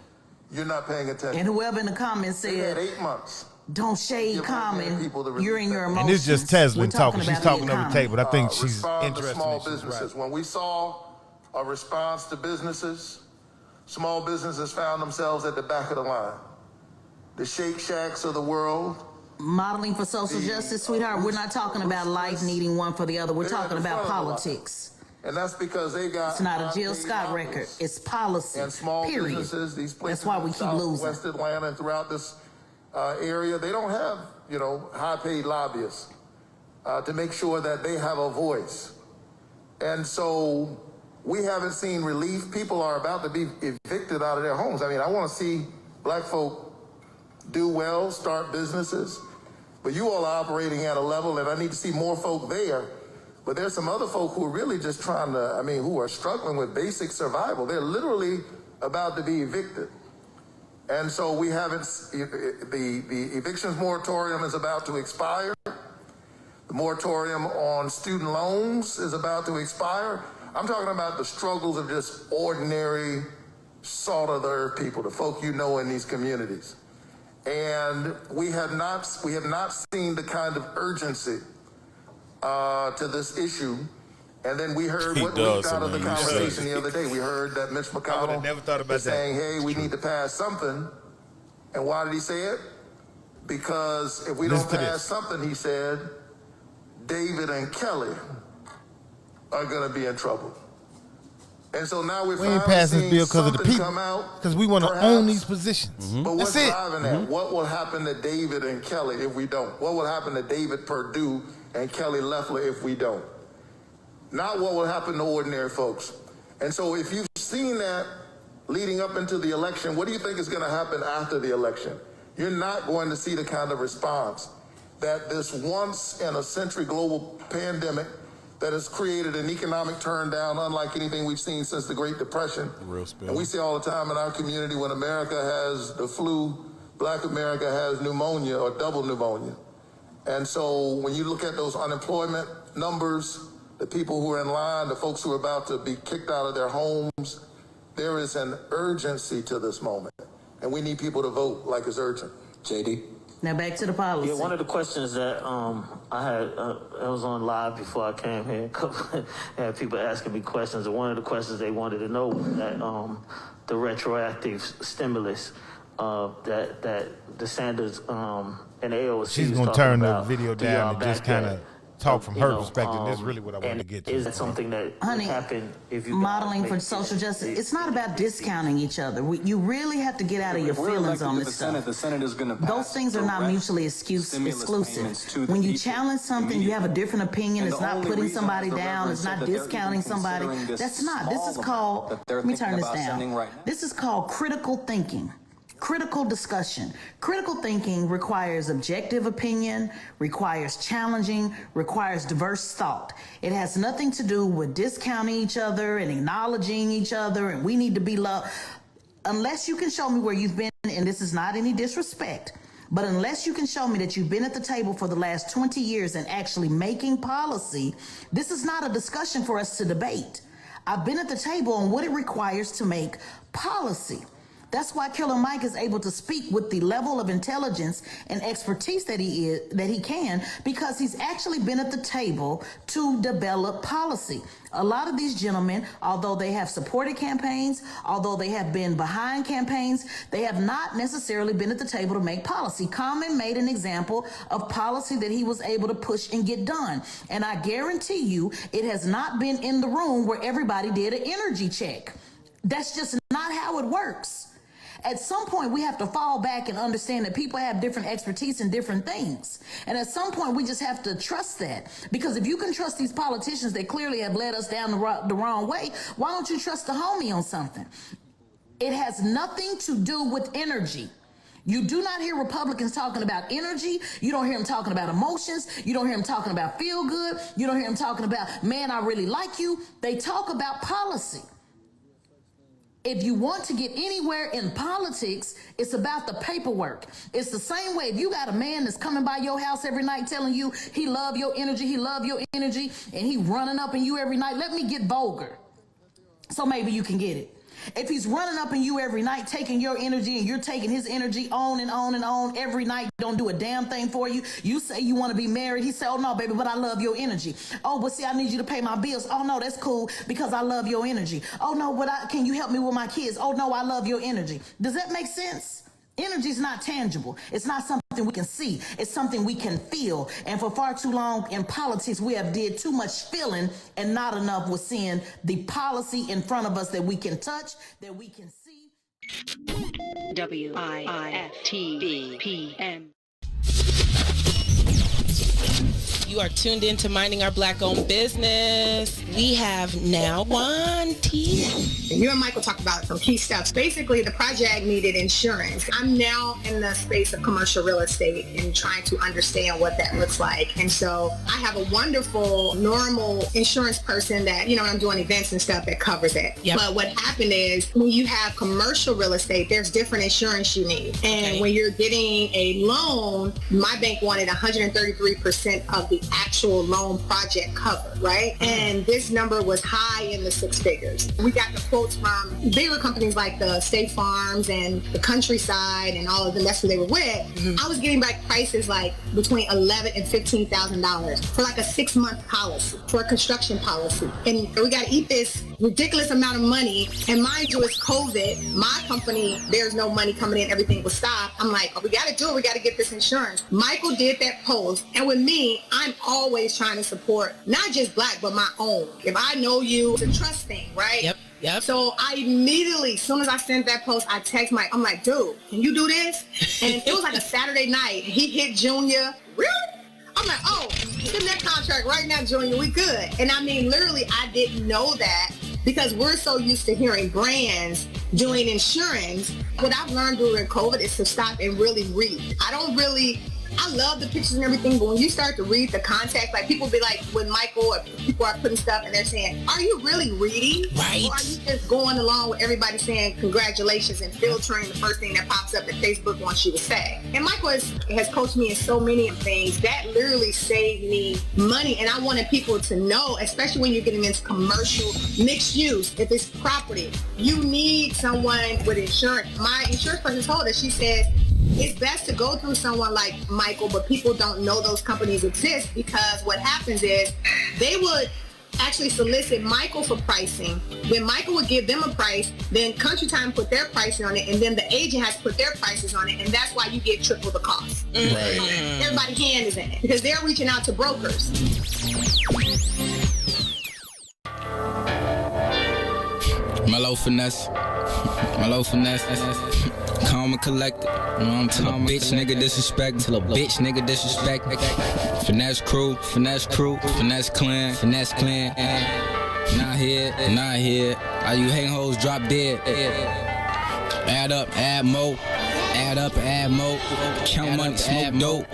You're not paying attention. And whoever in the comments said 8 months. Don't shade Common. You're in your emotions. And it's just Teslin talking. She's talking over the table. I think she's interested to small in businesses. When we saw a response to businesses, small businesses found themselves at the back of the line. The Shake Shacks of the world. Modeling for social justice, sweetheart. We're not talking about life needing one for the other. We're talking about politics. And that's because they got. It's not a Jill Scott record. It's policy. And small period. businesses. These places. That's why we keep losing. West Atlanta and throughout this area, they don't have high-paid lobbyists to make sure that they have a voice. And so we haven't seen relief. People are about to be evicted out of their homes. I mean, I want to see black folk do well, start businesses. But you all are operating at a level, and I need to see more folk there. But there's some other folk who are really just trying to, who are struggling with basic survival. They're literally about to be evicted. And so we haven't, the evictions moratorium is about to expire. The moratorium on student loans is about to expire. I'm talking about the struggles of just ordinary, salt of the earth people, the folk in these communities. And we have not seen the kind of urgency to this issue. And then we heard what leaked out of the conversation the other day. We heard that Mitch McConnell is saying, hey, we need to pass something. And why did he say it? Because if we don't pass something, he said, David and Kelly are going to be in trouble. And so now we ain't passing this bill because of the people, because we want to own these positions. But what's driving that? What will happen to David and Kelly if we don't? What will happen to David Perdue and Kelly Loeffler if we don't? Not what will happen to ordinary folks. And so if you've seen that leading up into the election, what do you think is going to happen after the election? You're not going to see the kind of response that this once-in-a-century global pandemic that has created an economic turndown unlike anything we've seen since the Great Depression. And we see all the time in our community when America has the flu, Black America has pneumonia or double pneumonia. And so when you look at those unemployment numbers, the people who are in line, the folks who are about to be kicked out of their homes, there is an urgency to this moment. And we need people to vote like it's urgent. JD? Now back to the policy. Yeah, one of the questions that I had, I was on live before I came here. I had people asking me questions, and one of the questions they wanted to know was that the retroactive stimulus that the Sanders and AOC. She's going to turn the video down and just kind of talk from her perspective. That's really what I want to get to. Is that something that would happen if you modeling for social justice? It's not about discounting each other. You really have to get out of your feelings on this stuff. The Senate is going to pass. Those things are not mutually exclusive. When you challenge something, you have a different opinion. It's not putting somebody down. It's not discounting somebody. That's not. This is called. Let me turn this down. This is called critical thinking. Critical discussion. Critical thinking requires objective opinion, requires challenging, requires diverse thought. It has nothing to do with discounting each other and acknowledging each other and we need to be loved. Unless you can show me where you've been, and this is not any disrespect, but unless you can show me that you've been at the table for the last 20 years and actually making policy, this is not a discussion for us to debate. I've been at the table on what it requires to make policy. That's why Killer Mike is able to speak with the level of intelligence and expertise that he can, because he's actually been at the table to develop policy. A lot of these gentlemen, although they have supported campaigns, although they have been behind campaigns, they have not necessarily been at the table to make policy. Common made an example of policy that he was able to push and get done. And I guarantee you, it has not been in the room where everybody did an energy check. That's just not how it works. At some point, we have to fall back and understand that people have different expertise in different things. And at some point, we just have to trust that. Because if you can trust these politicians that clearly have led us down the wrong way, why don't you trust the homie on something? It has nothing to do with energy. You do not hear Republicans talking about energy. You don't hear them talking about emotions. You don't hear them talking about feel good. You don't hear them talking about, man, I really like you. They talk about policy. If you want to get anywhere in politics, it's about the paperwork. It's the same way. If you got a man that's coming by your house every night telling you he love your energy, and he running up in you every night, let me get vulgar. So maybe you can get it. If he's running up in you every night, taking your energy, and you're taking his energy on and on and on every night, don't do a damn thing for you. You say you want to be married. He say, oh no, baby, but I love your energy. Oh, but see, I need you to pay my bills. Oh no, that's cool because I love your energy. Oh no, but can you help me with my kids? Oh no, I love your energy. Does that make sense? Energy is not tangible. It's not something we can see. It's something we can feel. And for far too long in politics, we have did too much feeling and not enough with seeing the policy in front of us that we can touch, that we can see. WIFTBPM. You are tuned in to Minding Our Black-Owned Business. We have now Wanty. And you and Michael talked about some key stuff. Basically, the project needed insurance. I'm now in the space of commercial real estate and trying to understand what that looks like. And so I have a wonderful, normal insurance person that, when I'm doing events and stuff, that covers it. Yep. But what happened is when you have commercial real estate, there's different insurance you need. And when you're getting a loan, my bank wanted 133% of the actual loan project covered, right? And this number was high in the six figures. We got the quotes from bigger companies like the State Farms and the Countryside and all of them. That's who they were with. Mm-hmm. I was getting back prices like between $11,000 and $15,000 for like a 6-month policy, for a construction policy. And we got to eat this ridiculous amount of money. And mind you, it's COVID. My company, there's no money coming in. Everything was stopped. I'm like, we got to do it. We got to get this insurance. Michael did that post. And with me, I'm always trying to support not just Black, but my own. If I know you, it's a trust thing, right? Yep. So I immediately, as soon as I sent that post, I text Mike. I'm like, dude, can you do this? And it was like a Saturday night. He hit Junior. Really? I'm like, oh, give him that contract right now, Junior. We good. And I mean, literally, I didn't know that because we're so used to hearing brands doing insurance. What I've learned during COVID is to stop and really read. I love the pictures and everything, but when you start to read the context, like people be like, when Michael or people are putting stuff and they're saying, are you really reading? Right. Or are you just going along with everybody saying congratulations and filtering the first thing that pops up that Facebook wants you to say? And Michael has coached me in so many things that literally saved me money. And I wanted people to know, especially when you're getting into commercial mixed use, if it's property, you need someone with insurance. My insurance person told us, she said, it's best to go through someone like Michael, but people don't know those companies exist because what happens is they would actually solicit Michael for pricing. Then Michael would give them a price. Then Country Time put their pricing on it, and then the agent has to put their prices on it, and that's why you get triple the cost. Right. Everybody's hand is in it because they're reaching out to brokers. Mellow finesse. Calm and collected. You know what I'm talking about? Bitch nigga disrespect. Till a bitch nigga disrespect. Finesse crew. Finesse clan. Not here. All you hang hoes drop dead. Add up, add mo. Count money, smoke dope.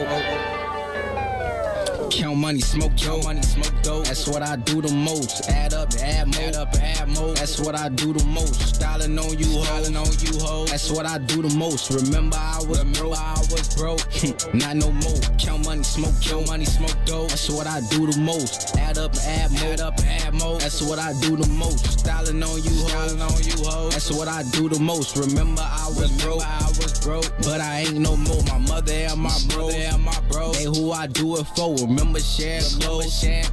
Count money, smoke dope. That's what I do the most. Add up, add mo. That's what I do the most. Styling on you, ho. That's what I do the most. Remember I was broke. Not no more. Count money, smoke dope. That's what I do the most. Add up, add mo. That's what I do the most. Styling on you, ho. That's what I do the most. Remember I was broke, but I ain't no more. My mother and my bro, they who I do it for. Remember sharing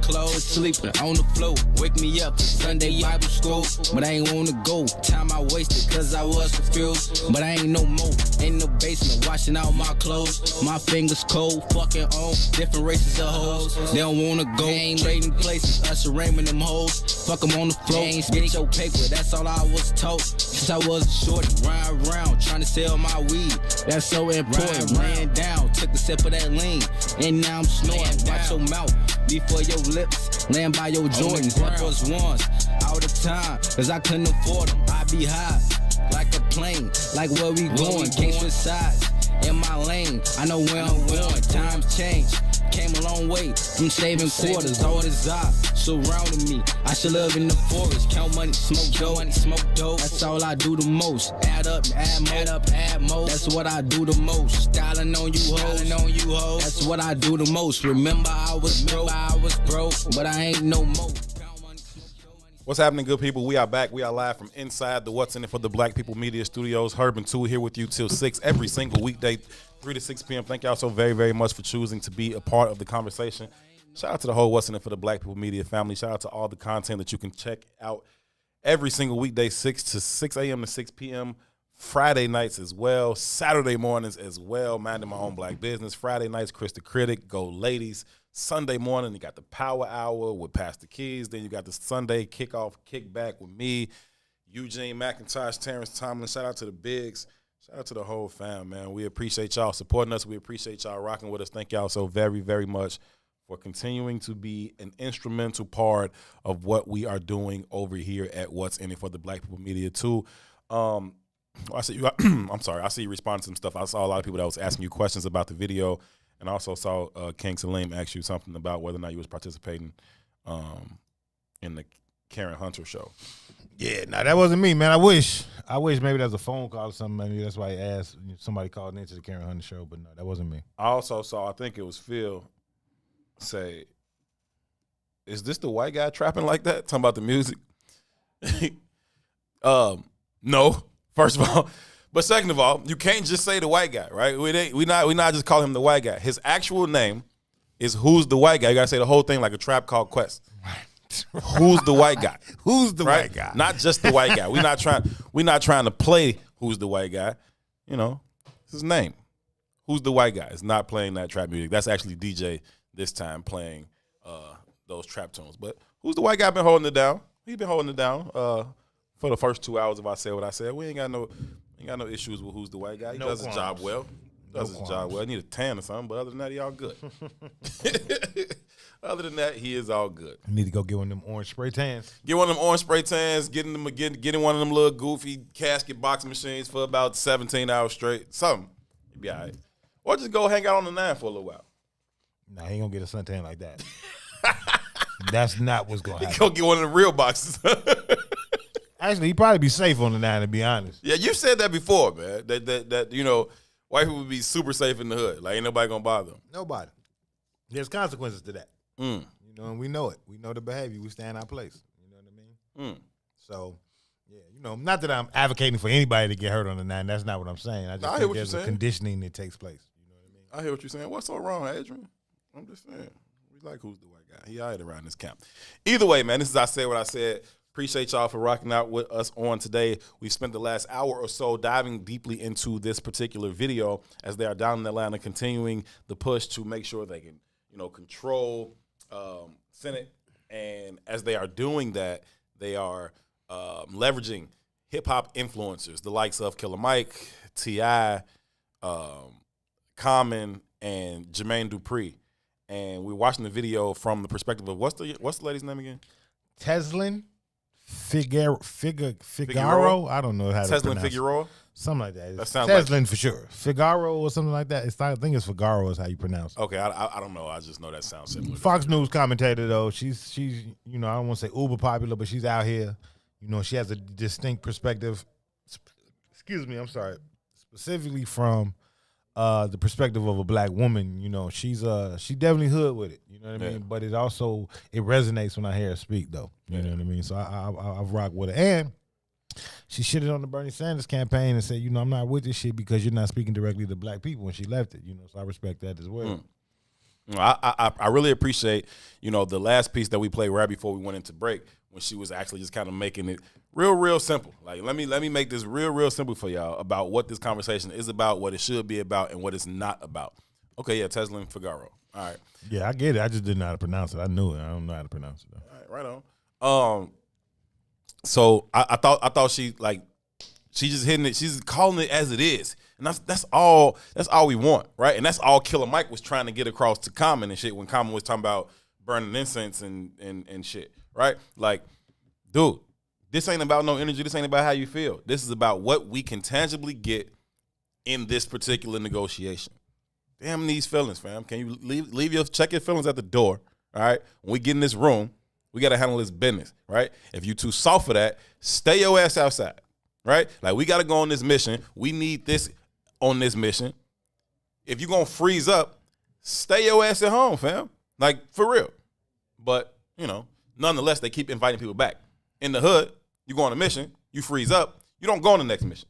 clothes, sleeping on the floor. Wake me up for Sunday Bible school, but I ain't wanna go. Time I wasted cause I was confused, but I ain't no more. In the basement washing out my clothes. My fingers cold, fucking on different races of hoes. They don't wanna go, trading places, Usher Raymond them hoes. Fuck them on the floor, get your paper, that's all I was told. Since I was a shorty, ride around, trying to sell my weed. That's so important, ran down, took a sip of that lean, and now I'm snoring. Watch your mouth before your lips, land by your Jordans. That was once, all the time, cause I couldn't afford them. I be high, like a plane, like where we going, can't switch sides. In my lane, I know where I'm going. Times change, Came a long way from saving quarters. All this eye surrounding me. I should live in the forest. Count money, smoke dope. That's all I do the most. Add up, add more. That's what I do the most. Styling on you hoes. That's what I do the most. Remember I was broke, but I ain't no more. What's happening, good people? We are back. We are live from inside the What's in It for the Black People Media Studios. Herb and 2 here with you till 6 every single weekday, 3 to 6 p.m. Thank y'all so very, very much for choosing to be a part of the conversation. Shout out to the whole What's in It for the Black People Media family. Shout out to all the content that you can check out every single weekday, 6 a.m. to 6 p.m. Friday nights as well, Saturday mornings as well, minding my own black business. Friday nights, Chris the Critic, Go Ladies. Sunday morning, you got the Power Hour with Pastor Keys. Then you got the Sunday Kickoff, Kickback with me, Eugene McIntosh, Terrence Tomlin. Shout out to the Bigs. Shout out to the whole fam, man. We appreciate y'all supporting us. We appreciate y'all rocking with us. Thank y'all so very, very much for continuing to be an instrumental part of what we are doing over here at What's in It for the Black People Media too. I see you. I'm sorry. I see you responding to some stuff. I saw a lot of people that was asking you questions about the video. And I also saw King Salim ask you something about whether or not you was participating in the Karen Hunter show. Yeah, no, that wasn't me, man. I wish maybe there's a phone call or something. Maybe that's why he asked. Somebody called into the Karen Hunter show, but no, that wasn't me. I also saw, I think it was Phil, say, is this the white guy trapping like that? Talking about the music. No, first of all. But second of all, you can't just say the white guy, right? We not just call him the white guy. His actual name is Who's the White Guy. You got to say the whole thing like a Trap Called Quest. Right. Who's the white guy? Who's the white guy? Not just the white guy. We're not trying to play Who's the White Guy. You know, it's his name. Who's the White Guy? It's not playing that trap music. That's actually DJ this time playing those trap tunes. But Who's the White Guy been holding it down? He's been holding it down for the first 2 hours of I Said What I Said. We ain't got no issues with Who's the White Guy. He does his job well. I need a tan or something, but other than that, he all good. Other than that, he is all good. I need to go get one of them orange spray tans. Get one of them orange spray tans, getting one of them little goofy casket box machines for about 17 hours straight. Something. You'll be all right. Or just go hang out on the 9 for a little while. Nah, he ain't gonna get a suntan like that. That's not what's gonna happen. He go get one of the real boxes. Actually, he'd probably be safe on the 9, to be honest. Yeah, you said that before, man. That you know, white people would be super safe in the hood. Like, ain't nobody gonna bother them. Nobody. There's consequences to that. Mm. You know, and we know it. We know the behavior. We stand our place. You know what I mean? So, yeah, you know, not that I'm advocating for anybody to get hurt on the 9. That's not what I'm saying. I just think there's a conditioning that takes place. You know what I mean? I hear what you're saying. What's so wrong, Adrian? I'm just saying. We like Who's the White Guy. He all right around this camp. Either way, man, this is I Said What I Said. Appreciate y'all for rocking out with us on today. We've spent the last hour or so diving deeply into this particular video as they are down in Atlanta, continuing the push to make sure they can, you know, control Senate. And as they are doing that, they are leveraging hip-hop influencers, the likes of Killer Mike, T.I., Common, and Jermaine Dupri. And we're watching the video from the perspective of what's the lady's name again? Teslin Figaro. I don't know how to Teslin pronounce Figueroa? it. Something like that. That sounds Teslin like for sure. Figaro or something like that. I think it's Figaro is how you pronounce it. Okay, I don't know. I just know that sounds similar. Fox News commentator though. She's you know, I don't want to say uber popular, but she's out here. You know, she has a distinct perspective. Excuse me, I'm sorry. Specifically from the perspective of a black woman, you know, she definitely hood with it. You know what I mean? But it resonates when I hear her speak, though. You know what I mean? So I rock with her. And she shitted on the Bernie Sanders campaign and said, you know, I'm not with this shit because you're not speaking directly to black people when she left it. You know, so I respect that as well. I really appreciate, you know, the last piece that we played right before we went into break when she was actually just kind of making it real simple. Like, let me make this real simple for y'all about what this conversation is about, what it should be about, and what it's not about. Okay, yeah, Teslin Figaro. All right. Yeah, I get it. I just didn't know how to pronounce it. I knew it. I don't know how to pronounce it, though. All right, right on. So I thought she's just hitting it. She's calling it as it is. And that's all we want, right? And that's all Killer Mike was trying to get across to Common and shit when Common was talking about burning incense and shit, right? Like, dude, this ain't about no energy. This ain't about how you feel. This is about what we can tangibly get in this particular negotiation. Damn these feelings, fam. Can you check your feelings at the door, all right? When we get in this room, we got to handle this business, right? If you too soft for that, stay your ass outside, right? Like, we got to go on this mission. We need this on this mission. If you're going to freeze up, stay your ass at home, fam. Like, for real. But, nonetheless, they keep inviting people back. In the hood, you go on a mission, you freeze up, you don't go on the next mission.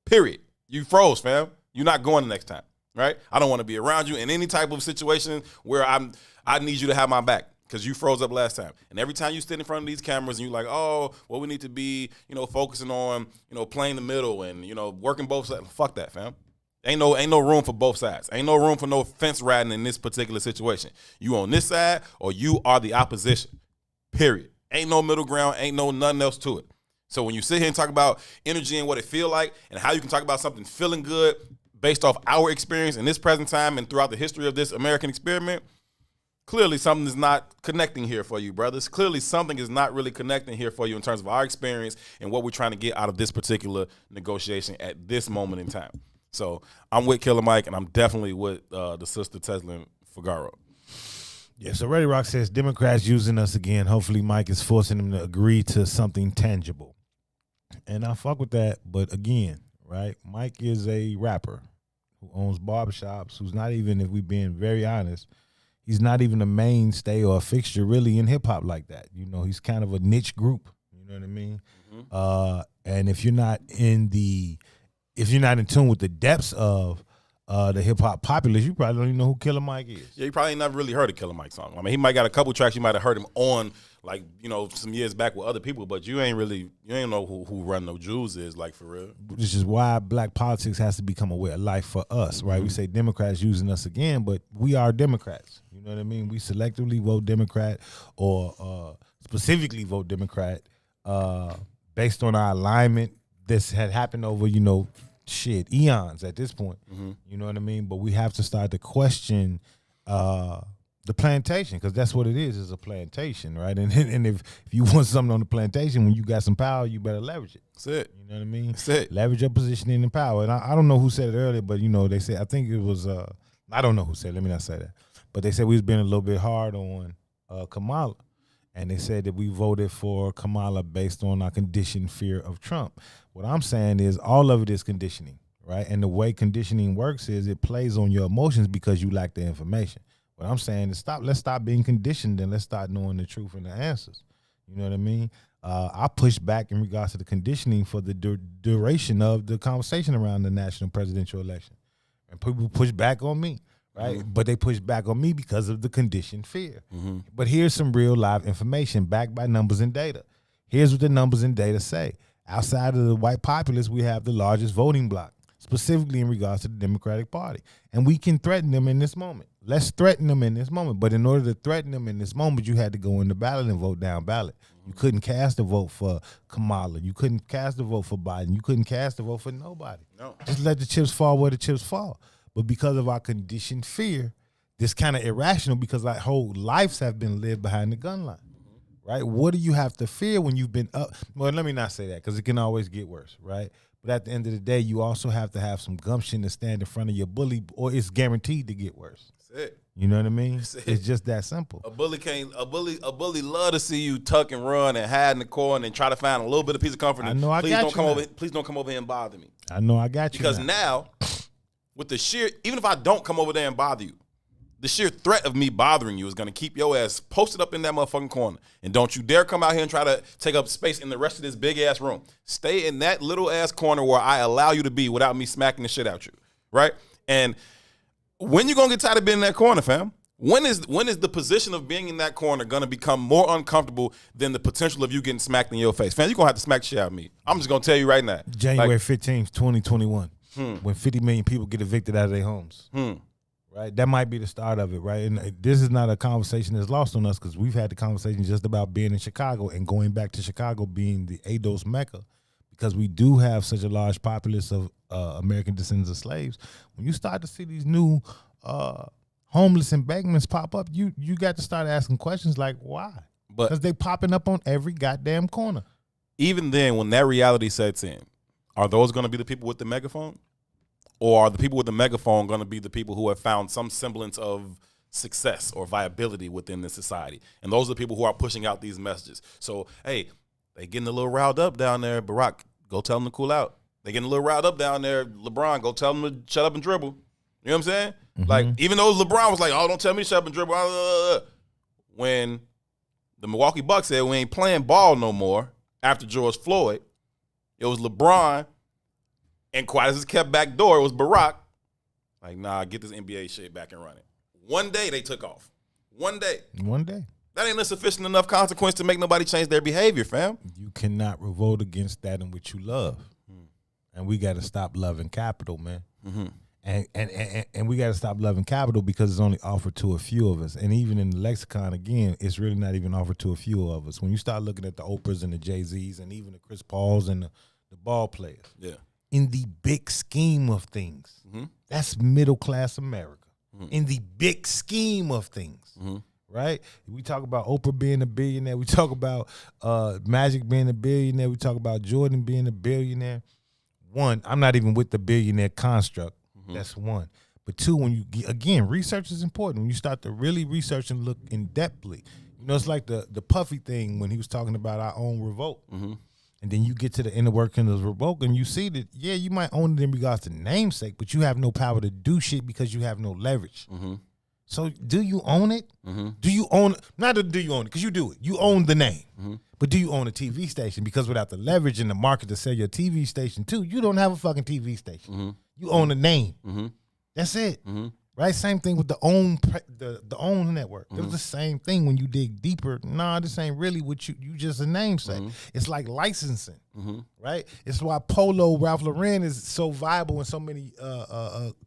Period. You froze, fam. You're not going the next time, right? I don't want to be around you in any type of situation where I need you to have my back because you froze up last time. And every time you stand in front of these cameras and you're like, oh, well, we need to be, focusing on, playing the middle and, working both sides. Fuck that, fam. Ain't no room for both sides. Ain't no room for no fence riding in this particular situation. You on this side or you are the opposition, period. Ain't no middle ground. Ain't no nothing else to it. So when you sit here and talk about energy and what it feel like and how you can talk about something feeling good based off our experience in this present time and throughout the history of this American experiment, clearly something is not connecting here for you, brothers. Clearly something is not really connecting here for you in terms of our experience and what we're trying to get out of this particular negotiation at this moment in time. So I'm with Killer Mike, and I'm definitely with the sister Teslin Figaro. Yeah, so Ready Rock says, Democrats using us again. Hopefully Mike is forcing them to agree to something tangible. And I fuck with that, but again, right, Mike is a rapper who owns barbershops, who's not even, if we're being very honest, he's not even a mainstay or a fixture really in hip-hop like that. He's kind of a niche group, you know what I mean? Mm-hmm. And if you're not in tune with the depths of the hip-hop populace, you probably don't even know who Killer Mike is. Yeah, you probably never really heard a Killer Mike song. I mean, he might got a couple tracks you might have heard him on, like, some years back with other people, but you ain't know who Run No Jewels is, like, for real. Which is why black politics has to become a way of life for us, right? Mm-hmm. We say Democrats using us again, but we are Democrats. You know what I mean? We selectively vote Democrat or specifically vote Democrat based on our alignment. This had happened over, eons at this point. Mm-hmm. You know what I mean? But we have to start to question the plantation, because that's what it is a plantation, right? And if you want something on the plantation, when you got some power, you better leverage it. That's it. You know what I mean? That's it. Leverage your position in the power. And I don't know who said it earlier, but, they said, I think it was, I don't know who said it, let me not say that. But they said we was being a little bit hard on Kamala. And they said that we voted for Kamala based on our conditioned fear of Trump. What I'm saying is all of it is conditioning, right? And the way conditioning works is it plays on your emotions because you lack the information. What I'm saying is let's stop being conditioned and let's start knowing the truth and the answers. You know what I mean? I push back in regards to the conditioning for the duration of the conversation around the national presidential election. And people push back on me, right? Mm-hmm. But they push back on me because of the conditioned fear. Mm-hmm. But here's some real live information backed by numbers and data. Here's what the numbers and data say. Outside of the white populace, we have the largest voting bloc, specifically in regards to the Democratic Party. And we can threaten them in this moment. Let's threaten them in this moment. But in order to threaten them in this moment, you had to go in the ballot and vote down ballot. You couldn't cast a vote for Kamala. You couldn't cast a vote for Biden. You couldn't cast a vote for nobody. No. Just let the chips fall where the chips fall. But because of our conditioned fear, this kind of irrational, because our whole lives have been lived behind the gun line. Right? What do you have to fear when you've been up? Well, let me not say that because it can always get worse, right? But at the end of the day, you also have to have some gumption to stand in front of your bully, or it's guaranteed to get worse. That's it. You know what I mean? It's just that simple. A bully love to see you tuck and run and hide in the corner and try to find a little bit of piece of comfort. I know I please got don't you come now. over. Please don't come over here and bother me. I know I got you. Because now, with the sheer, even if I don't come over there and bother you, the sheer threat of me bothering you is going to keep your ass posted up in that motherfucking corner. And don't you dare come out here and try to take up space in the rest of this big-ass room. Stay in that little-ass corner where I allow you to be without me smacking the shit out you, right? And when you going to get tired of being in that corner, fam? When is the position of being in that corner going to become more uncomfortable than the potential of you getting smacked in your face? Fam, you're going to have to smack the shit out of me. I'm just going to tell you right now. January 15th, 2021, when 50 million people get evicted out of their homes. Right, that might be the start of it, right? And this is not a conversation that's lost on us because we've had the conversation just about being in Chicago and going back to Chicago being the ADOS Mecca, because we do have such a large populace of American descendants of slaves. When you start to see these new homeless embankments pop up, you got to start asking questions like, why? Because they popping up on every goddamn corner. Even then, when that reality sets in, are those going to be the people with the megaphone? Or are the people with the megaphone going to be the people who have found some semblance of success or viability within the society? And those are the people who are pushing out these messages. So, hey, they getting a little riled up down there. Barack, go tell them to cool out. They getting a little riled up down there. LeBron, go tell them to shut up and dribble. You know what I'm saying? Like, even though LeBron was like, oh, don't tell me to shut up and dribble. When the Milwaukee Bucks said we ain't playing ball no more after George Floyd, it was LeBron, and quiet as it's kept back door, it was Barack. Like, nah, get this NBA shit back and running. One day they took off. One day. That ain't a sufficient enough consequence to make nobody change their behavior, fam. You cannot revolt against that in which you love. And we got to stop loving capital, man. And we got to stop loving capital because it's only offered to a few of us. And even in the lexicon, again, it's really not even offered to a few of us. When you start looking at the Oprahs and the Jay-Z's and even the Chris Pauls and the ball players, in the big scheme of things, that's middle-class America. In the big scheme of things, right? We talk about Oprah being a billionaire. We talk about Magic being a billionaire. We talk about Jordan being a billionaire. One, I'm not even with the billionaire construct. That's one. But two, when you, again, research is important. When you start to really research and look in depthly, you know, it's like the Puffy thing when he was talking about our own revolt. And then you get to the inner working of the revolt and you see that, yeah, you might own it in regards to namesake, but you have no power to do shit because you have no leverage. So do you own it? Do you own it? Not do you own it, because you do it. You own the name. But do you own a TV station? Because without the leverage in the market to sell your TV station too, you don't have a fucking TV station. You own a name. That's it. Right? Same thing with the own network. It was the same thing when you dig deeper. Nah, this ain't really what you just a namesake. It's like licensing. Right? It's why Polo Ralph Lauren is so viable in so many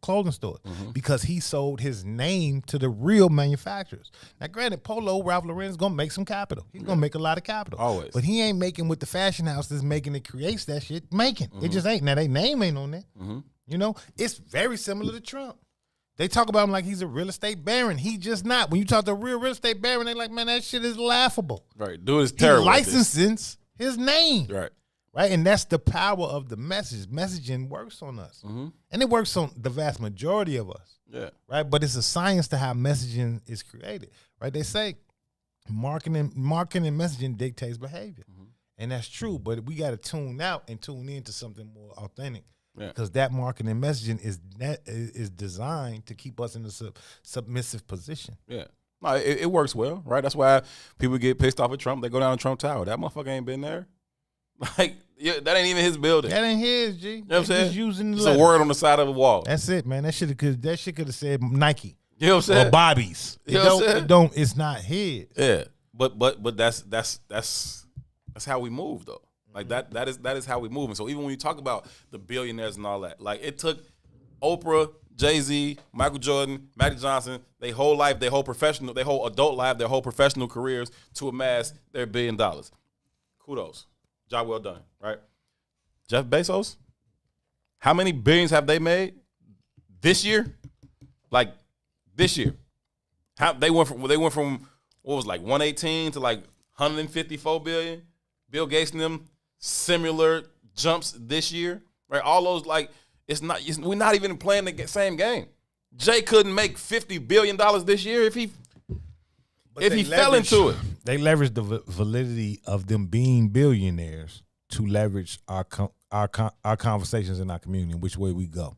clothing stores, because he sold his name to the real manufacturers. Now, granted, Polo Ralph Lauren is gonna make some capital. He's gonna make a lot of capital. Always. But he ain't making what the fashion house that's making it creates that shit making. It just ain't. Now, their name ain't on there. You know, it's very similar to Trump. They talk about him like he's a real estate baron. He just not. When you talk to a real estate baron, they like, man, that shit is laughable. Right. Dude is terrible. He licenses his name. Right. Right. And that's the power of the message. Messaging works on us. And it works on the vast majority of us. Yeah. Right. But it's a science to how messaging is created. Right. They say marketing and messaging dictates behavior. And that's true. But we got to tune out and tune into something more authentic. Because that marketing and messaging is designed to keep us in a submissive position. Yeah. No, it works well, right? That's why people get pissed off at Trump. They go down to Trump Tower. That motherfucker ain't been there. Like, yeah, that ain't even his building. That ain't his, G. You know what I'm saying? Just using the it's a word on the side of the wall. That's it, man. That shit could have said Nike. You know what I'm saying? Or Bobby's. You know what I'm saying? It's not his. Yeah. But that's how we move though. Like that is how we move. And so even when you talk about the billionaires and all that, like it took Oprah, Jay-Z, Michael Jordan, Magic Johnson, their whole life, their whole adult life, their whole professional careers to amass their $1 billion. Kudos. Job well done, right? Jeff Bezos, how many billions have they made this year? Like this year. How they went from what was like 118 to like 154 billion. Bill Gates and them similar jumps this year, right? All those, like, we're not even playing the same game. Jay couldn't make $50 billion this year if he fell into it. They leveraged the validity of them being billionaires to leverage our conversations in our community and which way we go,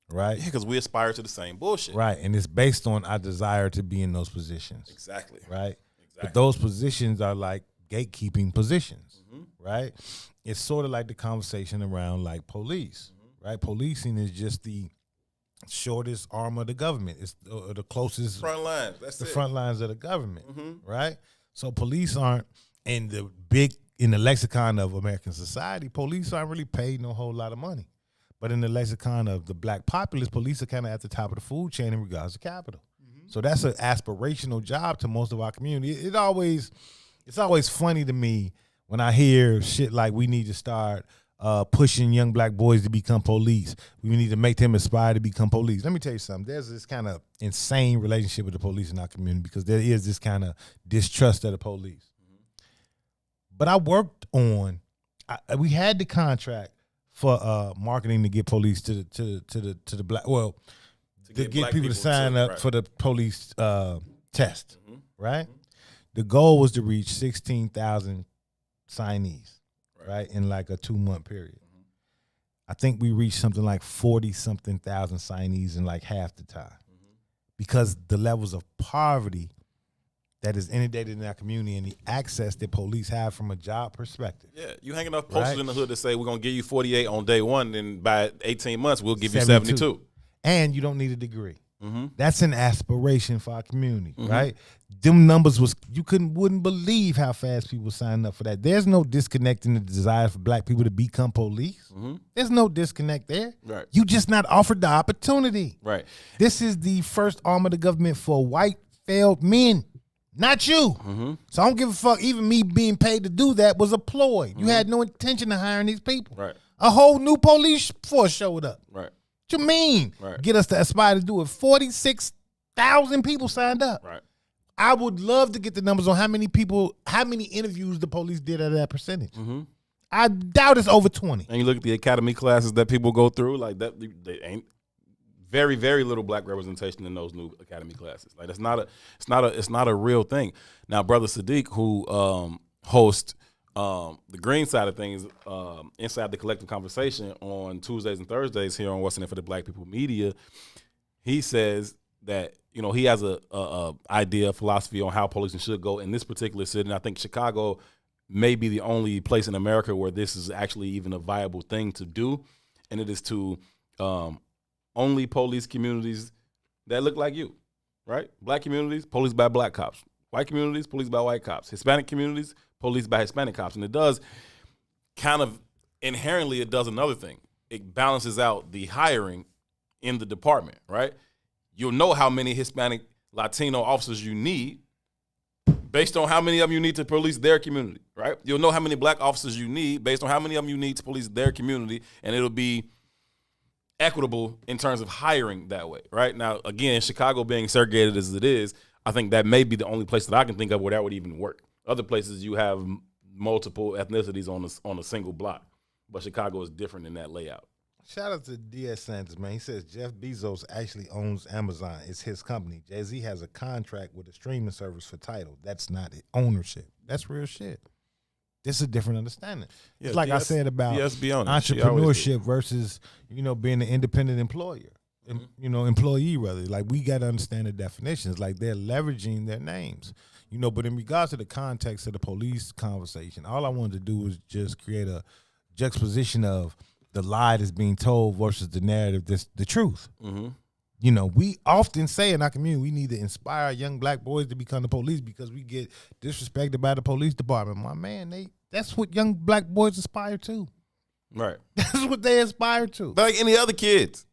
right? Yeah, because we aspire to the same bullshit. Right, and it's based on our desire to be in those positions. Exactly. Right? But those positions are like gatekeeping positions, right? It's sort of like the conversation around like police, right? Policing is just the shortest arm of the government. It's the closest front lines. That's the front lines of the government, right? So police aren't in the lexicon of American society. Police aren't really paid no whole lot of money, but in the lexicon of the black populace, police are kind of at the top of the food chain in regards to capital. So that's an aspirational job to most of our community. It's always funny to me when I hear shit like we need to start pushing young black boys to become police. We need to make them aspire to become police. Let me tell you something. There's this kind of insane relationship with the police in our community because there is this kind of distrust of the police. But I worked on, we had the contract for marketing to get police to the black. Well, to get people to sign up for the police test, right? The goal was to reach 16,000 signees, right, in like a 2-month period. I think we reached something like 40-something thousand signees in like half the time, because the levels of poverty that is inundated in our community and the access that police have from a job perspective. Yeah, you hang enough posters in the hood to say we're gonna give you 48 on day one, and by 18 months we'll give you 72. And you don't need a degree. That's an aspiration for our community, right? Them numbers wouldn't believe how fast people sign up for that. There's no disconnect in the desire for black people to become police. There's no disconnect there. Right. You just not offered the opportunity. Right. This is the first arm of the government for white failed men, not you. So I don't give a fuck. Even me being paid to do that was a ploy. You had no intention of hiring these people. Right. A whole new police force showed up. Right. What you mean? Right. Get us to aspire to do it. 46,000 people signed up. Right. I would love to get the numbers on how many interviews the police did at that percentage. I doubt it's over 20. And you look at the academy classes that people go through, like that, they ain't very, very little black representation in those new academy classes. Like it's not a real thing. Now, Brother Sadiq, who hosts the green side of things, inside the collective conversation on Tuesdays and Thursdays here on What's in It for the Black People Media, he says that he has a idea, philosophy on how policing should go in this particular city. And I think Chicago may be the only place in America where this is actually even a viable thing to do, and it is to only police communities that look like you, right? Black communities, policed by black cops. White communities, policed by white cops. Hispanic communities, policed by Hispanic cops. And it does kind of inherently, it does another thing. It balances out the hiring in the department, right? You'll know how many Hispanic, Latino officers you need based on how many of them you need to police their community, right? You'll know how many black officers you need based on how many of them you need to police their community, and it'll be equitable in terms of hiring that way, right? Now, again, Chicago being segregated as it is, I think that may be the only place that I can think of where that would even work. Other places you have multiple ethnicities on a single block, but Chicago is different in that layout. Shout out to D.S. Sanders, man. He says Jeff Bezos actually owns Amazon. It's his company. Jay-Z has a contract with a streaming service for Tidal. That's not ownership. That's real shit. This is a different understanding. Yeah, it's like I said about entrepreneurship versus, being an independent employer. Employee rather. Like, we got to understand the definitions. Like, they're leveraging their names. But in regards to the context of the police conversation, all I wanted to do was just create a juxtaposition of the lie that's being told versus the narrative that's the truth. We often say in our community we need to inspire young black boys to become the police because we get disrespected by the police department. My man, that's what young black boys aspire to. Right. That's what they aspire to. Like any other kids.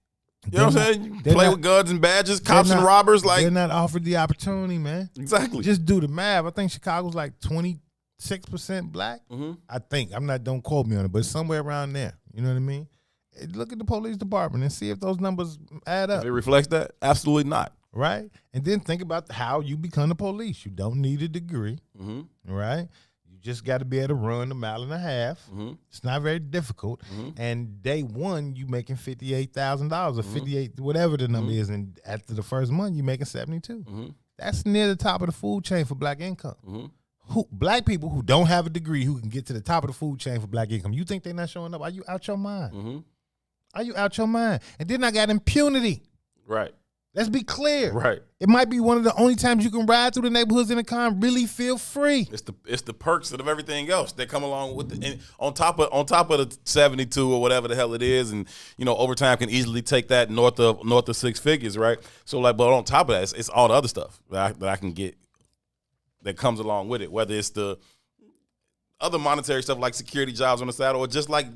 You know what I'm saying? You play with guns and badges, cops and robbers. Like, they're not offered the opportunity, man. Exactly. Just do the math. I think Chicago's like 26% black. I think. Don't quote me on it, but it's somewhere around there. You know what I mean? Look at the police department and see if those numbers add up. If it reflects that? Absolutely not. Right? And then think about how you become the police. You don't need a degree. Right? You just got to be able to run a mile and a half. It's not very difficult. And day one, you making $58,000 or 58, whatever the number is. And after the first month, you making 72. That's near the top of the food chain for black income. Black people who don't have a degree who can get to the top of the food chain for black income, you think they're not showing up? Are you out your mind? Are you out your mind? And then I got impunity. Right. Let's be clear. Right. It might be one of the only times you can ride through the neighborhoods in a car and really feel free. It's the perks of everything else that come along with it. And on top of the 72 or whatever the hell it is, and overtime can easily take that north of six figures, right? So but on top of that, it's all the other stuff that I can get that comes along with it, whether it's the other monetary stuff like security jobs on the side or just like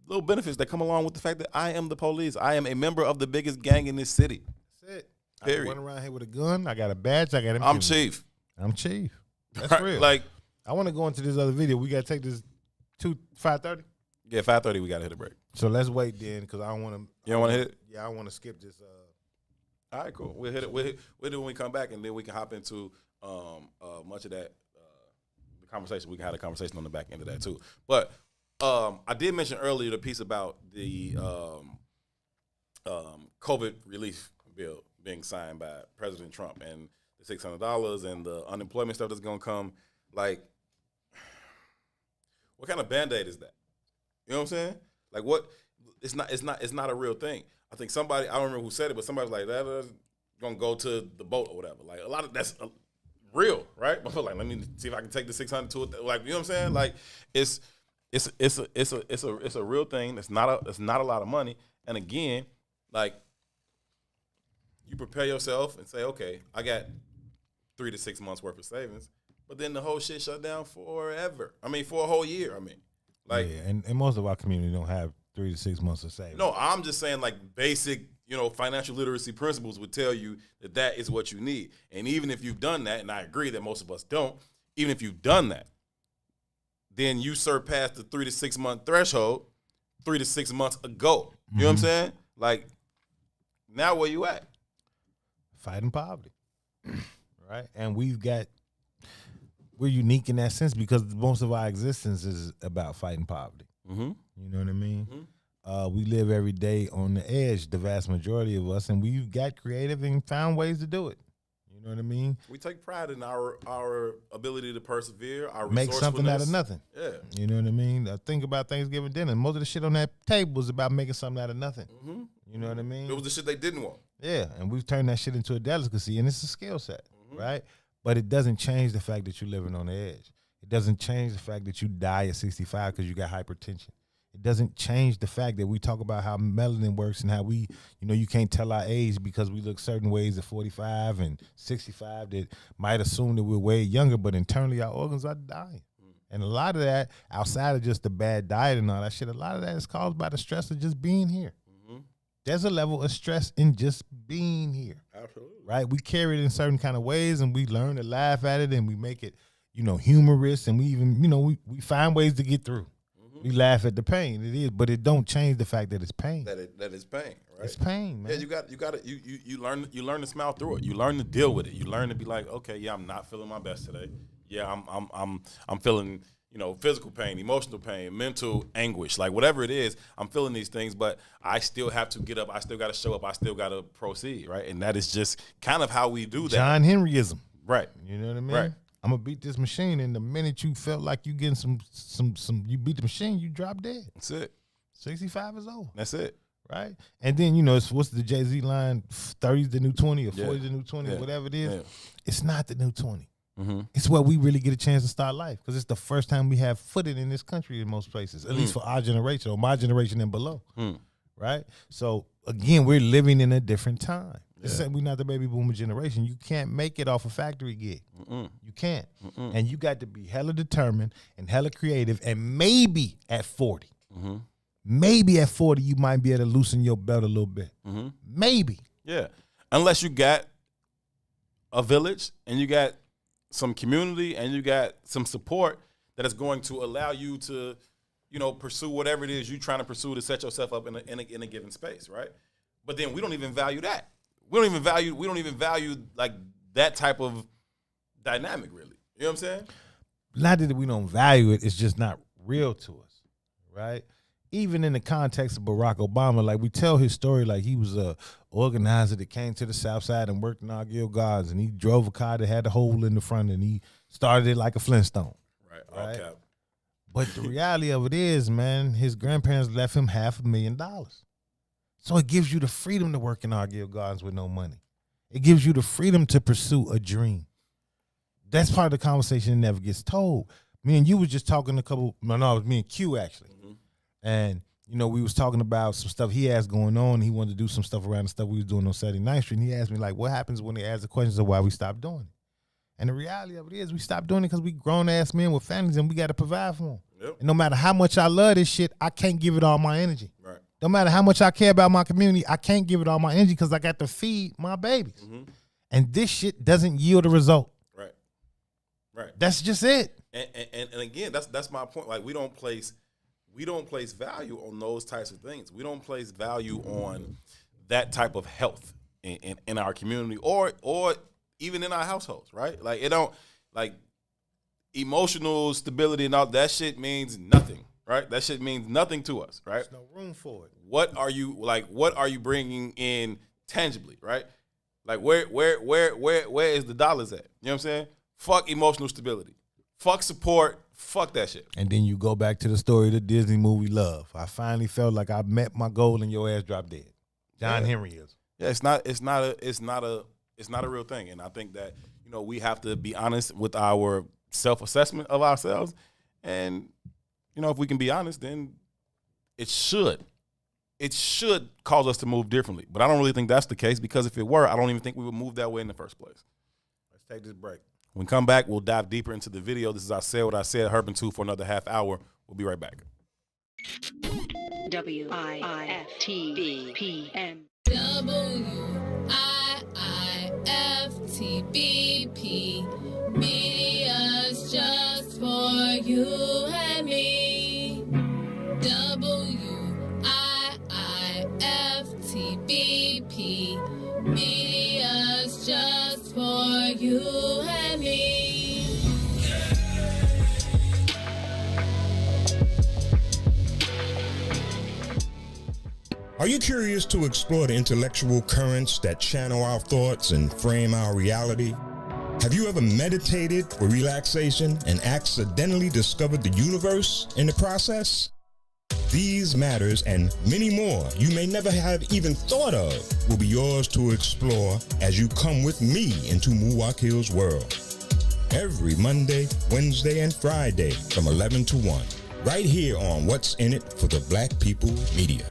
little benefits that come along with the fact that I am the police. I am a member of the biggest gang in this city. That's it. Period. I run around here with a gun. I got a badge. I got impunity. I'm chief. That's right. real. Like, I want to go into this other video. We got to take this 5:30? Yeah, 5:30 we got to hit a break. So let's wait then because I don't want to. You don't want to hit it? Yeah, I want to skip this. All right, cool. We'll hit it. We'll do it when we come back, and then we can hop into much of that the conversation. We can have a conversation on the back end of that too. But I did mention earlier the piece about the COVID relief bill being signed by President Trump and the $600 and the unemployment stuff that's gonna come. Like, what kind of Band-Aid is that? You know what I'm saying? Like, what? It's not a real thing. I think somebody, I don't remember who said it, but somebody was like, that's gonna go to the boat or whatever. Like, a lot of that's real, right? But like, let me see if I can take the 600 to it. Like, you know what I'm saying? Like, it's a real thing. It's not a lot of money. And again, like, you prepare yourself and say, okay, I got 3 to 6 months worth of savings, but then the whole shit shut down forever. I mean, for a whole year. I mean, like, yeah, and most of our community don't have 3 to 6 months of savings. No, I'm just saying, like, basic, financial literacy principles would tell you that is what you need. And even if you've done that, and I agree that most of us don't, even if you've done that, then you surpassed the 3 to 6 month threshold 3 to 6 months ago. You know what I'm saying? Like, now where you at? Fighting poverty, right? And we're unique in that sense because most of our existence is about fighting poverty. Mm-hmm. You know what I mean? Mm-hmm. We live every day on the edge, the vast majority of us, and we've got creative and found ways to do it. You know what I mean? We take pride in our ability to persevere, our make something out of nothing. Yeah. You know what I mean? I think about Thanksgiving dinner. Most of the shit on that table was about making something out of nothing. Mm-hmm. You know what I mean? It was the shit they didn't want. Yeah, and we've turned that shit into a delicacy, and it's a skill set, right? But it doesn't change the fact that you're living on the edge. It doesn't change the fact that you die at 65 because you got hypertension. It doesn't change the fact that we talk about how melanin works and how we, you can't tell our age because we look certain ways at 45 and 65 that might assume that we're way younger, but internally our organs are dying. And a lot of that, outside of just the bad diet and all that shit, a lot of that is caused by the stress of just being here. There's a level of stress in just being here. Absolutely. Right? We carry it in certain kind of ways and we learn to laugh at it and we make it, humorous and we even, we find ways to get through. We laugh at the pain. It is, but it don't change the fact that it's pain. That is pain, right? It's pain, man. Yeah, you learn to smile through it. You learn to deal with it. You learn to be like, okay, yeah, I'm not feeling my best today. Yeah, I'm feeling physical pain, emotional pain, mental anguish, like whatever it is, I'm feeling these things, but I still have to get up. I still got to show up. I still got to proceed, right? And that is just kind of how we do that. John Henryism. Right. You know what I mean? Right. I'm going to beat this machine, and the minute you felt like you getting some, you beat the machine, you drop dead. That's it. 65 is old. That's it. Right? And then, it's what's the Jay-Z line, 30's the new 20 or 40's the new 20, or whatever it is. Yeah. It's not the new 20. Mm-hmm. It's where we really get a chance to start life because it's the first time we have footed in this country in most places, at least for our generation or my generation and below, right? So, again, we're living in a different time. Yeah. We're not the baby boomer generation. You can't make it off a factory gig. You can't. And you got to be hella determined and hella creative, and maybe at 40, maybe at 40 you might be able to loosen your belt a little bit. Maybe. Yeah. Unless you got a village and you got some community and you got some support that is going to allow you to, pursue whatever it is you're trying to pursue to set yourself up in a given space, right? But then we don't even value that. We don't even value like that type of dynamic, really. You know what I'm saying? Not that we don't value it, it's just not real to us, right? Even in the context of Barack Obama, like we tell his story like he was a organizer that came to the South Side and worked in our Guild Gardens, and he drove a car that had a hole in the front, and he started it like a Flintstone. Right. Okay. But the reality of it is, man, his grandparents left him $500,000. So it gives you the freedom to work in our Guild Gardens with no money. It gives you the freedom to pursue a dream. That's part of the conversation that never gets told. Me and you was just talking it was me and Q actually. And, we was talking about some stuff he has going on. He wanted to do some stuff around the stuff we was doing on 79th Street. And he asked me, like, what happens when they ask the questions of why we stopped doing it? And the reality of it is we stopped doing it because we grown-ass men with families and we got to provide for them. Yep. And no matter how much I love this shit, I can't give it all my energy. Right. No matter how much I care about my community, I can't give it all my energy because I got to feed my babies. And this shit doesn't yield a result. Right. That's just it. And again, that's my point. Like we don't place value on those types of things. We don't place value on that type of health in our community or even in our households, right? Like it don't, like emotional stability and all that shit means nothing, right? That shit means nothing to us, right? There's no room for it. What are you bringing in tangibly, right? Like where is the dollars at? You know what I'm saying? Fuck emotional stability. Fuck support. Fuck that shit. And then you go back to the story of the Disney movie Love. I finally felt like I met my goal and your ass dropped dead. John Henry is. Yeah, it's not a real thing. And I think that, you know, we have to be honest with our self-assessment of ourselves. And, you know, if we can be honest, then it should cause us to move differently. But I don't really think that's the case, because if it were, I don't even think we would move that way in the first place. Let's take this break. When we come back, we'll dive deeper into the video. This is I Said What I Said, Herb and 2 for another half hour. We'll be right back. WIIFTBPM. WIIFTBP. Media's just for you and me. WIIFTBP. Media's just for you and me. Are you curious to explore the intellectual currents that channel our thoughts and frame our reality? Have you ever meditated for relaxation and accidentally discovered the universe in the process? These matters and many more you may never have even thought of will be yours to explore as you come with me into Muwakil's world. Every Monday, Wednesday, and Friday from 11 to 1, right here on What's in It for the Black People Media.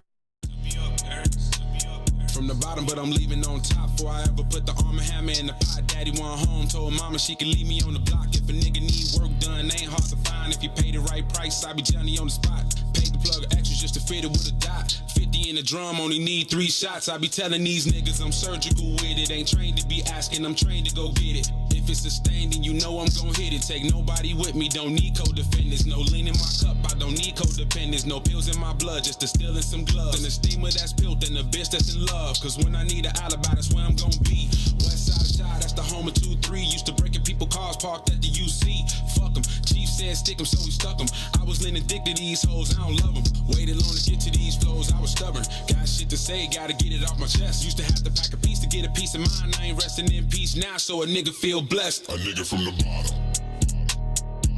From the bottom, but I'm leaving on top. Before I ever put the arm and hammer in the pot, daddy went home, told mama she could leave me on the block. If a nigga need work done, ain't hard to find. If you pay the right price, I be Johnny on the spot. Paid the plug extras just to fit it with a dot. 50 in the drum, only need 3 shots. I be telling these niggas I'm surgical with it. Ain't trained to be asking, I'm trained to go get it. If it's sustained, then you know I'm gon' hit it. Take nobody with me, don't need co-defendants. No lean in my cup, I don't need codependents. No pills in my blood, just to steal in some gloves. And the steamer that's built and the bitch that's in love. Cause when I need an alibi, that's where I'm gon' be. West side of Chi, that's the home of 2-3. Used to breaking people cars parked at the UC. Fuck them, Chief said stick them, so we stuck them. I was leaning dick to these hoes, I don't love them. Waited long to get to these flows, I was stubborn. Got shit to say, gotta get it off my chest. Used to have to pack a piece to get a piece of mind. I ain't resting in peace now, so a nigga feel blessed. A nigga from the bottom.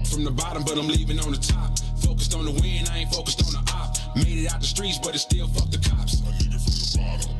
From the bottom, but I'm leaving on the top. Focused on the win, I ain't focused on the op. Made it out the streets, but it still fuck the cops. A nigga from the bottom.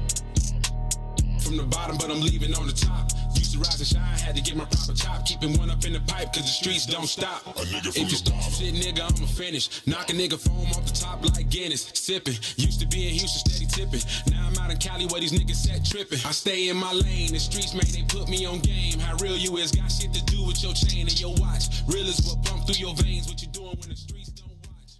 From the bottom, but I'm leaving on the top. Used to rise and shine, had to get my proper chop. Keeping one up in the pipe, cause the streets don't stop. If you start some shit, nigga, I'ma finish. Knock a nigga foam off the top like Guinness. Sipping, used to be in Houston, steady tipping. Now I'm out in Cali where these niggas set tripping. I stay in my lane, the streets, man, they put me on game. How real you is, got shit to do with your chain and your watch. Real is what pump through your veins, what you doing when the streets don't watch.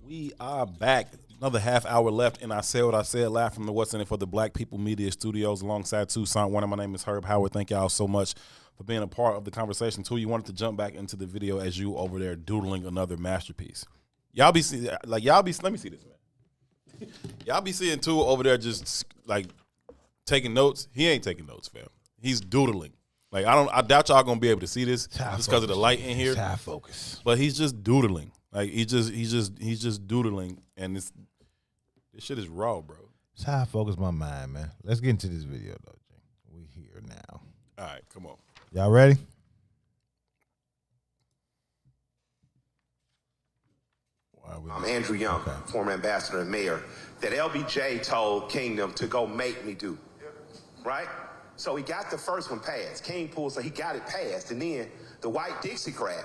We are back. Another half hour left, and I Said What I Said, live from the What's in It for the Black People Media Studios alongside Tucson Warner. My name is Herb Howard. Thank y'all so much for being a part of the conversation. Too, you wanted to jump back into the video as you over there doodling another masterpiece. Let me see this, man. Y'all be seeing Two over there just like taking notes. He ain't taking notes, fam. He's doodling. Like I doubt y'all gonna be able to see this just because of the light in here. It's high focus. But he's just doodling. Like he's just doodling, and this shit is raw, bro. It's how I focus my mind, man. Let's get into this video, though, Jay. We here now. All right, come on. Y'all ready? Andrew Young, former ambassador and mayor, that LBJ told Kingdom to go make me do, right? So he got the first one passed. King pulled, so he got it passed. And then the white Dixiecrat.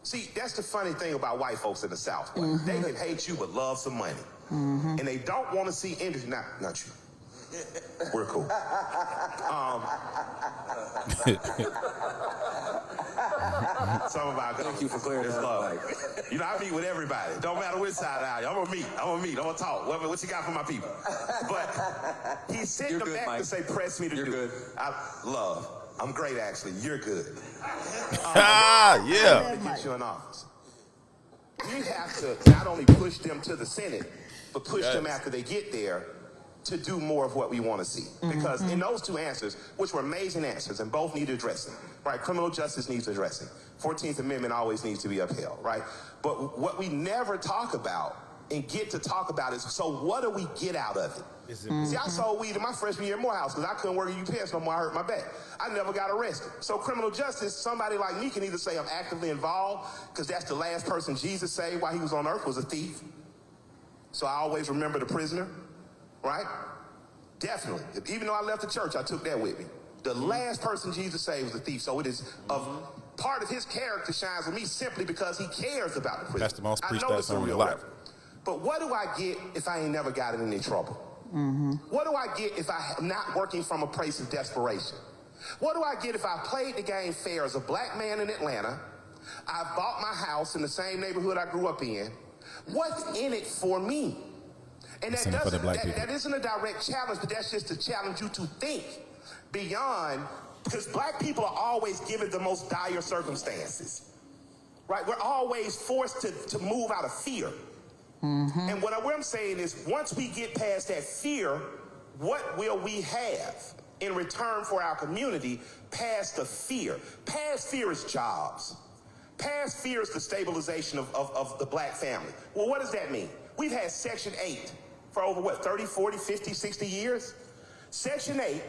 See, that's the funny thing about white folks in the South. Mm-hmm. They can hate you but love some money. Mm-hmm. And they don't want to see industry. Not you. We're cool. Thank you for clearing that up. You know, I meet with everybody. Don't matter which side of the aisle. I'm gonna talk. What you got for my people? But he sent them back to say, press me to do it. I'm great, actually. You're good. Yeah. To get you in office. We have to not only push them to the Senate, but push them after they get there to do more of what we want to see. Because in those two answers, which were amazing answers and both need addressing, right? Criminal justice needs addressing. 14th Amendment always needs to be upheld, right? But what we never talk about and get to talk about is, so what do we get out of it? See, I sold weed in my freshman year at Morehouse because I couldn't work at UPS no more. I hurt my back. I never got arrested. So criminal justice, somebody like me can either say I'm actively involved because that's the last person Jesus saved while he was on earth was a thief. So I always remember the prisoner, right? Definitely. Even though I left the church, I took that with me. The last person Jesus saved was a thief. So it is part of his character shines with me simply because he cares about the prisoner. That's the most preached I know that it's a sermon real in life. reverend. But what do I get if I ain't never got in any trouble? What do I get if I'm not working from a place of desperation? What do I get if I played the game fair as a black man in Atlanta? I bought my house in the same neighborhood I grew up in. What's in it for me? And that isn't a direct challenge, but that's just to challenge you to think beyond, because black people are always given the most dire circumstances, right? We're always forced to move out of fear. And what I'm saying is, once we get past that fear, what will we have in return for our community past the fear? Past fear is jobs. Past fear is the stabilization of the black family. Well, what does that mean? We've had Section 8 for over, 30, 40, 50, 60 years? Section 8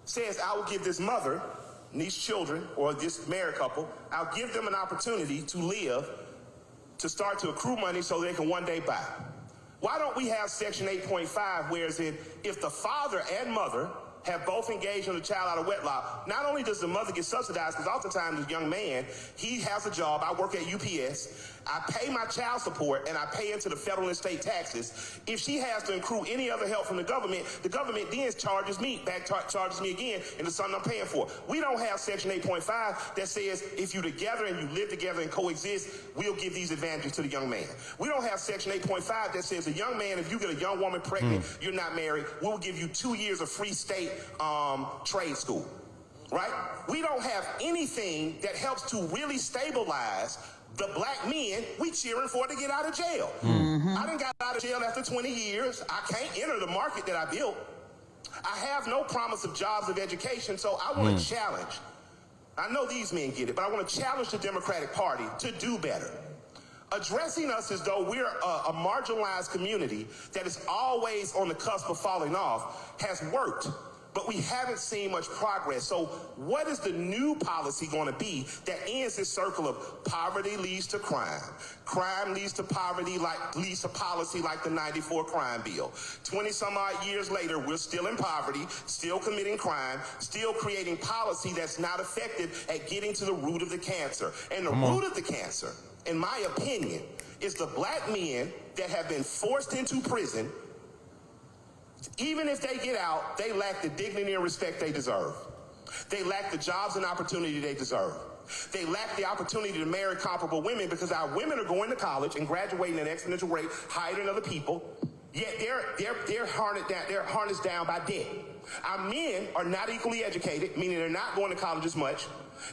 says I will give this mother and these children, or this married couple, I'll give them an opportunity to live, to start to accrue money so they can one day buy. Why don't we have Section 8.5, whereas if the father and mother have both engaged in a child out of wedlock, not only does the mother get subsidized, because oftentimes the young man, he has a job, I work at UPS, I pay my child support, and I pay into the federal and state taxes. If she has to accrue any other help from the government then charges me again into something I'm paying for. We don't have Section 8.5 that says if you're together and you live together and coexist, we'll give these advantages to the young man. We don't have Section 8.5 that says a young man, if you get a young woman pregnant, you're not married, we'll give you 2 years of free state trade school, right? We don't have anything that helps to really stabilize the black men we cheering for to get out of jail. I done got out of jail after 20 years. I can't enter the market that I built. I have no promise of jobs of education, so I want to challenge. I know these men get it, but I want to challenge the Democratic Party to do better. Addressing us as though we're a marginalized community that is always on the cusp of falling off has worked, but we haven't seen much progress. So what is the new policy going to be that ends this circle of poverty leads to crime, crime leads to poverty, leads to policy like the 94 crime bill. 20 some odd years later, we're still in poverty, still committing crime, still creating policy that's not effective at getting to the root of the cancer. And the root of the cancer, in my opinion, is the black men that have been forced into prison. Even if they get out, they lack the dignity and respect they deserve. They lack the jobs and opportunity they deserve. They lack the opportunity to marry comparable women because our women are going to college and graduating at an exponential rate higher than other people, yet they're harnessed down by debt. Our men are not equally educated, meaning they're not going to college as much.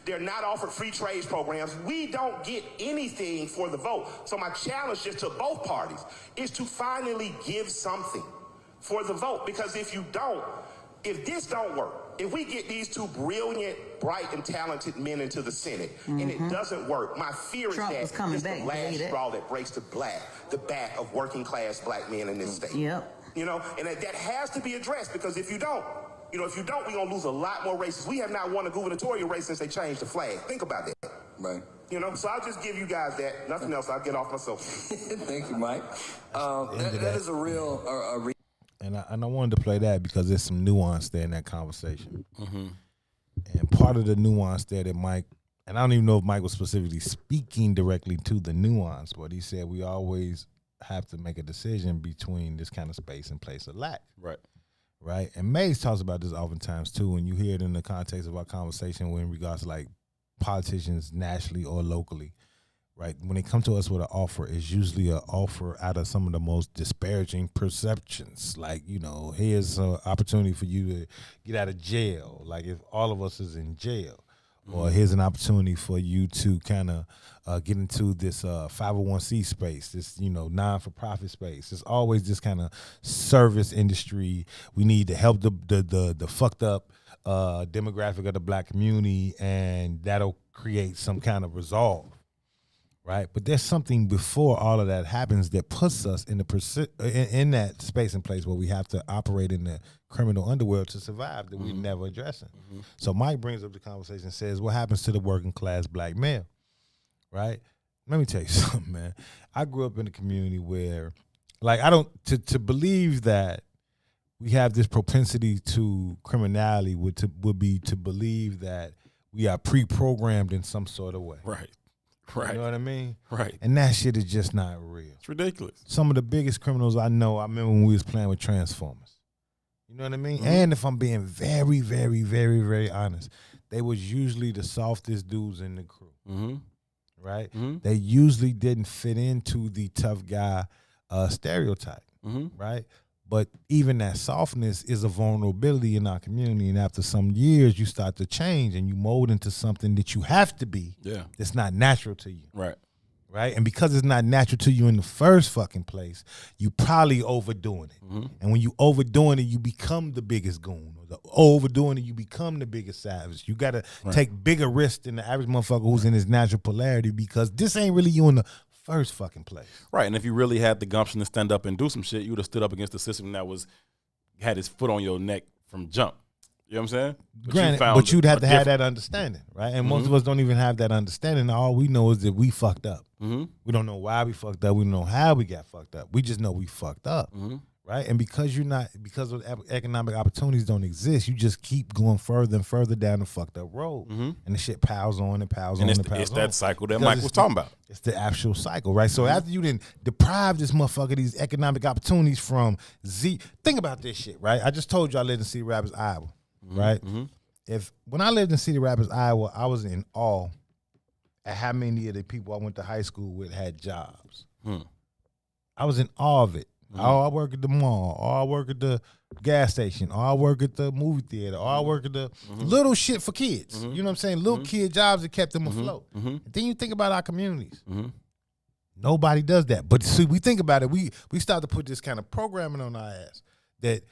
They're not offered free trades programs. We don't get anything for the vote. So my challenge just to both parties is to finally give something for the vote, because if this don't work, if we get these two brilliant, bright, and talented men into the Senate, and it doesn't work, my fear is that it's the last straw that breaks the back of working class black men in this state. You know, and that has to be addressed, because if you don't, we're gonna lose a lot more races. We have not won a gubernatorial race since they changed the flag. Think about that. Right. So I'll just give you guys that. Nothing else. I'll get off myself. Thank you, Mike. That is a real. And I wanted to play that because there's some nuance there in that conversation. And part of the nuance there that Mike, and I don't even know if Mike was specifically speaking directly to the nuance, but he said we always have to make a decision between this kind of space and place of lack. Right. And Mays talks about this oftentimes too, and you hear it in the context of our conversation in regards to like politicians nationally or locally. Right, when they come to us with an offer, it's usually an offer out of some of the most disparaging perceptions. Like, here's an opportunity for you to get out of jail. Like if all of us is in jail, or here's an opportunity for you to kind of get into this 501c space, this non-for-profit space. It's always this kind of service industry. We need to help the fucked up demographic of the black community, and that'll create some kind of resolve. Right, but there's something before all of that happens that puts us in that space and place where we have to operate in the criminal underworld to survive that we're never addressing. So Mike brings up the conversation and says, what happens to the working class black male? Right? Let me tell you something, man. I grew up in a community where, like, to believe that we have this propensity to criminality would be to believe that we are pre-programmed in some sort of way. Right. You know what I mean? Right. And that shit is just not real. It's ridiculous. Some of the biggest criminals I remember when we was playing with Transformers. You know what I mean? And if I'm being very, very, very, very honest, they was usually the softest dudes in the crew. Right? They usually didn't fit into the tough guy stereotype. Right? But even that softness is a vulnerability in our community. And after some years, you start to change and you mold into something that you have to be. Yeah. That's not natural to you. Right. Right? And because it's not natural to you in the first fucking place, you probably overdoing it. And when you overdoing it, you become the biggest goon. Or overdoing it, you become the biggest savage. You got to take bigger risks than the average motherfucker who's in his natural polarity, because this ain't really you in the first fucking place. Right, and if you really had the gumption to stand up and do some shit, you would have stood up against the system that had his foot on your neck from jump. You know what I'm saying? But you'd have to have that understanding, right? And most of us don't even have that understanding. All we know is that we fucked up. We don't know why we fucked up. We don't know how we got fucked up. We just know we fucked up, right? And because of economic opportunities don't exist, you just keep going further and further down the fucked up road, and the shit piles on and piles on and piles on. It's that cycle that Mike was talking about. It's the actual cycle, right? So after you didn't deprive this motherfucker these economic opportunities from think about this shit, right? I just told you I lived in Cedar Rapids, Iowa, right? When I lived in Cedar Rapids, Iowa, I was in awe at how many of the people I went to high school with had jobs. I was in awe of it. Oh, I work at the mall. Oh, I work at the gas station. Oh, I work at the movie theater. Oh, I work at the little shit for kids. You know what I'm saying? Little kid jobs that kept them afloat. And then you think about our communities. Nobody does that. But see, we think about it. We start to put this kind of programming on our ass that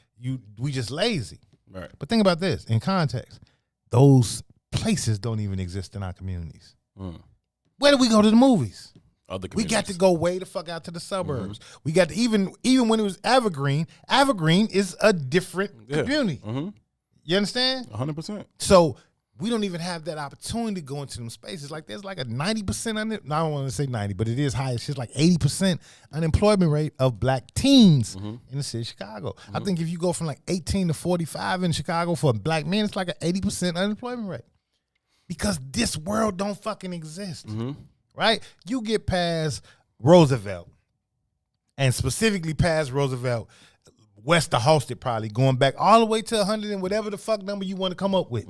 we just lazy. Right. But think about this in context. Those places don't even exist in our communities. Where do we go to the movies? We got to go way the fuck out to the suburbs. We got to even when it was Evergreen is a different community. You understand? 100%. So we don't even have that opportunity to go into them spaces. Like there's like a 90% I don't want to say 90, but it is high. It's just like 80% unemployment rate of black teens in the city of Chicago. I think if you go from like 18 to 45 in Chicago for black men, it's like an 80% unemployment rate. Because this world don't fucking exist. Right? You get past Roosevelt, and specifically past Roosevelt, west of Halsted probably, going back all the way to 100 and whatever the fuck number you want to come up with.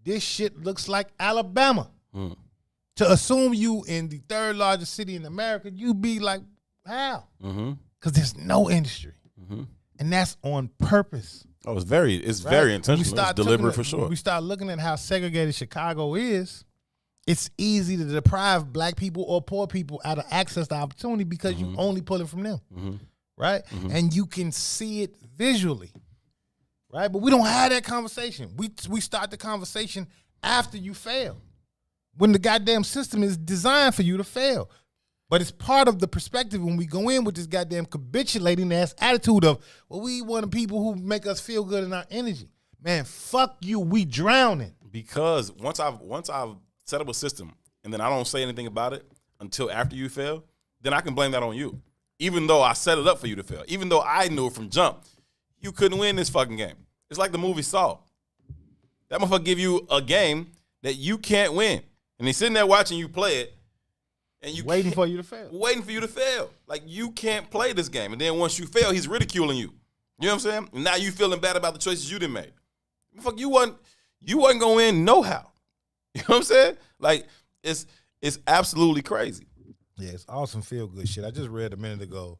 This shit looks like Alabama. To assume you in the third largest city in America, you be like, how? Because there's no industry. And that's on purpose. Oh, it's very intentional. It's deliberate for sure. When we start looking at how segregated Chicago is, it's easy to deprive black people or poor people out of access to opportunity because you only pull it from them, right? And you can see it visually, right? But we don't have that conversation. We start the conversation after you fail, when the goddamn system is designed for you to fail. But it's part of the perspective when we go in with this goddamn capitulating ass attitude of, well, we want the people who make us feel good in our energy. Man, fuck you. We drowning. Because once I've set up a system and then I don't say anything about it until after you fail, then I can blame that on you. Even though I set it up for you to fail. Even though I knew it from jump, you couldn't win this fucking game. It's like the movie Saw. That motherfucker give you a game that you can't win. And he's sitting there watching you play it. And you waiting for you to fail. Waiting for you to fail. Like, you can't play this game. And then once you fail, he's ridiculing you. You know what I'm saying? And now you feeling bad about the choices you didn't make. Fuck, you wasn't going to win no how. You know what I'm saying? Like, it's absolutely crazy. Yeah, it's awesome feel-good shit. I just read a minute ago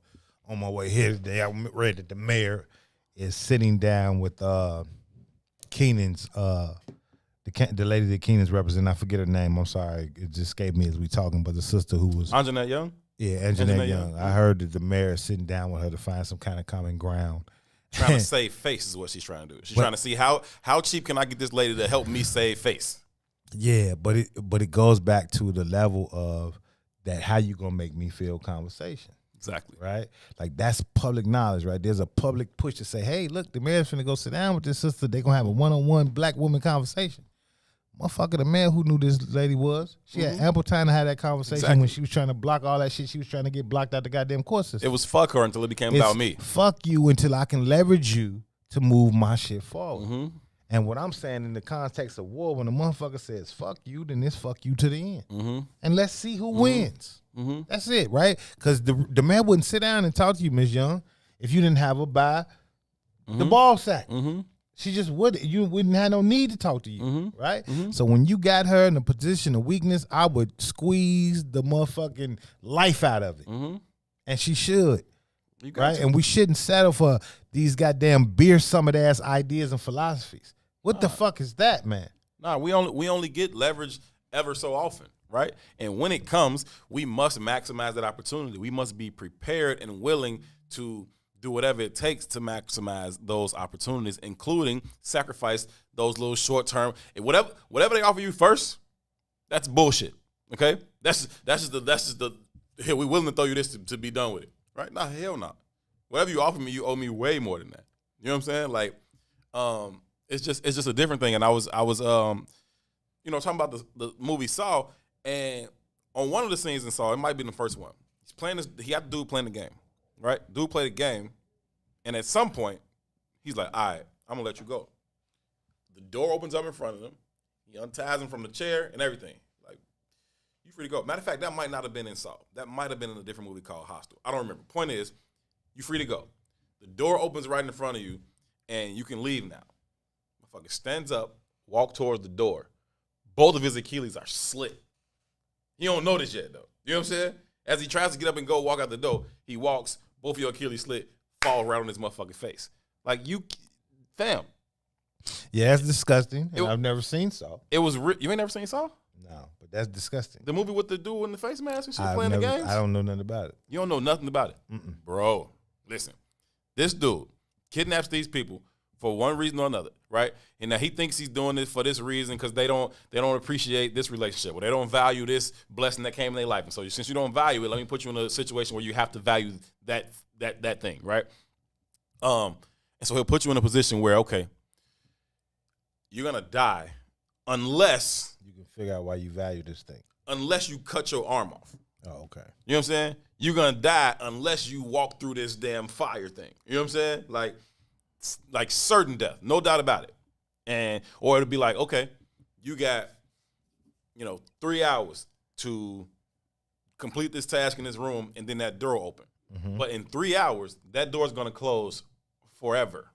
on my way here today, I read that the mayor is sitting down with Keenan's the lady that Keenan's representing, I forget her name. I'm sorry, it just escaped me as we talking. But the sister who was Anjanette Young. Yeah, Anjanette Young. I heard that the mayor is sitting down with her to find some kind of common ground. Trying to save face is what she's trying to do. She's trying to see how cheap can I get this lady to help me save face. Yeah, but it goes back to the level of that how you gonna make me feel conversation. Exactly. Right? Like that's public knowledge, right? There's a public push to say, hey, look, the mayor's finna go sit down with this sister. They're gonna have a one-on-one black woman conversation. Motherfucker, the man who knew this lady was, she had ample time to have that conversation when she was trying to block all that shit. She was trying to get blocked out the goddamn court system. It was fuck her until it became about me. Fuck you until I can leverage you to move my shit forward. And what I'm saying in the context of war, when a motherfucker says fuck you, then it's fuck you to the end. And let's see who wins. That's it, right? Because the man wouldn't sit down and talk to you, Ms. Young, if you didn't have her by the ball sack. She just wouldn't. You wouldn't have no need to talk to you, right? So when you got her in a position of weakness, I would squeeze the motherfucking life out of it. And she should, right? And we shouldn't settle for these goddamn beer summer ass ideas and philosophies. What the fuck is that, man? Nah, we only get leverage ever so often, right? And when it comes, we must maximize that opportunity. We must be prepared and willing to do whatever it takes to maximize those opportunities, including sacrifice those little short-term. Whatever they offer you first, that's bullshit. Okay, that's just the here we willing to throw you this to be done with it, right? Nah, hell no. Whatever you offer me, you owe me way more than that. You know what I'm saying? Like, it's just a different thing. And I was talking about the movie Saw, and on one of the scenes in Saw, it might be the first one. He's playing this. He had the dude playing the game. Right? Dude played the game, and at some point, he's like, all right, I'm going to let you go. The door opens up in front of him. He unties him from the chair and everything. Like, you free to go. Matter of fact, that might not have been in Saw. That might have been in a different movie called Hostel. I don't remember. Point is, you free to go. The door opens right in front of you, and you can leave now. Motherfucker stands up, walk towards the door. Both of his Achilles are slit. He don't know this yet, though. You know what I'm saying? As he tries to get up and go walk out the door, he walks, both of your Achilles slit, fall right on his motherfucking face. Like, you, fam. Yeah, that's disgusting. And I've never seen Saw. It was, you ain't never seen Saw? No, but that's disgusting. The movie with the dude in the face mask and shit playing the games? I don't know nothing about it. You don't know nothing about it? Bro, listen. This dude kidnaps these people for one reason or another, right? And now he thinks he's doing this for this reason because they don't appreciate this relationship or they don't value this blessing that came in their life. And so since you don't value it, let me put you in a situation where you have to value that thing, right? And so he'll put you in a position where, okay, you're gonna die unless you can figure out why you value this thing. Unless you cut your arm off. Oh, okay. You know what I'm saying? You're gonna die unless you walk through this damn fire thing. You know what I'm saying? Like certain death, no doubt about it. Or it'll be like, okay, you got, 3 hours to complete this task in this room, and then that door will open. But in 3 hours, that door's gonna close forever.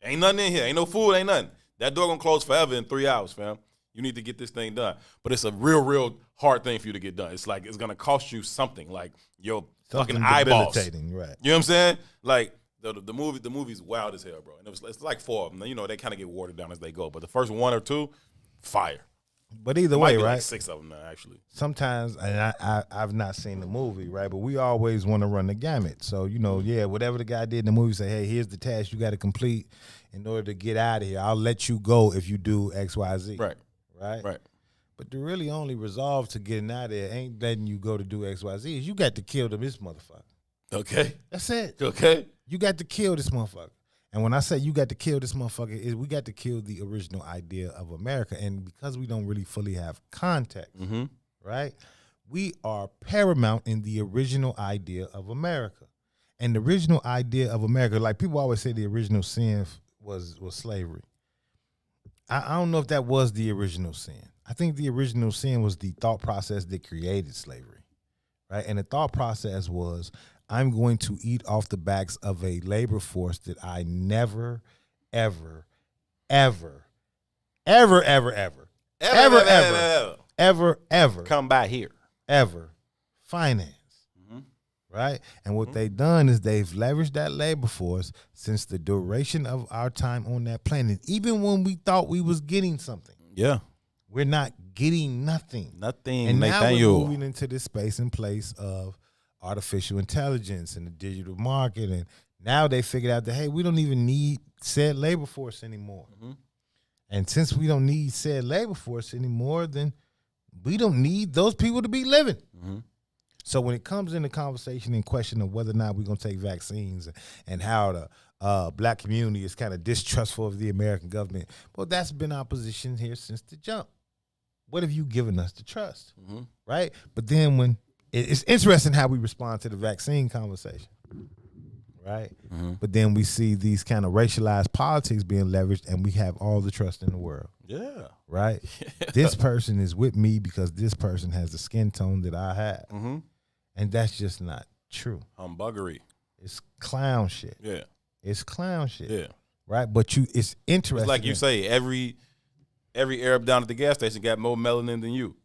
Ain't nothing in here. Ain't no food, ain't nothing. That door gonna close forever in 3 hours, fam. You need to get this thing done. But it's a real, real hard thing for you to get done. It's like it's gonna cost you something, like your fucking eyeballs. Right. You know what I'm saying? Like the movie's wild as hell, bro. And it's like 4 of them. They kind of get watered down as they go. But the first 1 or 2, fire. But either way, right? Like 6 of them now, actually. Sometimes, and I've not seen the movie, right? But we always want to run the gamut. So, whatever the guy did in the movie, say, hey, here's the task you got to complete in order to get out of here. I'll let you go if you do X, Y, Z. Right. Right. But the really only resolve to getting out of there ain't letting you go to do X, Y, Z. Is you got to kill this motherfucker. Okay. That's it. Okay. You got to kill this motherfucker. And when I say you got to kill this motherfucker, we got to kill the original idea of America. And because we don't really fully have context, right, we are paramount in the original idea of America. And the original idea of America, like people always say the original sin was slavery. I don't know if that was the original sin. I think the original sin was the thought process that created slavery, right? And the thought process was, I'm going to eat off the backs of a labor force that I never, ever, ever, ever, ever, ever, ever, ever, ever, ever come by here, ever finance. Right? And what they've done is they've leveraged that labor force since the duration of our time on that planet, even when we thought we was getting something. Yeah. We're not getting nothing. Nothing, And now Nathaniel. we're moving into this space and place of artificial intelligence and the digital market. And now they figured out that, hey, we don't even need said labor force anymore. And since we don't need said labor force anymore, then we don't need those people to be living. So when it comes in the conversation and question of whether or not we're going to take vaccines and how the black community is kind of distrustful of the American government, well, that's been our position here since the jump. What have you given us to trust, right? But then when it's interesting how we respond to the vaccine conversation, right? But then we see these kind of racialized politics being leveraged, and we have all the trust in the world. Yeah. Right? This person is with me because this person has the skin tone that I have. And that's just not true. Humbuggery. It's clown shit. Yeah. It's clown shit. Yeah. Right? But it's interesting. It's like you say, every Arab down at the gas station got more melanin than you.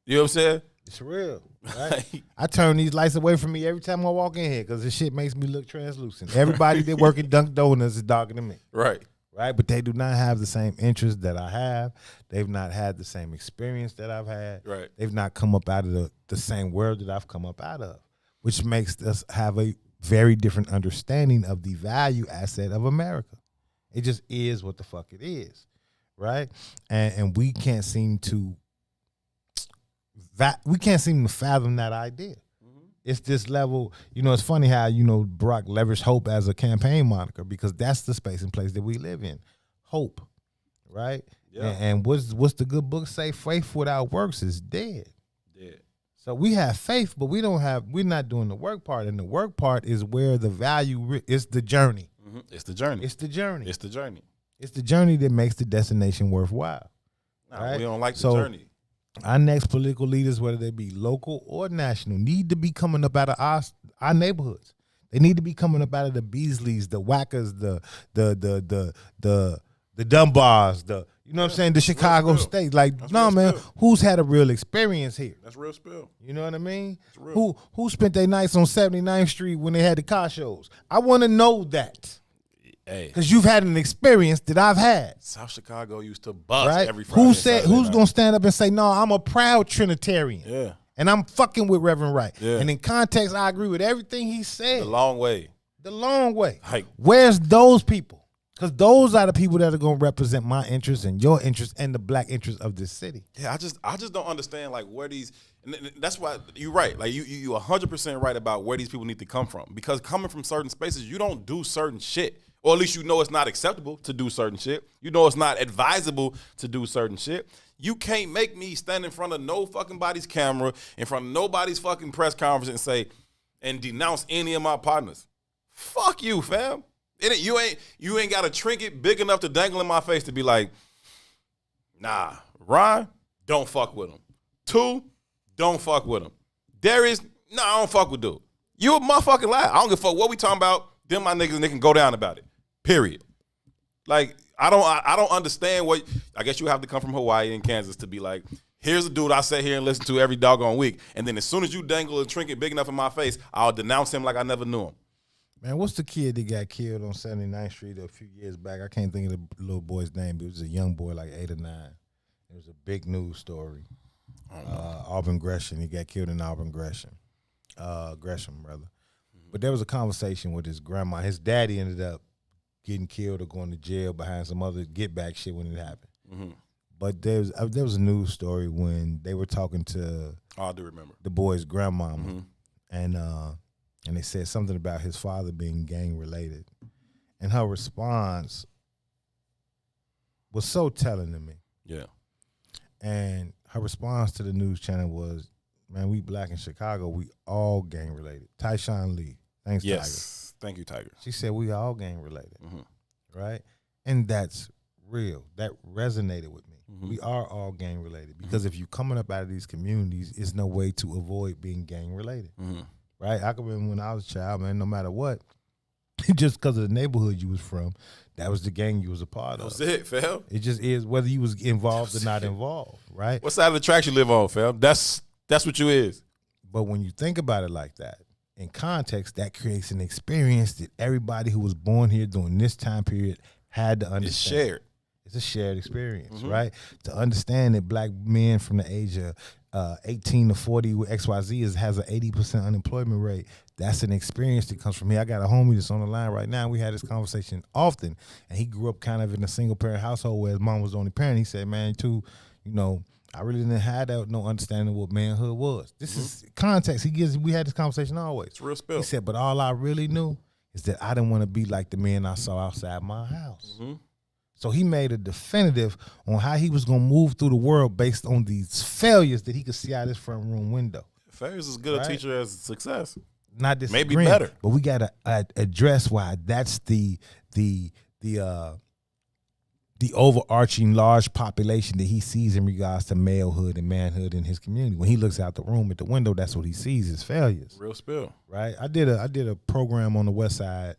You know what I'm saying? It's real. Right? I turn these lights away from me every time I walk in here because this shit makes me look translucent. Everybody that work at Dunkin' Donuts is darker than me. Right. Right? But they do not have the same interests that I have. They've not had the same experience that I've had. Right. They've not come up out of the same world that I've come up out of, which makes us have a very different understanding of the value asset of America. It just is what the fuck it is. Right? And we can't seem to fathom that idea. It's this level, it's funny how, Barack leveraged hope as a campaign moniker because that's the space and place that we live in. Hope, right? Yeah. And what's the good book say? Faith without works is dead. Dead. So we have faith, but we're not doing the work part. And the work part is where the value is the journey. It's the journey. It's the journey. It's the journey. It's the journey that makes the destination worthwhile. Nah, right? we don't like the journey. Our next political leaders, whether they be local or national, need to be coming up out of our neighborhoods. They need to be coming up out of the Beasleys, the Wackers, the Dunbars, you know what I'm saying, the Chicago State. Like, That's no, man, spill. who's had a real experience here? That's real spill. You know what I mean? That's real. Who spent their nights on 79th Street when they had the car shows? I want to know that. Hey, because you've had an experience that I've had. South Chicago used to bust Right? every Friday. Who's going to stand up and say, no, I'm a proud Trinitarian. Yeah. And I'm fucking with Reverend Wright. Yeah. And in context, I agree with everything he said. The long way. The long way. Like, where's those people? Because those are the people that are going to represent my interests and your interests and the black interests of this city. Yeah, I just don't understand like where these. And that's why you're right. Like you 100% right about where these people need to come from. Because coming from certain spaces, you don't do certain shit. Or at least you know it's not acceptable to do certain shit. You know it's not advisable to do certain shit. You can't make me stand in front of no fucking body's camera, in front of nobody's fucking press conference and say, and denounce any of my partners. Fuck you, fam. You ain't got a trinket big enough to dangle in my face to be like, nah, Ron, don't fuck with him. 2, don't fuck with him. Darius, nah, I don't fuck with dude. You a motherfucking lie. I don't give a fuck what we talking about. Them my niggas and they can go down about it. Period. Like, I don't understand what. I guess you have to come from Hawaii and Kansas to be like, here's a dude I sit here and listen to every doggone week, and then as soon as you dangle a trinket big enough in my face, I'll denounce him like I never knew him. Man, what's the kid that got killed on 79th Street a few years back? I can't think of the little boy's name, but it was a young boy, like 8 or 9. It was a big news story. Auburn Gresham. He got killed in Auburn Gresham. Gresham, brother. But there was a conversation with his grandma. His daddy ended up getting killed or going to jail behind some other get back shit when it happened. Mm-hmm. But there was a news story when they were talking to I do remember the boy's grandmama, Mm-hmm. and they said something about his father being gang related, and her response was so telling to me. Yeah, and her response to the news channel was, "Man, we black in Chicago, we all gang related." Tyshawn Lee, thanks, yes, Tiger. thank you, Tiger. She said we all gang related, Mm-hmm. right? And that's real. That resonated with me. Mm-hmm. We are all gang related because if you're coming up out of these communities, it's no way to avoid being gang related, Mm-hmm. right? I can remember when I was a child, man. No matter what, just because of the neighborhood you was from, that was the gang you was a part of. That was it, fam. It just is whether you was involved or not involved, right? What side of the tracks you live on, fam? That's what you is. But when you think about it like that, in context, that creates an experience that everybody who was born here during this time period had to understand. It's shared. It's a shared experience, right? To understand that black men from the age of 18 to 40 with XYZ has an 80% unemployment rate. That's an experience that comes from me. I got a homie that's on the line right now. We had this conversation often, and he grew up kind of in a single parent household where his mom was the only parent. He said, man, too, I really didn't have no understanding of what manhood was. This is context. We had this conversation always. It's real spill. He said, but all I really knew is that I didn't want to be like the men I saw outside my house. So he made a definitive on how he was going to move through the world based on these failures that he could see out his front room window. Failures is good a teacher as success. Not disagreeing, maybe better, but we got to address why that's the overarching large population that he sees in regards to malehood and manhood in his community. When he looks out the room at the window, that's what he sees is failures. Real spill, right? I did a program on the West Side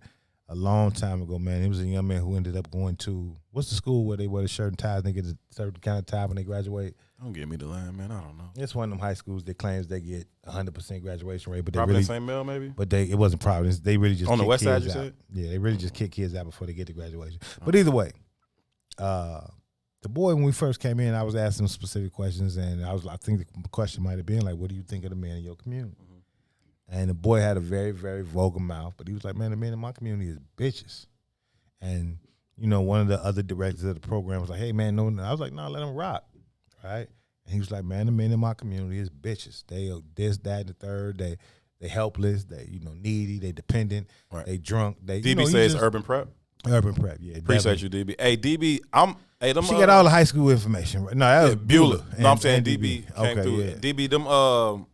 a long time ago, man. It was a young man who ended up going to what's the school where they wear the shirt and ties and they get a certain kind of tie when they graduate. Don't give me the line, man. I don't know. It's one of them high schools that claims they get 100% graduation rate, but they Providence really St. Mel, maybe. But it wasn't Providence. They really just on the kick West Side. kids You out. said, yeah, they really just kick kids out before they get to graduation. But either way, the boy when we first came in, I was asking him specific questions, and I think the question might have been like, "What do you think of the men in your community?" And the boy had a very, very vulgar mouth, but he was like, "Man, the men in my community is bitches." And one of the other directors of the program was like, "Hey, man, no." I was like, "No, let them rock," right? And he was like, "Man, the men in my community is bitches. They are this, that, and the third. They helpless. They needy. They dependent. Right. They drunk. They." DB says urban prep. Urban prep, yeah. Appreciate you, DB. Hey, DB, she got all the high school information. Right? No, that was Beulah. No, I'm saying DB came okay, through. Yeah. DB, them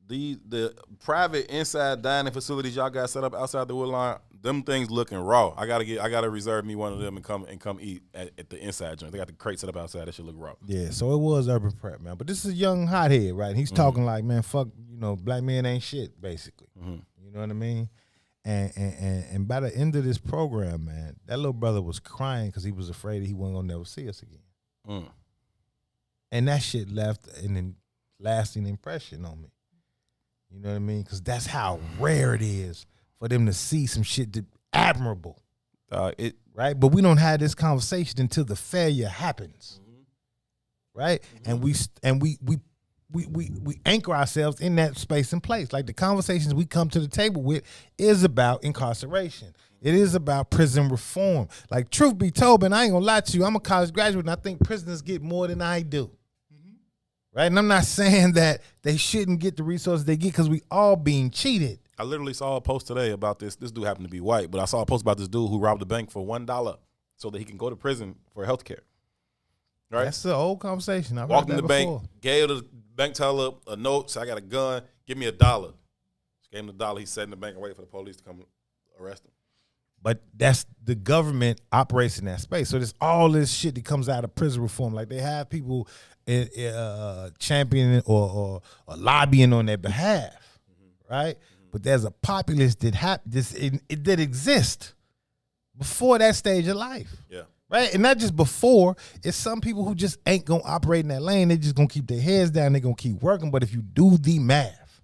the private inside dining facilities y'all got set up outside the wood line, them things looking raw. I gotta reserve me one of them and come eat at the inside joint. They got the crate set up outside. That should look raw. Yeah, so it was urban prep, man. But this is a young hothead, right? And he's talking like, man, fuck, black men ain't shit, basically. You know what I mean? And by the end of this program, man, that little brother was crying because he was afraid that he wasn't gonna never see us again. And that shit left an lasting impression on me. You know what I mean? Because that's how rare it is for them to see some shit that admirable. Right? But we don't have this conversation until the failure happens. Right? And we anchor ourselves in that space and place. Like the conversations we come to the table with is about incarceration. It is about prison reform. Like, truth be told, man, I ain't gonna lie to you. I'm a college graduate and I think prisoners get more than I do. Right? And I'm not saying that they shouldn't get the resources they get because we all being cheated. I literally saw a post today about this. This dude happened to be white, but I saw a post about this dude who robbed a bank for $1 so that he can go to prison for health care. Right? That's the old conversation. I walked in the bank, gave the bank teller a note, said, "I got a gun, give me $1." Just gave him the $1. He sat in the bank and waited for the police to come arrest him. But that's the government operates in that space. So there's all this shit that comes out of prison reform. Like they have people championing or lobbying on their behalf, right? But there's a populace that exists before that stage of life. Yeah. Right? And not just before, it's some people who just ain't gonna operate in that lane. They're just gonna keep their heads down, they're gonna keep working. But if you do the math,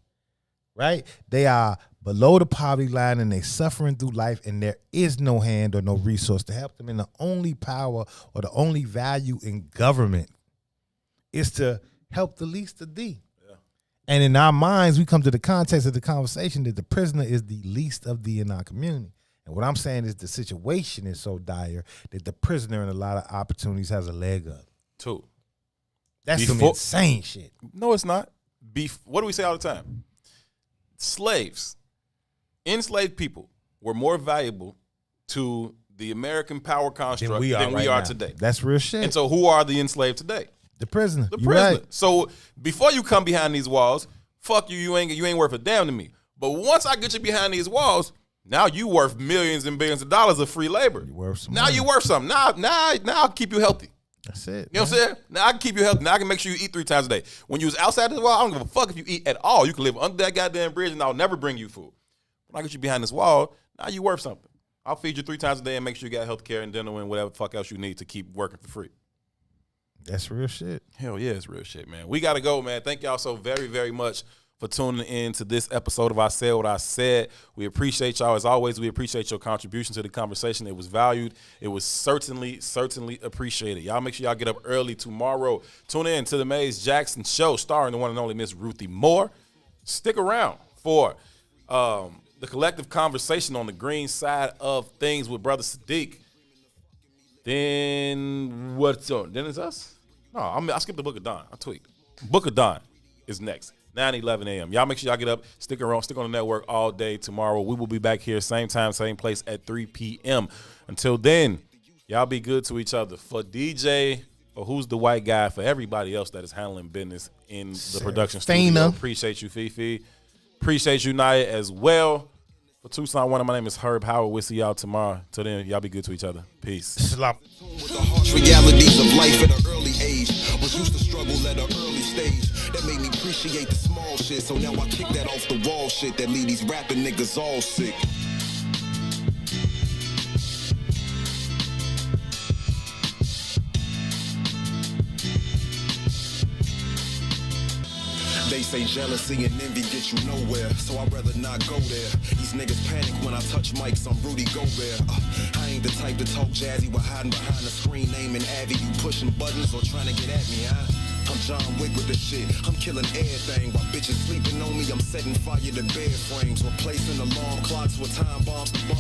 right, they are below the poverty line and they suffering through life and there is no hand or no resource to help them. And the only power or the only value in government is to help the least of thee. Yeah. And in our minds, we come to the context of the conversation that the prisoner is the least of thee in our community. And what I'm saying is the situation is so dire that the prisoner in a lot of opportunities has a leg up. Too. That's some insane shit. No, it's not. What do we say all the time? Slaves, enslaved people were more valuable to the American power construct than we are today. That's real shit. And so who are the enslaved today? The prisoner. The prisoner. Right. So before you come behind these walls, fuck you, you ain't worth a damn to me. But once I get you behind these walls, now you worth millions and billions of dollars of free labor. You worth some now money. You worth something. Now I'll keep you healthy. That's it. You know what I'm saying? Now I can keep you healthy. Now I can make sure you eat 3 times a day. When you was outside this wall, I don't give a fuck if you eat at all. You can live under that goddamn bridge and I'll never bring you food. When I get you behind this wall, now you worth something. I'll feed you 3 times a day and make sure you got health care and dental and whatever the fuck else you need to keep working for free. That's real shit. Hell yeah, it's real shit, man. We got to go, man. Thank y'all so very, very much for tuning in to this episode of I Said What I Said. We appreciate y'all. As always, we appreciate your contribution to the conversation. It was valued. It was certainly appreciated. Y'all make sure y'all get up early tomorrow. Tune in to the Maze Jackson Show, starring the one and only Miss Ruthie Moore. Stick around for the collective conversation on the green side of things with Brother Sadiq. Then what's on? Then it's us? No, I skipped the Book of Dawn. I tweaked. Book of Dawn is next. 9-11 a.m. Y'all make sure y'all get up, stick around, stick on the network all day tomorrow. We will be back here same time, same place at 3 p.m. Until then, y'all be good to each other. For DJ, for Who's the White Guy, for everybody else that is handling business in the production studio. Appreciate you, Fifi. Appreciate you, Naya, as well. For Tucson One, my name is Herb Howard. We'll see y'all tomorrow. Till then, y'all be good to each other. Peace. Salam. With the harsh realities of life at an early age. Was used to struggle at an early stage. That made me appreciate the small shit. So now I kick that off the wall shit that leave these rapping niggas all sick. They say jealousy and envy get you nowhere, so I'd rather not go there. These niggas panic when I touch mics, I'm Rudy Gobert. I ain't the type to talk jazzy while hiding behind the screen naming Abby. You pushing buttons or trying to get at me, huh? I'm John Wick with the shit. I'm killing everything while bitches sleeping on me. I'm setting fire to bed frames, replacing alarm clocks with time bombs to bomb.